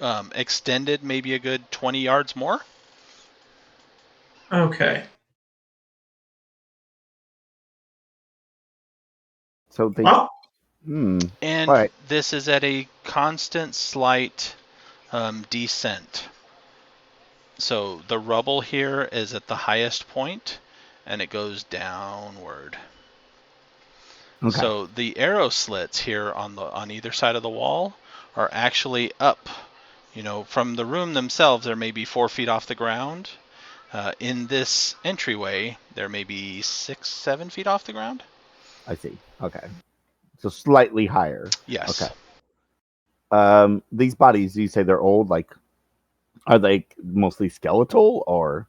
extended maybe a good 20 yards more. Okay. So they. Well, And Right. this is at a constant slight descent. So the rubble here is at the highest point, and it goes downward. Okay. So the arrow slits here on either side of the wall are actually up. From the room themselves, they're maybe 4 feet off the ground. In this entryway, they're maybe 6, 7 feet off the ground. I see. Okay. So slightly higher. Yes. Okay. These bodies, you say they're old? Like, are they mostly skeletal or?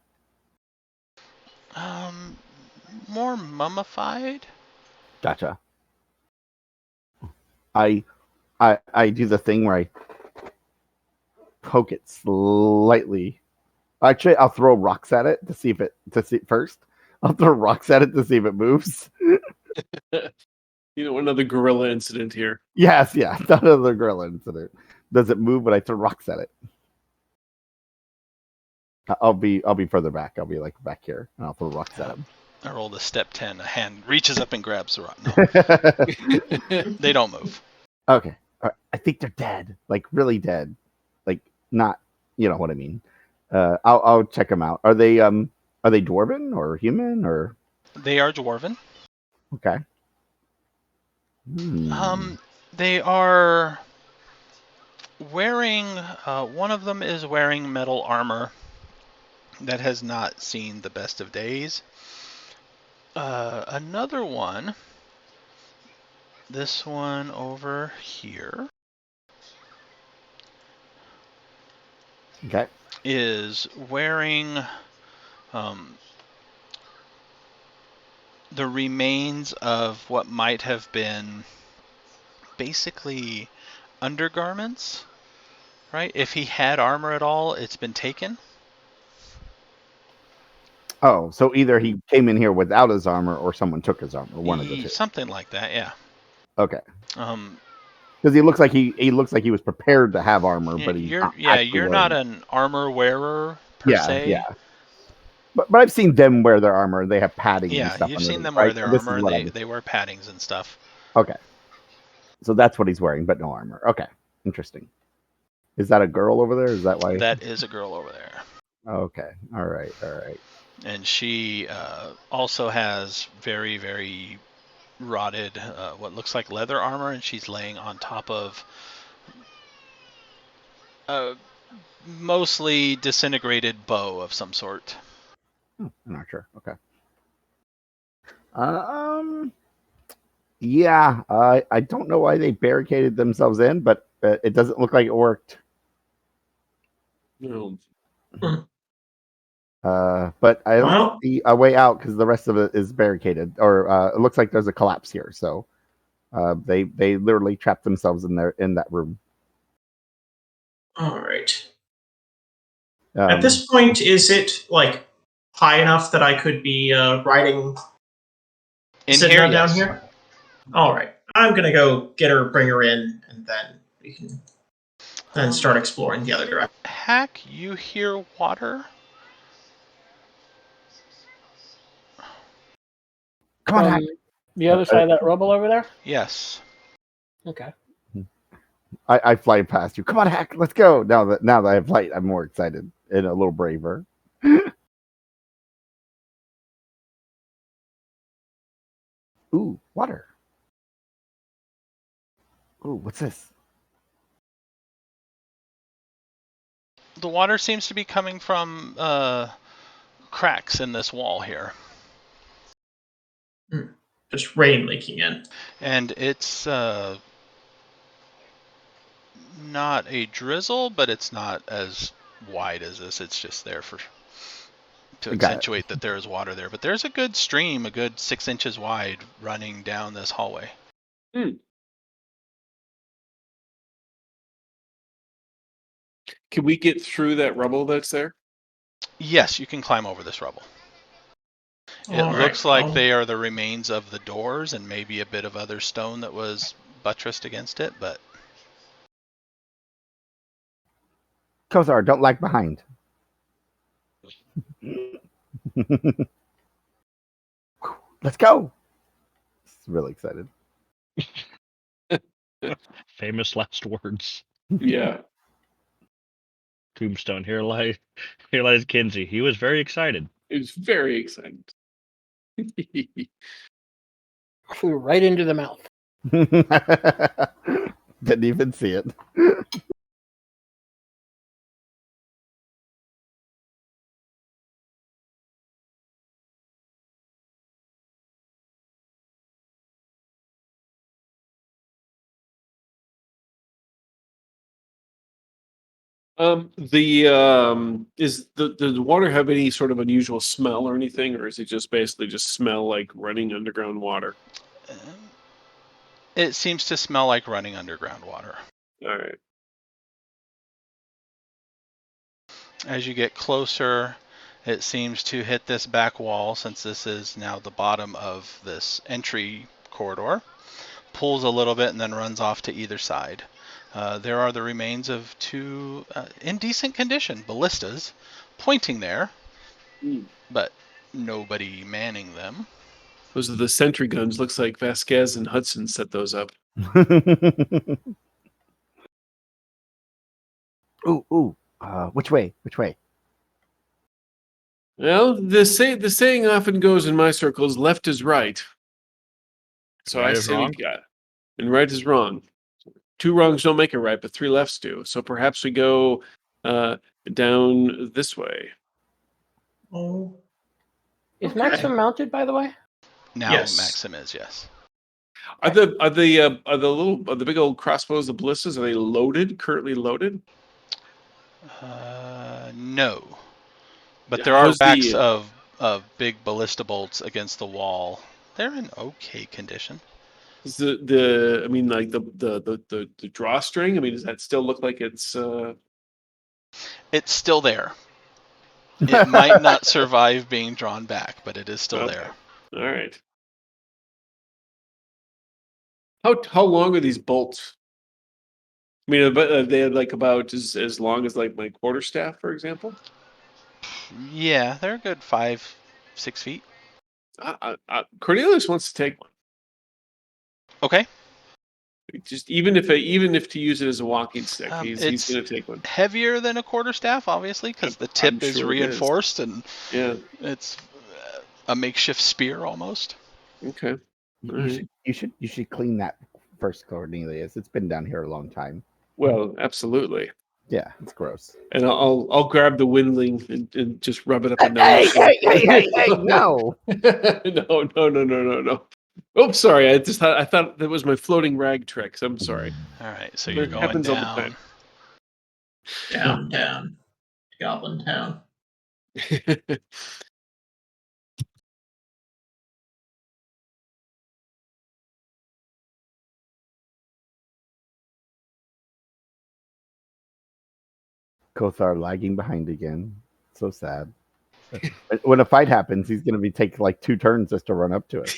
More mummified. Gotcha. I do the thing where I poke it slightly. Actually, I'll throw rocks at it to see first. I'll throw rocks at it to see if it moves. Another gorilla incident here. Yes, yeah, another gorilla incident. Does it move when I throw rocks at it? I'll be further back. I'll be like back here, and I'll throw rocks at him. I rolled a step 10. A hand reaches up and grabs the rock. No, they don't move. Okay. All right. I think they're dead. Like really dead. Like not. You know what I mean. I'll check them out. Are they dwarven or human or? They are dwarven. Okay. They are wearing. One of them is wearing metal armor that has not seen the best of days. Another one. This one over here. Okay. Is wearing the remains of what might have been basically undergarments, right? If he had armor at all, it's been taken. Oh, so either he came in here without his armor or someone took his armor. One of the two. Something like that, yeah. Okay. Because he looks like he was prepared to have armor, but you're not an armor wearer per se. Yeah. But I've seen them wear their armor. They have padding. Yeah, and stuff you've seen them right? wear their armor, and they wear paddings and stuff. Okay. So that's what he's wearing, but no armor. Okay. Interesting. Is that a girl over there? Is that why? That is a girl over there. Okay. All right. And she also has very, very rotted, what looks like leather armor, and she's laying on top of a mostly disintegrated bow of some sort. I'm not sure. Okay. Yeah. I don't know why they barricaded themselves in, but it doesn't look like it worked. No. But I don't see a way out because the rest of it is barricaded, or it looks like there's a collapse here. So they literally trapped themselves in that room. all right. At this point, is it like high enough that I could be riding in here, yes. Down here? All right. I'm gonna go get her, bring her in, and then we can then start exploring the other direction. Hack, you hear water? Come on, Hack. The other side of that rubble over there? Yes. Okay. I fly past you. Come on, Hack, let's go. Now that I have light, I'm more excited and a little braver. Ooh, water. Ooh, what's this? The water seems to be coming from cracks in this wall here. Just rain leaking in. And it's not a drizzle, but it's not as wide as this. It's just there to accentuate that there is water there. But there's a good stream, a good 6 inches wide, running down this hallway. Can we get through that rubble that's there? Yes, you can climb over this rubble. It looks like they are the remains of the doors and maybe a bit of other stone that was buttressed against it, but... Kozar, don't lag behind. Let's go. Really excited. Famous last words. Yeah. Tombstone. Here lies Kinsey. He was very excited. It was very exciting. Flew right into the mouth. Didn't even see it. Does the water have any sort of unusual smell or anything, or is it just basically just smell like running underground water? It seems to smell like running underground water. All right. As you get closer, it seems to hit this back wall, since this is now the bottom of this entry corridor, pulls a little bit and then runs off to either side. There are the remains of two, in decent condition, ballistas pointing there, but nobody manning them. Those are the sentry guns. Looks like Vasquez and Hudson set those up. Ooh. Which way? Well, the saying often goes in my circles: left is right. So Right I is say wrong. we got, and right is wrong. 2 wrongs don't make a right, but 3 lefts do. So perhaps we go down this way. Oh. Is Maxim mounted, by the way? Now Yes. Maxim is, yes. Are the big old crossbows, the ballistas, are they loaded? Currently loaded? No. But there are How's racks the- of big ballista bolts against the wall. They're in okay condition. Is the I mean, like the drawstring? I mean, does that still look like it's? It's still there. It might not survive being drawn back, but it is still Okay. there. All right. How long are these bolts? I mean, but they like about as long as like my quarterstaff, for example. Yeah, they're a good 5-6 feet. Cornelius wants to take one. Okay. Just even if to use it as a walking stick, he's It's going to take one. heavier than a quarterstaff, obviously, because the tip I'm is sure it is. reinforced and Yeah. it's a makeshift spear almost. Okay. You should clean that first, Cornelius. It's been down here a long time. Well, absolutely. Yeah, it's gross. And I'll grab the windling and just rub it up and down. Hey, no. No. Oh, sorry. I thought that was my floating rag tricks. I'm sorry. All right, so you're It going happens all the down. time. Down. Goblin Town. Kothar lagging behind again. So sad. When a fight happens, he's going to take like 2 turns just to run up to it.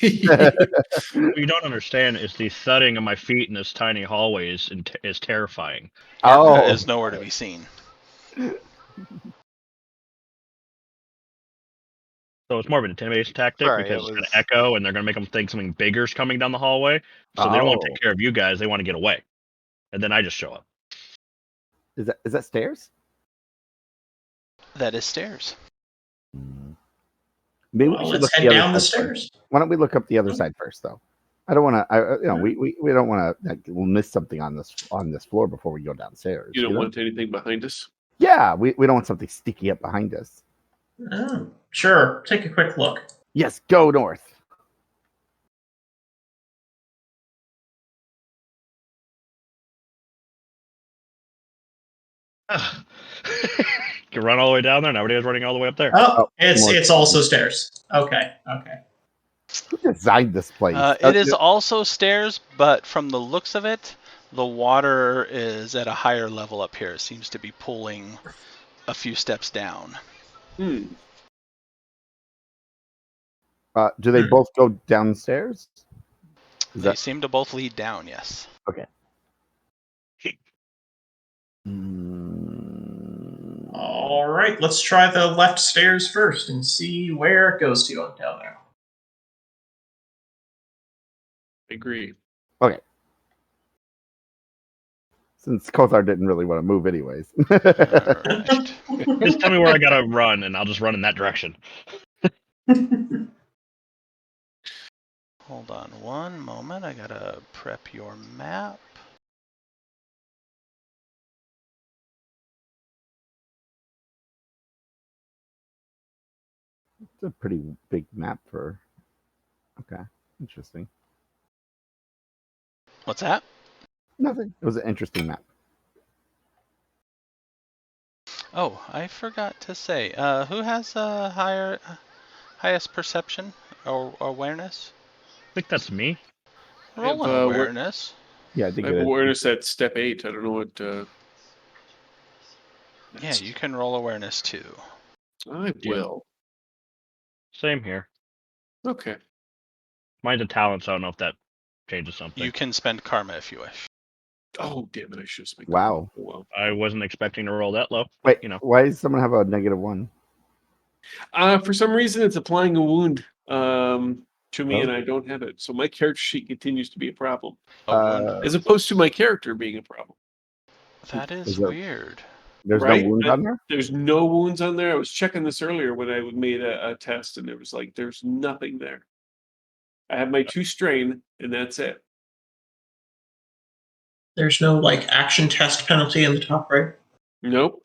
What you don't understand is the thudding of my feet in this tiny hallway is terrifying. Arca is nowhere to be seen. So it's more of an intimidation tactic Sorry, because it it's going was- to echo, and they're going to make them think something bigger is coming down the hallway. So they don't want to Oh. take care of you guys; they want to get away. And then I just show up. Is that stairs? That is stairs. Maybe Well, we should let's look head the other down the side first. stairs. Why don't we look up the other side first, though? I don't want to. We don't want to. We'll miss something on this floor before we go downstairs. You don't know? want anything behind us? Yeah, we don't want something sticky up behind us. Oh, sure. Take a quick look. Yes, go north. You run all the way down there. Now everybody's running all the way up there. Oh, Oh, it's more- it's also stairs. Okay. Who designed this place? It is also stairs, but from the looks of it, the water is at a higher level up here. It seems to be pulling a few steps down. Hmm. Do they both go downstairs? Is They that seem to both lead down, yes. okay? Mm, All right. Let's try the left stairs first and see where it goes to down there. I agree. okay. Since Kothar didn't really want to move, anyways. Alright. Just tell me where I gotta run, and I'll just run in that direction. Hold on one moment. I gotta prep your map. It's a pretty big map for. Okay, interesting. What's that? Nothing. It was an interesting map. Oh, I forgot to say. Who has highest perception or awareness? I think that's me. Roll an have, awareness. Yeah, I I think have it is. awareness at step 8. I don't know what. Yeah, you can roll awareness too. I will. Same here. Okay. Mine's a talent, so I don't know if that changes something. You can spend karma if you wish. Oh, damn it! I should have. Wow. Wow. I wasn't expecting to roll that low. Wait, You know. why does someone have a -1? For some reason, it's applying a wound to me, Oh. and I don't have it. So my character sheet continues to be a problem, A wound. as opposed to my character being a problem. That is Is there- weird. There's Right? no wound on there. There's no wounds on there. I was checking this earlier when I made a test, and it was like there's nothing there. I have my 2 strain, and that's it. There's no action test penalty in the top right. Nope.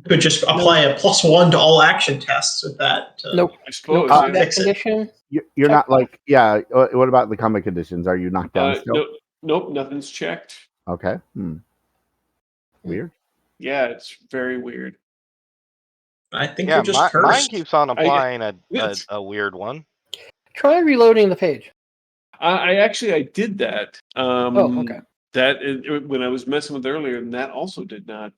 Could just apply a +1 to all action tests with that. Nope. I suppose. No yeah. combat Fix it. condition. You're not like yeah. What about the combat conditions? Are you knocked down still? Nope, nothing's checked. Okay. Weird. Yeah, it's very weird. I think Yeah, you're just mine cursed. keeps on applying Yes. a weird one. Try reloading the page. I did that. Oh, okay. When I was messing with earlier, and that also did not.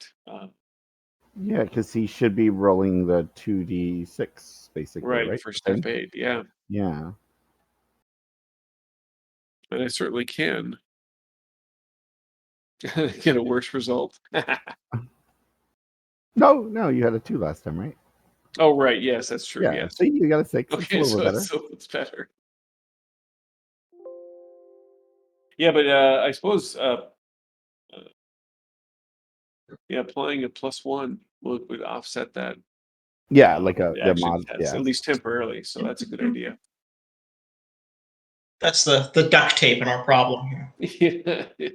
Yeah, because he should be rolling the 2d6 basically, right? For step 8. Yeah, Yeah. and I certainly can get a worse result. No, you had a 2 last time, right? Oh, right. Yes, that's true. Yeah. Yes. So you got a 6. Okay, it's a little better. so it's better. Yeah, but I suppose applying a +1 would offset that. Yeah, like a the the action mod. test, Yeah. at least temporarily. So that's a good idea. That's the duct tape in our problem here. Yeah.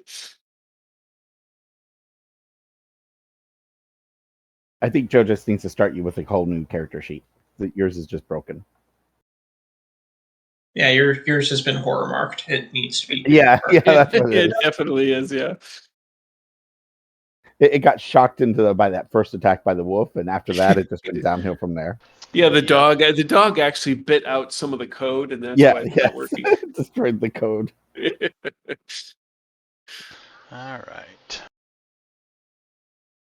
I think Joe just needs to start you with a whole new character sheet. Yours is just broken. Yeah, yours has been horror marked. It needs to be. Yeah, that's what it It is. definitely is. Yeah. It got shocked by that first attack by the wolf, and after that, it just went downhill from there. Yeah, the dog actually bit out some of the code, and that's why it's not working. Destroyed the code. All right.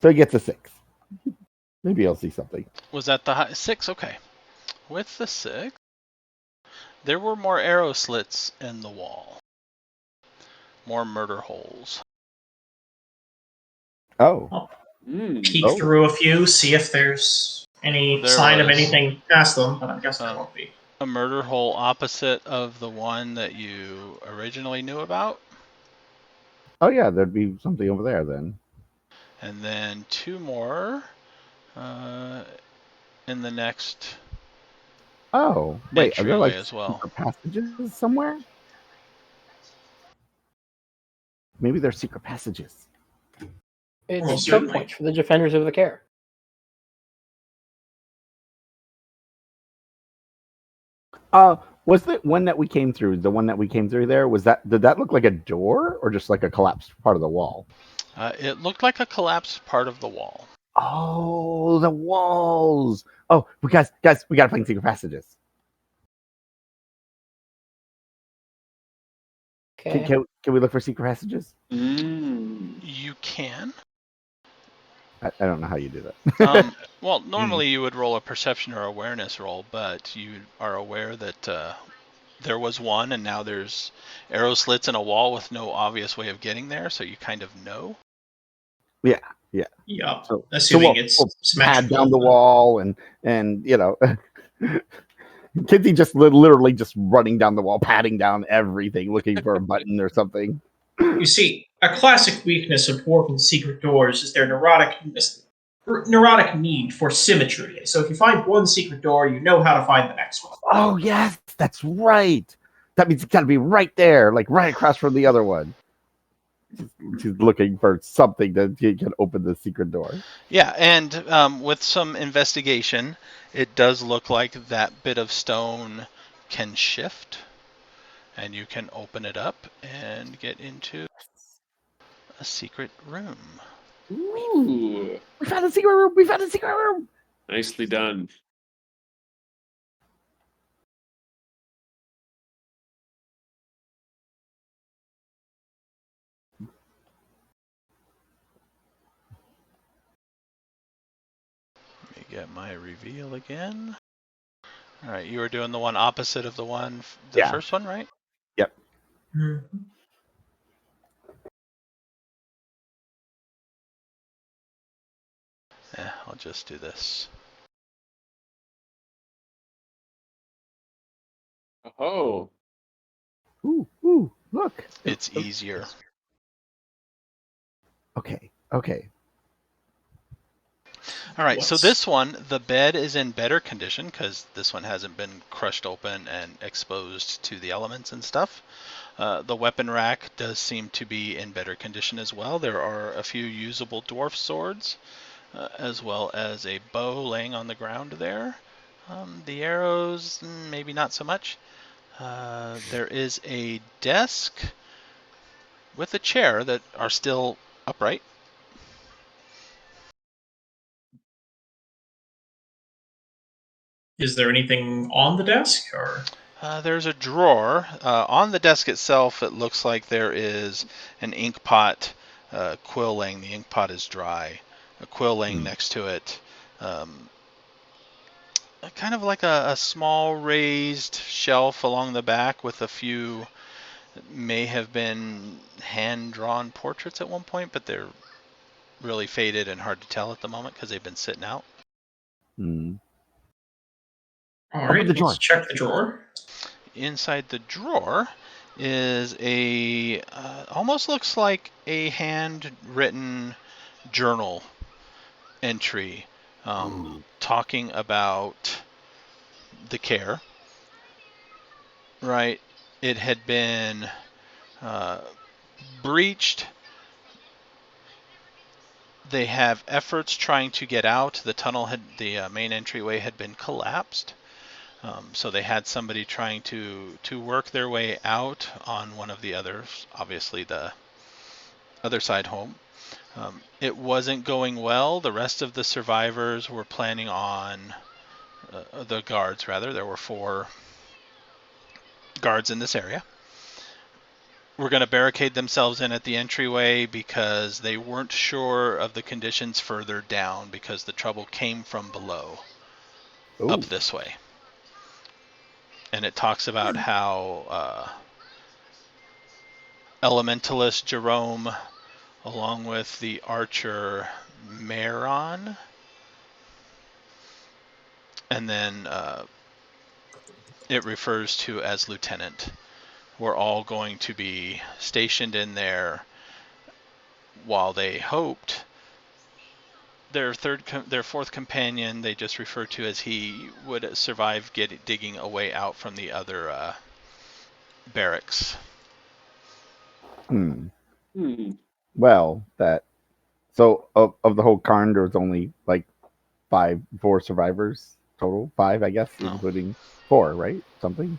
So he gets a 6. Maybe I'll see something. Was that the 6? Okay. With the 6, there were more arrow slits in the wall. More murder holes. Oh, Peek Oh. through a few, see if there's any There sign of was, anything past them, but I guess there won't be. a murder hole opposite of the one that you originally knew about. Oh yeah, there'd be something over there then. And then 2 more in the next Oh, wait, are there entryway like as well. secret passages somewhere? Maybe there's secret passages. It's Almost choke certainly. points for the defenders of the kaer. Was the one that we came through, the one that we came through there, did that look like a door or just like a collapsed part of the wall? It looked like a collapsed part of the wall. Oh, the walls. Oh, guys, we gotta find secret passages. Okay. Can we look for secret passages? You can. I don't know how you do that. Well, normally you would roll a perception or awareness roll, but you are aware that there was one, and now there's arrow slits in a wall with no obvious way of getting there, so you kind of know. Yeah. Yeah, So assuming we'll it's pad symmetrical. down the wall and you know, Kinsey just literally just running down the wall, patting down everything, looking for a button or something. You see, a classic weakness of dwarven secret doors is their neurotic need for symmetry. So if you find one secret door, you know how to find the next one. Oh yes, that's right. That means it's got to be right there, like right across from the other one. She's looking for something that can open the secret door. Yeah, and with some investigation, it does look like that bit of stone can shift, and you can open it up and get into a secret room. Ooh, We found a secret room. We found a secret room. nicely done. Let me get my reveal again. All right, you were doing the one opposite of the first one, right? Yep. Mm-hmm. I'll just do this. Oh, Ooh, look. It's easier. Okay. All right, so this one, the bed is in better condition because this one hasn't been crushed open and exposed to the elements and stuff. The weapon rack does seem to be in better condition as well. There are a few usable dwarf swords, as well as a bow laying on the ground there. The arrows, maybe not so much. There is a desk with a chair that are still upright. Is there anything on the desk, or? There's a drawer. On the desk itself, it looks like there is an ink pot, quill laying. The ink pot is dry. A quill laying next to it. Kind of like a small raised shelf along the back with a few, may have been hand-drawn portraits at one point, but they're really faded and hard to tell at the moment because they've been sitting out. All right, let's check the drawer. Inside the drawer is a almost looks like a handwritten journal entry talking about the kaer. Right, it had been breached. They have efforts trying to get out. The tunnel the main entryway had been collapsed. So they had somebody trying to work their way out on one of the others, obviously the other side home. It wasn't going well. The rest of the survivors were planning on, the guards rather, there were 4 guards in this area, were going to barricade themselves in at the entryway because they weren't sure of the conditions further down because the trouble came from below, up this way. And it talks about how Elementalist Jerome, along with the archer Maron, and then it refers to as lieutenant. We're all going to be stationed in there, while they hoped their fourth companion, they just refer to as he, would survive digging a way out from the other barracks. Well, so of the whole Karn, there was only like 4 survivors total. 5, I guess, including 4, right? Something,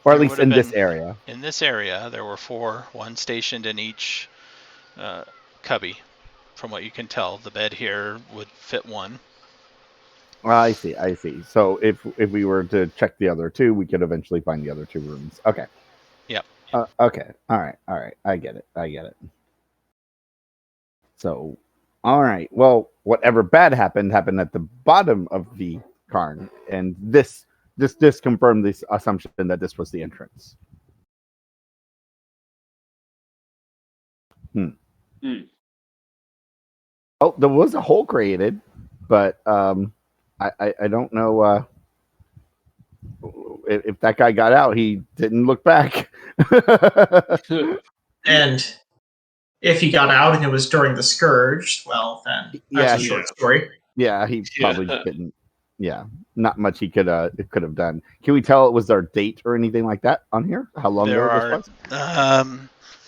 or at least in this area. In this area, there were 4, one stationed in each cubby. From what you can tell, the bed here would fit 1. I see. So if we were to check the other 2, we could eventually find the other 2 rooms. Okay. Yep. Okay. All right. I get it. So, all right. Well, whatever bad happened at the bottom of the Karn, and this confirmed this assumption that this was the entrance. Oh, there was a hole created, but I don't know if that guy got out. He didn't look back. And if he got out and it was during the Scourge, well, then that's a short story. Yeah, he probably didn't. Yeah, not much he could have done. Can we tell it was our date or anything like that on here? How long ago this was?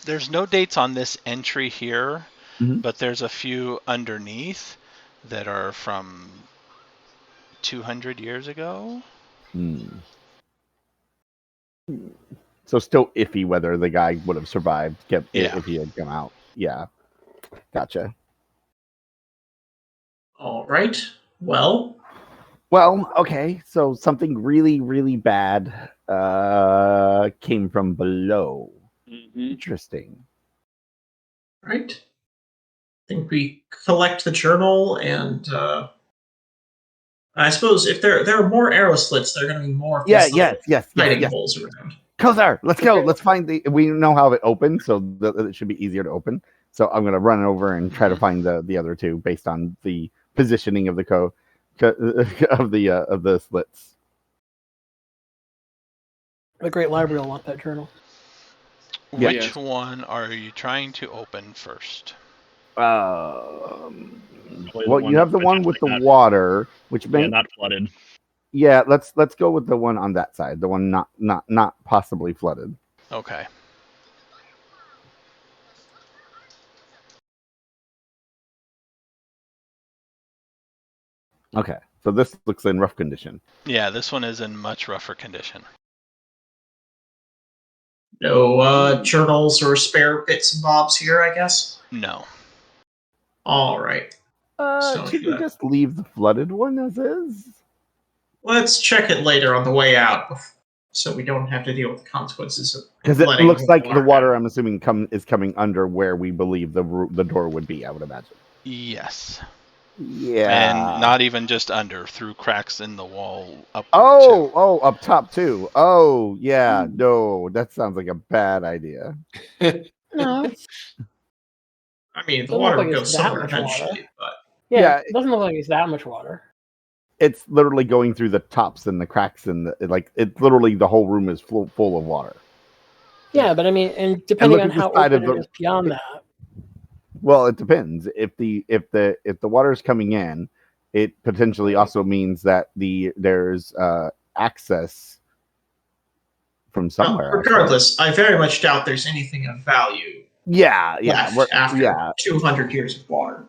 There's no dates on this entry here, Mhm. but there's a few underneath that are from 200 years ago. So still iffy whether the guy would have survived if he had come out. Yeah, gotcha. All right. Well, okay. So something really, really bad came from below. Interesting. Right. I think we collect the journal, and I suppose if there are more arrow slits, there are going to be more. Yes. Hiding holes around. Kozar, let's go. Let's find we know how it opens, so it should be easier to open. So I'm going to run over and try to find the other 2 based on the positioning of the of the slits. The Great Library will want that journal. Which one are you trying to open first? Well, you have the one with the water, which may not flooded. Yeah, let's go with the one on that side, the one not possibly flooded. Okay. Okay, so this looks in rough condition. Yeah, this one is in much rougher condition. No journals or spare bits and bobs here, I guess? No. All right. Should we just leave the flooded one as is? Let's check it later on the way out, so we don't have to deal with the consequences of because it looks like the water, I'm assuming, is coming under where we believe the door would be, I would imagine. Yes. Yeah. And not even just under, through cracks in the wall up. Oh, up top too. Oh, yeah. No, that sounds like a bad idea. No. I mean, the water would go somewhere eventually, but yeah, it doesn't look like it's that much water. It's literally going through the tops and the cracks, and it's literally the whole room is full of water. Yeah, but I mean, and depending on how open it is beyond that. Well, it depends. If the water is coming in, it potentially also means that there's access from somewhere. Regardless, I very much doubt there's anything of value. Yeah. After 200 years of water.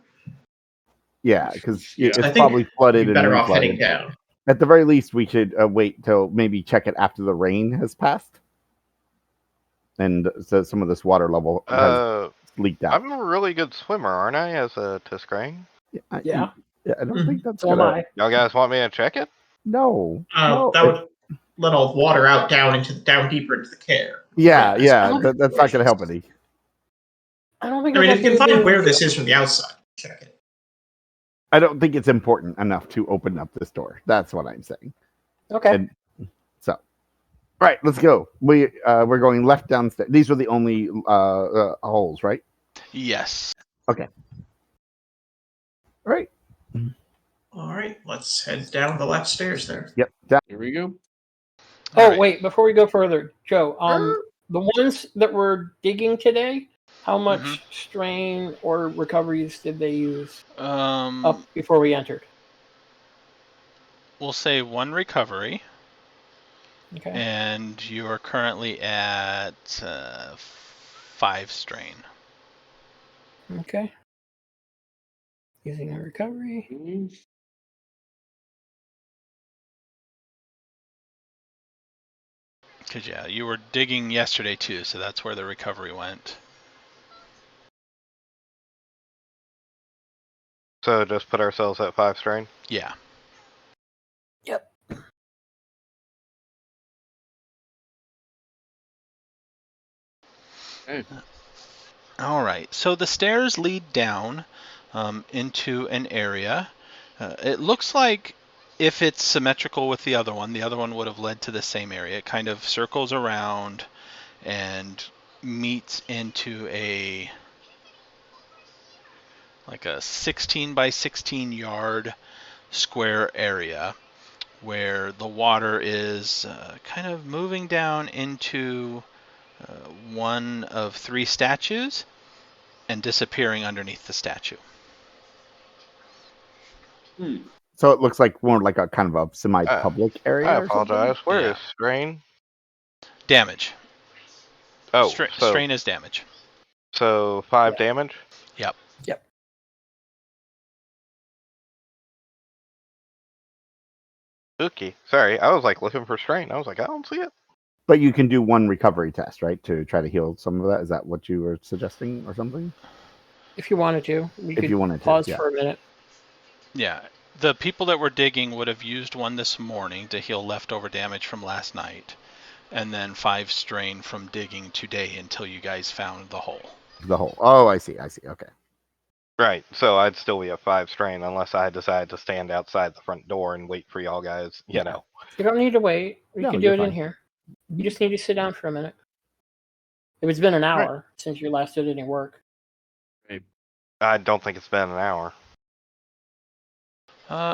Yeah, because it's probably flooded. Better off heading down. At the very least, we should wait till maybe check it after the rain has passed, and so some of this water level has leaked out. I'm a really good swimmer, aren't I, as a Tiskrang? Yeah. I don't think that's good. Y'all guys want me to check it? No. That would let all the water out down deeper into the kaer. Yeah. That's not going to help any. I don't think. I mean, if you can find where this is from the outside, check it. I don't think it's important enough to open up this door. That's what I'm saying. Okay. All right, let's go. We're going left downstairs. These are the only holes, right? Yes. Okay. All right. All right, let's head down the left stairs there. Yep. Here we go. Oh, Alright. wait, before we go further, Joe, the ones that were digging today, how much strain or recoveries did they use up before we entered? We'll say 1 recovery, Okay. and you are currently at 5 strain. Okay. Using a recovery. Mhm. Because, yeah, you were digging yesterday too, so that's where the recovery went. So just put ourselves at 5 strain. Yeah. Yep. Okay. All right. So the stairs lead down into an area. It looks like if it's symmetrical with the other one would have led to the same area. It kind of circles around and meets into a 16 by 16 yard square area where the water is kind of moving down into one of 3 statues and disappearing underneath the statue. So it looks like more like a kind of a semi-public area. I or something? apologize. Where Yeah. is strain? Damage. Oh, Strain is damage. So 5 Yeah. damage? Yep. Yep. Spooky. Sorry, I was like looking for strain. I was like, I don't see it. But you can do 1 recovery test, right, to try to heal some of that. Is that what you were suggesting, or something? If you wanted to, we could you wanted to, pause yeah. for a minute. Yeah. The people that were digging would have used 1 this morning to heal leftover damage from last night, and then 5 strain from digging today until you guys found the hole. The hole. Oh, I see. Okay. Right, so I'd still be at 5 strain unless I decide to stand outside the front door and wait for y'all guys, you know. You don't need to wait. We No, can do you're it in fine. here. You just need to sit down for a minute. If it's been an hour since you last did any work. I don't think it's been an hour.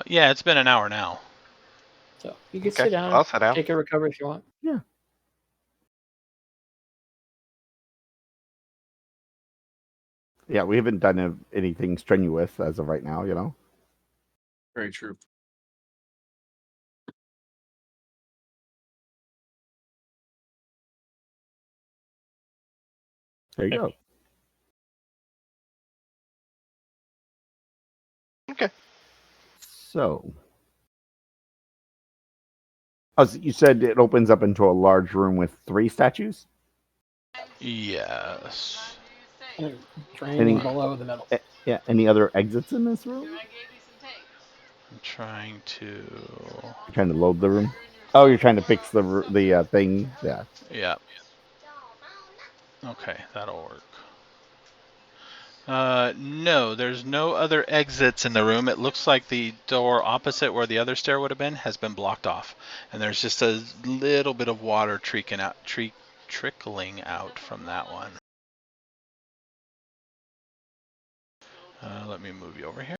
Yeah, it's been an hour now. So you can Okay, sit down, I'll sit down. take a recovery if you want. Yeah. Yeah, we haven't done anything strenuous as of right now, you know. Very true. There you go. Okay. So, so you said it opens up into a large room with 3 statues? Yes. Draining below the middle. Yeah. Any other exits in this room? I'm trying to... You're trying to load the room? Oh, you're trying to fix the thing? Yeah. Yeah. Okay, that'll work. No, there's no other exits in the room. It looks like the door opposite where the other stair would have been has been blocked off. And there's just a little bit of water trickling out from that one. Let me move you over here.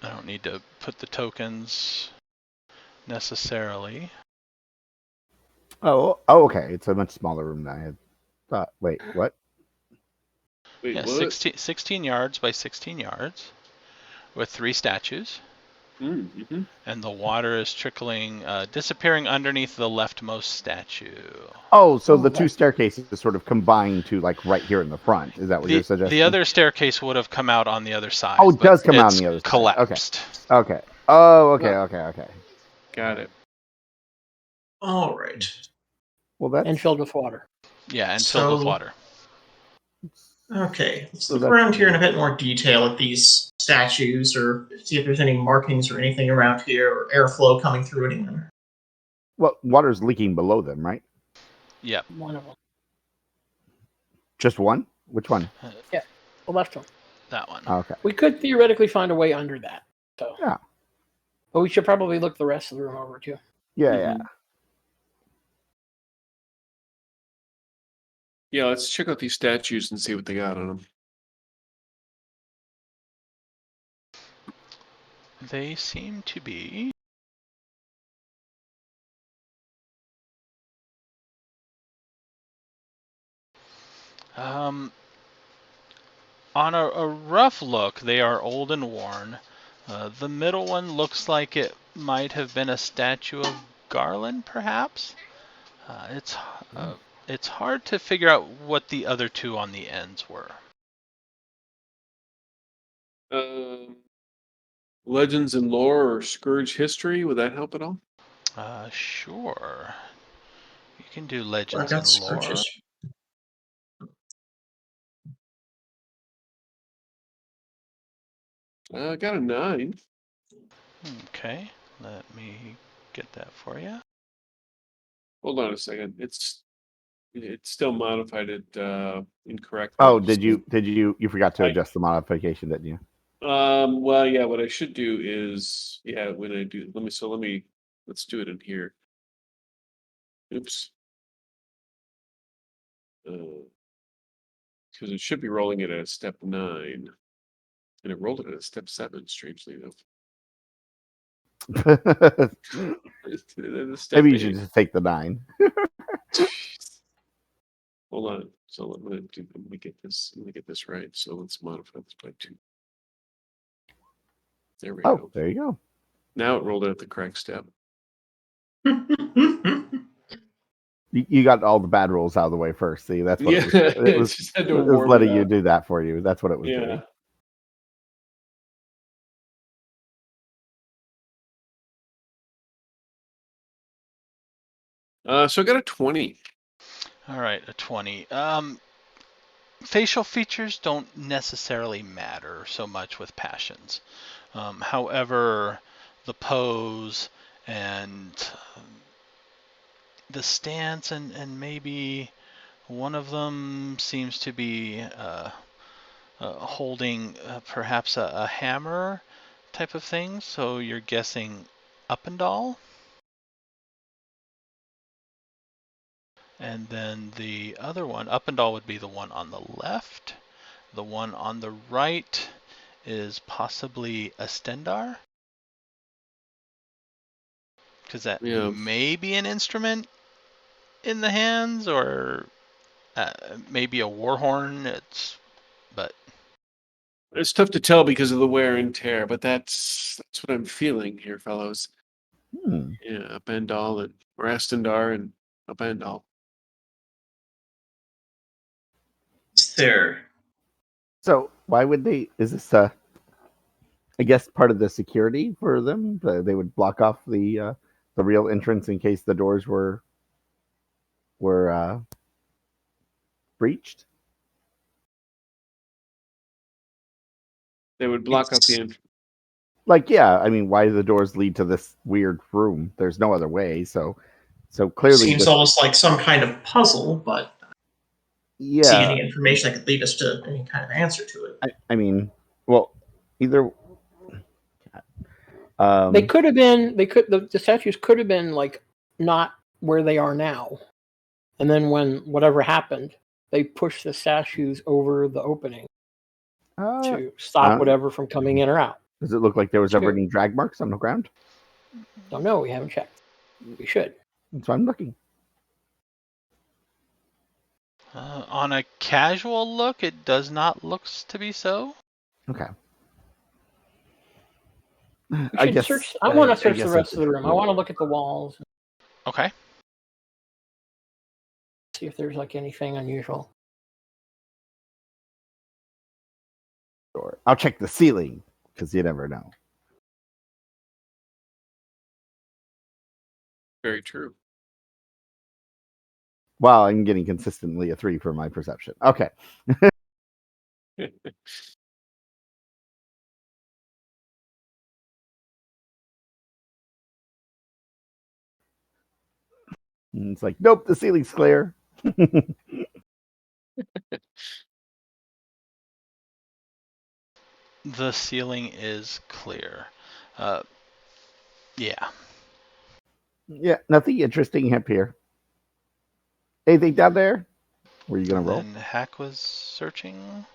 I don't need to put the tokens necessarily. Oh, okay. It's a much smaller room than I had thought. Wait, what? Wait, Yeah, what? 16 yards by 16 yards with 3 statues. Mm-hmm. And the water is trickling, disappearing underneath the leftmost statue. Oh, so the 2 staircases sort of combine to like right here in the front. Is that what you're suggesting? The other staircase would have come out on the other side. Oh, it does come out on the other side. Collapsed. Okay. Oh, okay. Got it. All right. Well, that's... And filled with water. Yeah, and filled with water. Okay, let's look around here in a bit more detail at these statues, or see if there's any markings or anything around here, or airflow coming through anywhere. Well, water's leaking below them, right? Yep. One of them. Just one? Which one? Yeah, the left one. That one. Okay. We could theoretically find a way under that. So. Yeah. But we should probably look the rest of the room over too. Yeah. Yeah, let's check out these statues and see what they got on them. They seem to be on a rough look, they are old and worn. The middle one looks like it might have been a statue of Garland, perhaps. It's hard to figure out what the other two on the ends were. Legends and lore or Scourge history, would that help at all? Sure. You can do I legends got and Scourge lore. history. I got a 9. Okay, let me get that for you. Hold on a second. It's still modified it incorrectly. Oh, did you forgot to I- adjust the modification, didn't you? Well, yeah, what I should do is, when I do, let's do it in here. Oops. Because it should be rolling it at step 9. And it rolled it at step 7, strangely enough. Maybe you should just take the 9. Hold on. So let me get this right. So let's modify this by 2. There we go. There you go. Now it rolled out the correct step. You got all the bad rolls out of the way first. See, that's what it was. Just had It to was warm letting it you up. do that for you. That's what it was Yeah. doing. So I got a 20. All right, a 20. Facial features don't necessarily matter so much with passions. However, the pose and the stance and maybe one of them seems to be holding perhaps a hammer type of thing. So you're guessing Uppendal. And then the other one, Uppendal, would be the one on the left. The one on the right is possibly a Stendar. Because that may be an instrument in the hands, or maybe a war horn. It's tough to tell because of the wear and tear, but that's what I'm feeling here, fellows. Yeah, Uppendal or Astendar and Uppendal. There. So why would they? Is this I guess part of the security for them? They would block off the real entrance in case the doors were breached. They would block up the entrance. Like, yeah, I mean, why do the doors lead to this weird room? There's no other way. So clearly, seems almost like some kind of puzzle, but see any information that could lead us to any kind of answer to it. I mean, well, either they could have been. The statues could have been like not where they are now, and then when whatever happened, they pushed the statues over the opening to stop whatever from coming in or out. Does it look like there was ever any drag marks on the ground? Don't know. We haven't checked. We should. That's why I'm looking. On a casual look, it does not look to be so. Okay. I want to search the rest of the room. I want to look at the walls. Okay. See if there's like anything unusual. Sure. I'll check the ceiling because you never know. Very true. Well, I'm getting consistently a 3 for my perception. Okay. And it's like, nope, the ceiling's clear. The ceiling is clear. Yeah. Yeah, nothing interesting up here. Anything down there? Were you gonna And roll? then Hack was searching.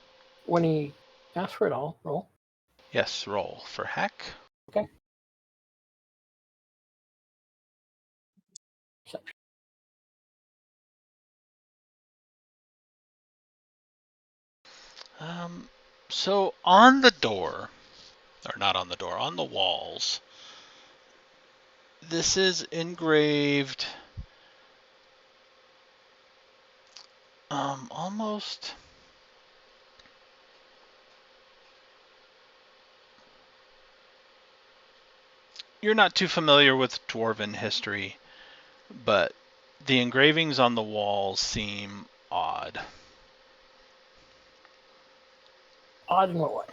When he asked for it, I'll roll. Yes, roll for Hack. Okay. Perception. So on the door, or not on the door, on the walls, this is engraved almost. You're not too familiar with Dwarven history, but the engravings on the walls seem odd. Odd in what way?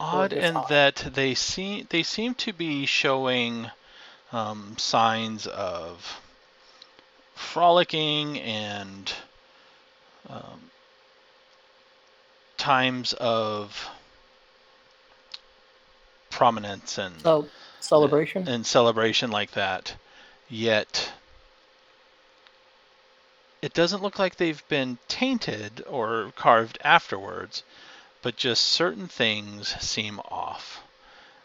Odd just in odd. that they seem to be showing signs of frolicking and times of prominence and Celebration? and celebration like that. Yet it doesn't look like they've been tainted or carved afterwards, but just certain things seem off,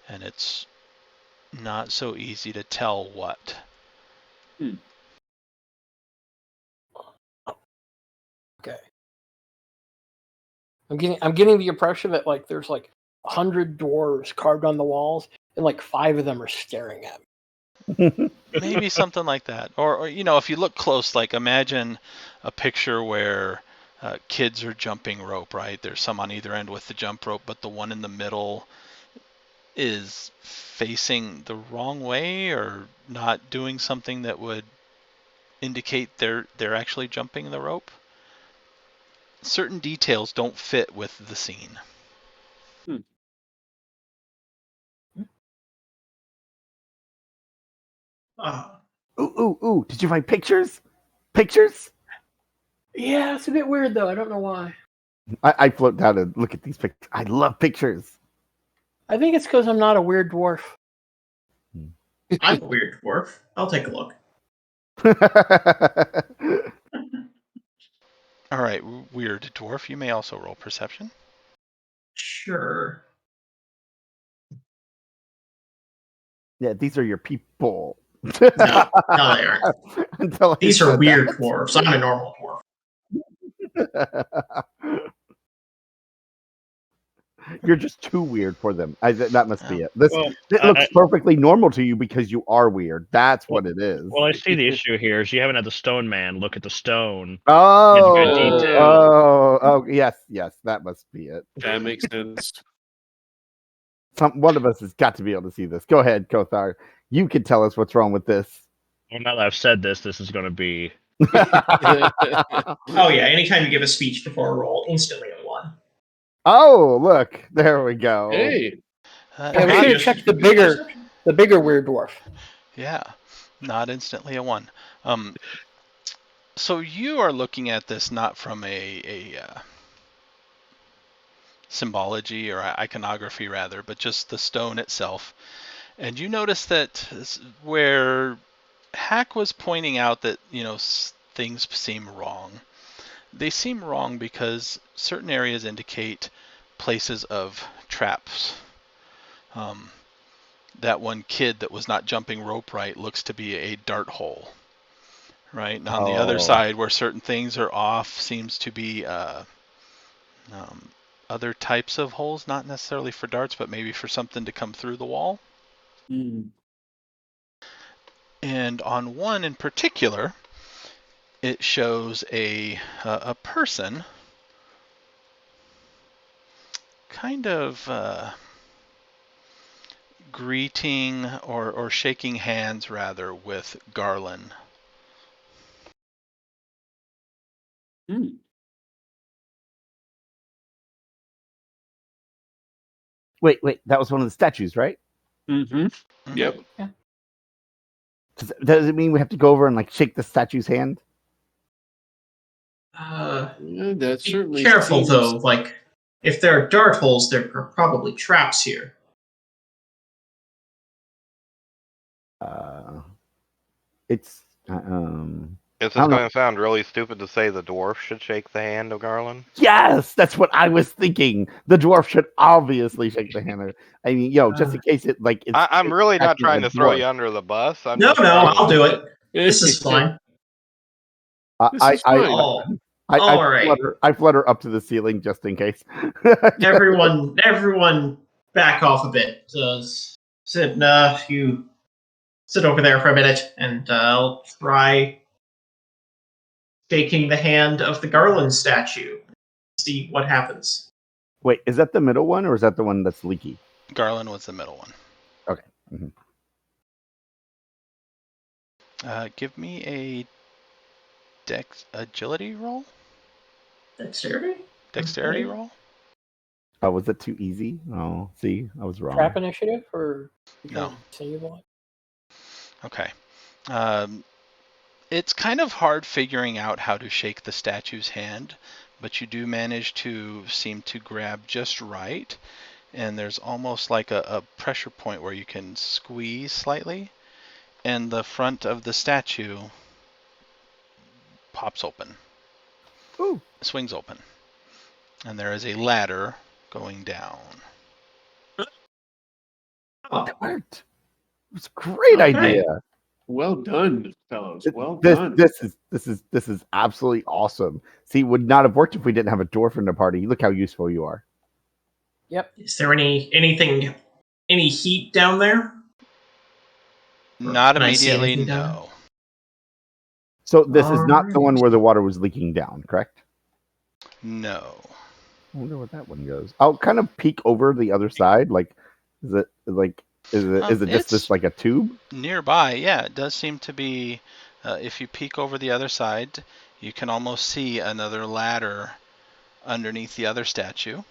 and it's not so easy to tell what. Okay. I'm getting the impression that like there's like 100 dwarves carved on the walls, and like 5 of them are staring at me. Maybe something like that. Or if you look close, like imagine a picture where kids are jumping rope, right? There's some on either end with the jump rope, but the one in the middle is facing the wrong way or not doing something that would indicate they're actually jumping the rope. Certain details don't fit with the scene. Ooh! Did you find pictures? Pictures? Yeah, it's a bit weird though. I don't know why. I float down and look at these pictures. I love pictures. I think it's because I'm not a weird dwarf. I'm a weird dwarf. I'll take a look. All right, weird dwarf. You may also roll perception. Sure. Yeah, these are your people. No, they aren't. These are weird dwarves. I'm a normal dwarf. You're just too weird for them. That must be it. It Well, looks perfectly normal to you because you are weird. That's what it is. Well, I see the issue here is you haven't had the stone man look at the stone. Yes, that must be it. That makes sense. One of us has got to be able to see this. Go ahead, Kothar. You can tell us what's wrong with this. Well, now that I've said this is going to be. Oh yeah, anytime you give a speech before a roll, instantly a 1. Oh, look, there we go. Hey, Yeah, we should have checked the bigger weird dwarf. Yeah, not instantly a 1. So you are looking at this not from a symbology or iconography rather, but just the stone itself. And you notice that where Hack was pointing out that, things seem wrong. They seem wrong because certain areas indicate places of traps. That one kid that was not jumping rope right looks to be a dart hole. Right? And on the other side where certain things are off seems to be other types of holes, not necessarily for darts, but maybe for something to come through the wall. And on one in particular, it shows a person kind of greeting or shaking hands rather with Garland. Wait, that was one of the statues, right? Mm-hmm. Yep. Yeah. Does it mean we have to go over and like shake the statue's hand? That certainly. Be careful seems... though. Like, if there are dart holes, there are probably traps here. It's Is I this don't know. going to sound really stupid to say the dwarf should shake the hand of Garland? Yes, that's what I was thinking. The dwarf should obviously shake the hand. I mean, just in case it like it's. I'm really not acting trying as to throw dwarf. you under the bus. I'm No, just no, saying. I'll do it. This is fine. This is fine. I flutter up to the ceiling just in case. Everyone, back off a bit. You sit over there for a minute, and I'll try shaking the hand of the Garland statue. See what happens. Wait, is that the middle one or is that the one that's leaky? Garland was the middle one. Okay. Mhm. Give me a agility roll? Dexterity? Dexterity Okay. roll? Oh, was it too easy? Oh, see, I was wrong. Trap initiative or No. save one? Okay. It's kind of hard figuring out how to shake the statue's hand, but you do manage to seem to grab just right, and there's almost like a pressure point where you can squeeze slightly, and the front of the statue pops open. Ooh. Swings open. And there is a ladder going down. Oh, It worked. It was a great Okay. idea. Well done, fellows. Well This done. this is absolutely awesome. See, it would not have worked if we didn't have a dwarf in the party. Look how useful you are. Yep. is there any heat down there? Not Can I see immediately, anything down no. So this is not the Alright. one where the water was leaking down, correct? No. I wonder where that one goes. I'll kind of peek over the other side. Like, is it just It's this like a tube? nearby, yeah, it does seem to be. If you peek over the other side, you can almost see another ladder underneath the other statue,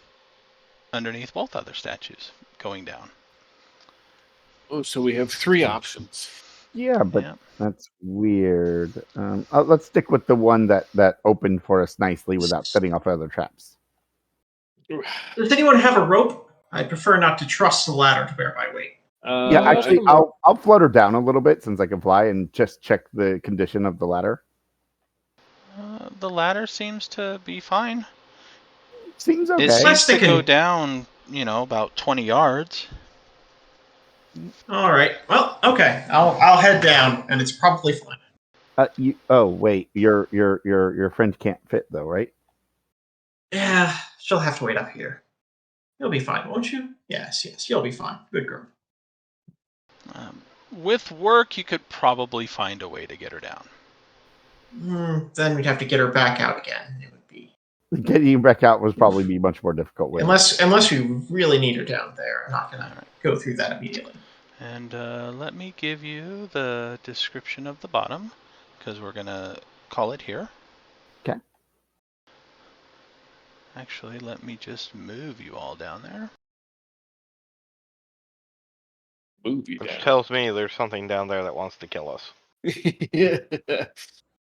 underneath both other statues, going down. Oh, so we have 3 options. Yeah, but Yeah. that's weird. Let's stick with the one that opened for us nicely without setting off other traps. Does anyone have a rope? I prefer not to trust the ladder to bear my weight. Yeah, actually, I'll flutter down a little bit since I can fly and just check the condition of the ladder. The ladder seems to be fine. Seems okay. It seems to thinking- go down, about 20 yards. All right. Well, okay. I'll head down, and it's probably fine. Wait, your friend can't fit though, right? Yeah, she'll have to wait up here. You'll be fine, won't you? Yes, you'll be fine. Good girl. With work, you could probably find a way to get her down. Then we'd have to get her back out again. It would be Getting you back out was probably be much more difficult. Way. unless we really need her down there. I'm not gonna go through that immediately. And let me give you the description of the bottom, because we're going to call it here. Okay. Actually, let me just move you all down there. Move you Which down. tells me there's something down there that wants to kill us.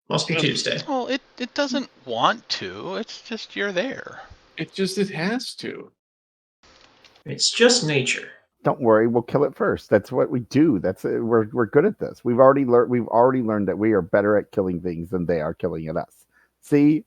Must be Tuesday. Well, it doesn't want to. It's just you're there. It has to. It's just nature. Don't worry, we'll kill it first. That's what we do. We're good at this. We've already learned that we are better at killing things than they are killing at us. See,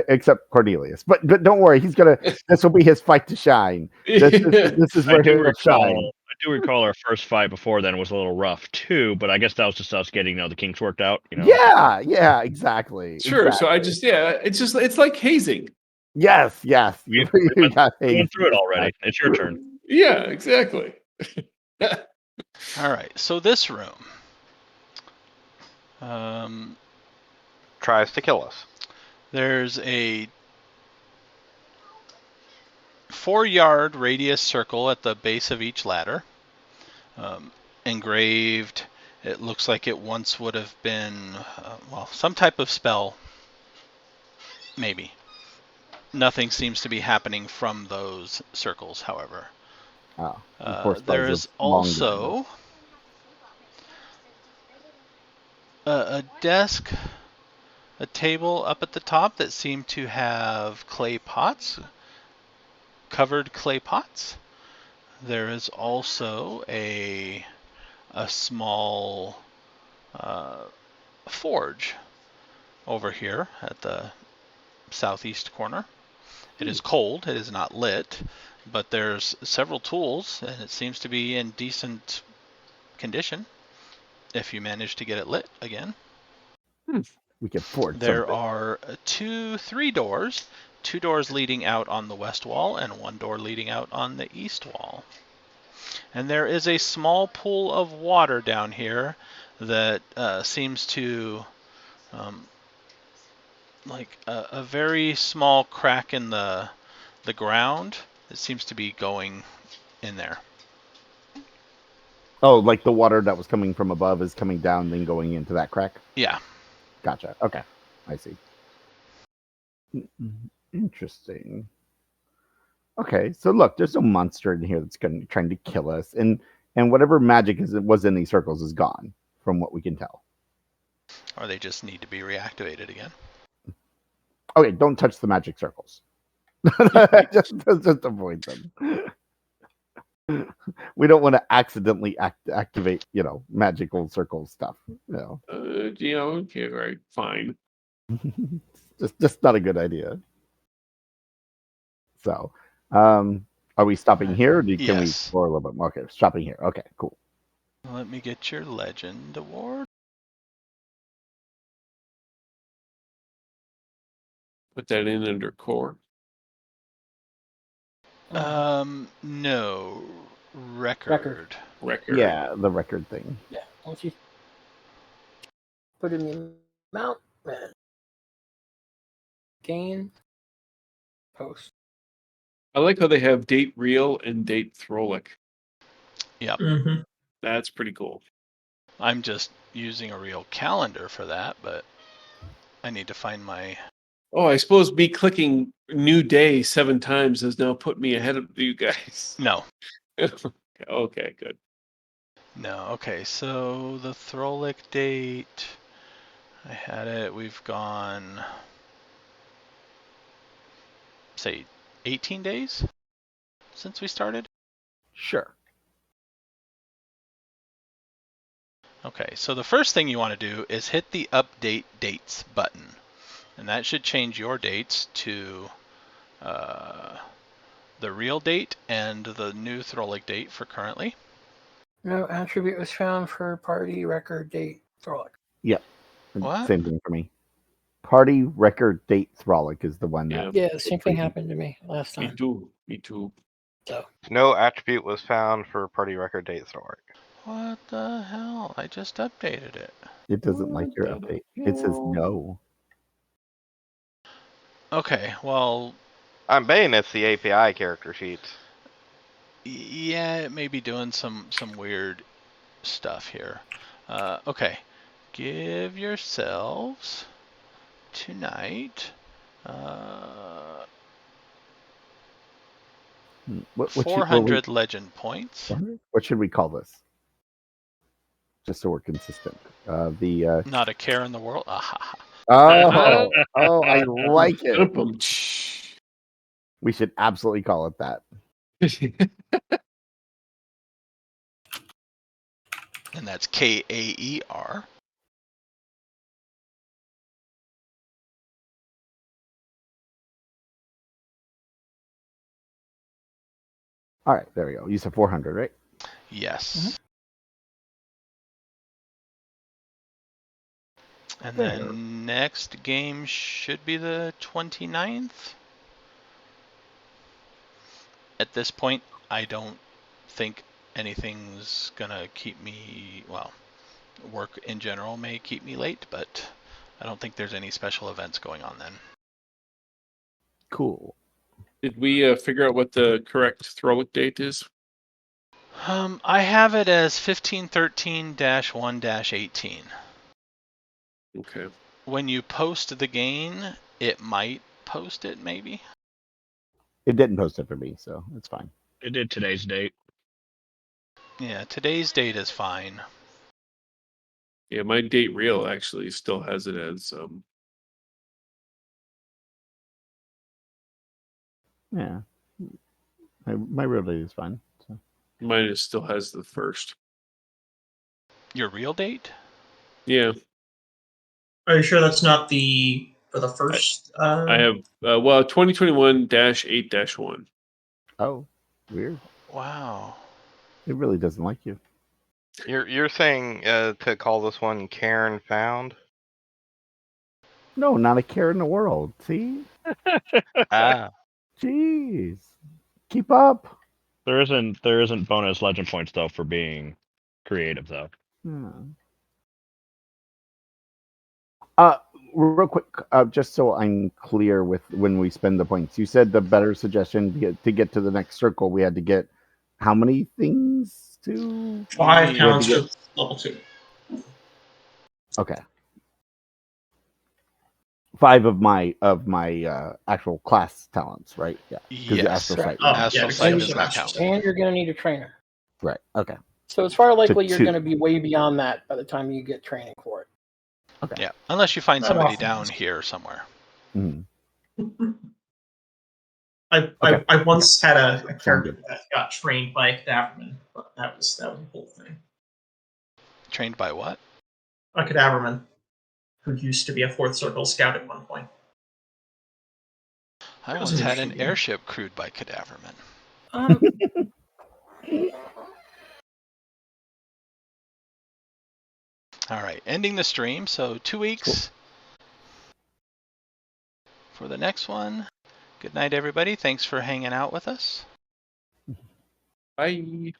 except Cornelius. But don't worry, this will be his fight to shine. This is where he'll shine. I do recall our first fight before then was a little rough too, but I guess that was just us getting the kinks worked out. Yeah, exactly. Sure. Exactly. So it's like hazing. Yes. We went through it already. It's your turn. Yeah, exactly. All right, so this room Tries to kill us. there's a 4-yard radius circle at the base of each ladder. Engraved, it looks like it once would have been, some type of spell, maybe. Nothing seems to be happening from those circles, however. Of course, there is also a desk, a table up at the top that seem to have clay pots, covered clay pots. There is also a small forge over here at the southeast corner. It is cold, it is not lit, but there's several tools, and it seems to be in decent condition if you manage to get it lit again. We can forge There something. are three doors, 2 doors leading out on the west wall and 1 door leading out on the east wall. And there is a small pool of water down here that seems to, like a very small crack in the ground. It seems to be going in there. Oh, like the water that was coming from above is coming down, then going into that crack? Yeah. Gotcha. Okay. I see. Interesting. Okay, so look, there's no monster in here that's trying to kill us, and whatever magic was in these circles is gone, from what we can tell. Or they just need to be reactivated again. Okay, don't touch the magic circles. just avoid them. We don't want to accidentally activate, magical circle stuff. Okay, right, fine. just not a good idea. So, are we stopping here, or can we Yes. explore a little bit more? Okay, stopping here. Okay, cool. Let me get your legend award. Put that in under core. No. Record. Record. Yeah, the record thing. Yeah. Once you put in the amount, then gain, post. I like how they have date real and date Throlic. Yep. Mm-hmm. That's pretty cool. I'm just using a real calendar for that, but I need to find my... Oh, I suppose me clicking new day 7 times has now put me ahead of you guys. No. Okay, good. No. Okay, so the Throlic date... I had it. We've gone... say 18 days since we started. Sure. Okay, so the first thing you want to do is hit the update dates button, and that should change your dates to the real date and the new Throlic date for currently. No attribute was found for party record date Throlic. Yep. What? Same thing for me. Party record date Throlic is the one that. Yeah, the same thing happened to me last Me time. too. So No attribute was found for party record date Throlic. What the hell? I just updated it. It doesn't like your update. It says no. Okay, well, I'm betting it's the API character sheets. yeah, it may be doing some weird stuff here. Okay, give yourselves tonight What 400 legend points. What should we call this? Just so we're consistent. Not a care in the world. Ah, Oh, I like it. We should absolutely call it that. and that's KAER. All right, there we go. You said 400, right? Yes. And then next game should be the 29th. At this point, I don't think anything's gonna keep me, well, work in general may keep me late, but I don't think there's any special events going on then. Cool. Did we figure out what the correct Throlic date is? I have it as 1513-1-18. Okay. When you post the gain, it might post it maybe. It didn't post it for me, so it's fine. It did today's date. Yeah, today's date is fine. Yeah, my date real actually still has it as Yeah. My real date is fine. So. Mine still has the 1st. Your real date? Yeah. Are you sure that's not for the first? I have 2021-8-1. Oh, weird. Wow. It really doesn't like you. You're saying to call this one Cairn Found? No, not a care in the world. See? Ah. Jeez. Keep up. There isn't bonus legend points though for being creative though. Real quick, just so I'm clear with when we spend the points. You said the better suggestion to get to the next circle, we had to get how many things to? 5 We talents had to for level 2. Okay. 5 of my actual class talents, right? Yeah. Because the Yes. astral sight. Oh, Astral because sight you does said not astral count. sight. And you're going to need a trainer. Right. Okay. So it's far likely you're two. going to be way beyond that by the time you get training for it. Okay. Yeah, unless you find Not somebody often. down here somewhere. Mhm. I once had a Sounds character good. that got trained by a cadaverman, but that was the whole thing. Trained by what? A cadaverman who used to be a 4th Circle scout at one point. I was once an had an interesting game. airship crewed by cadavermen. All right, ending the stream. So 2 weeks for the next one. Good night, everybody. Thanks for hanging out with us. Bye.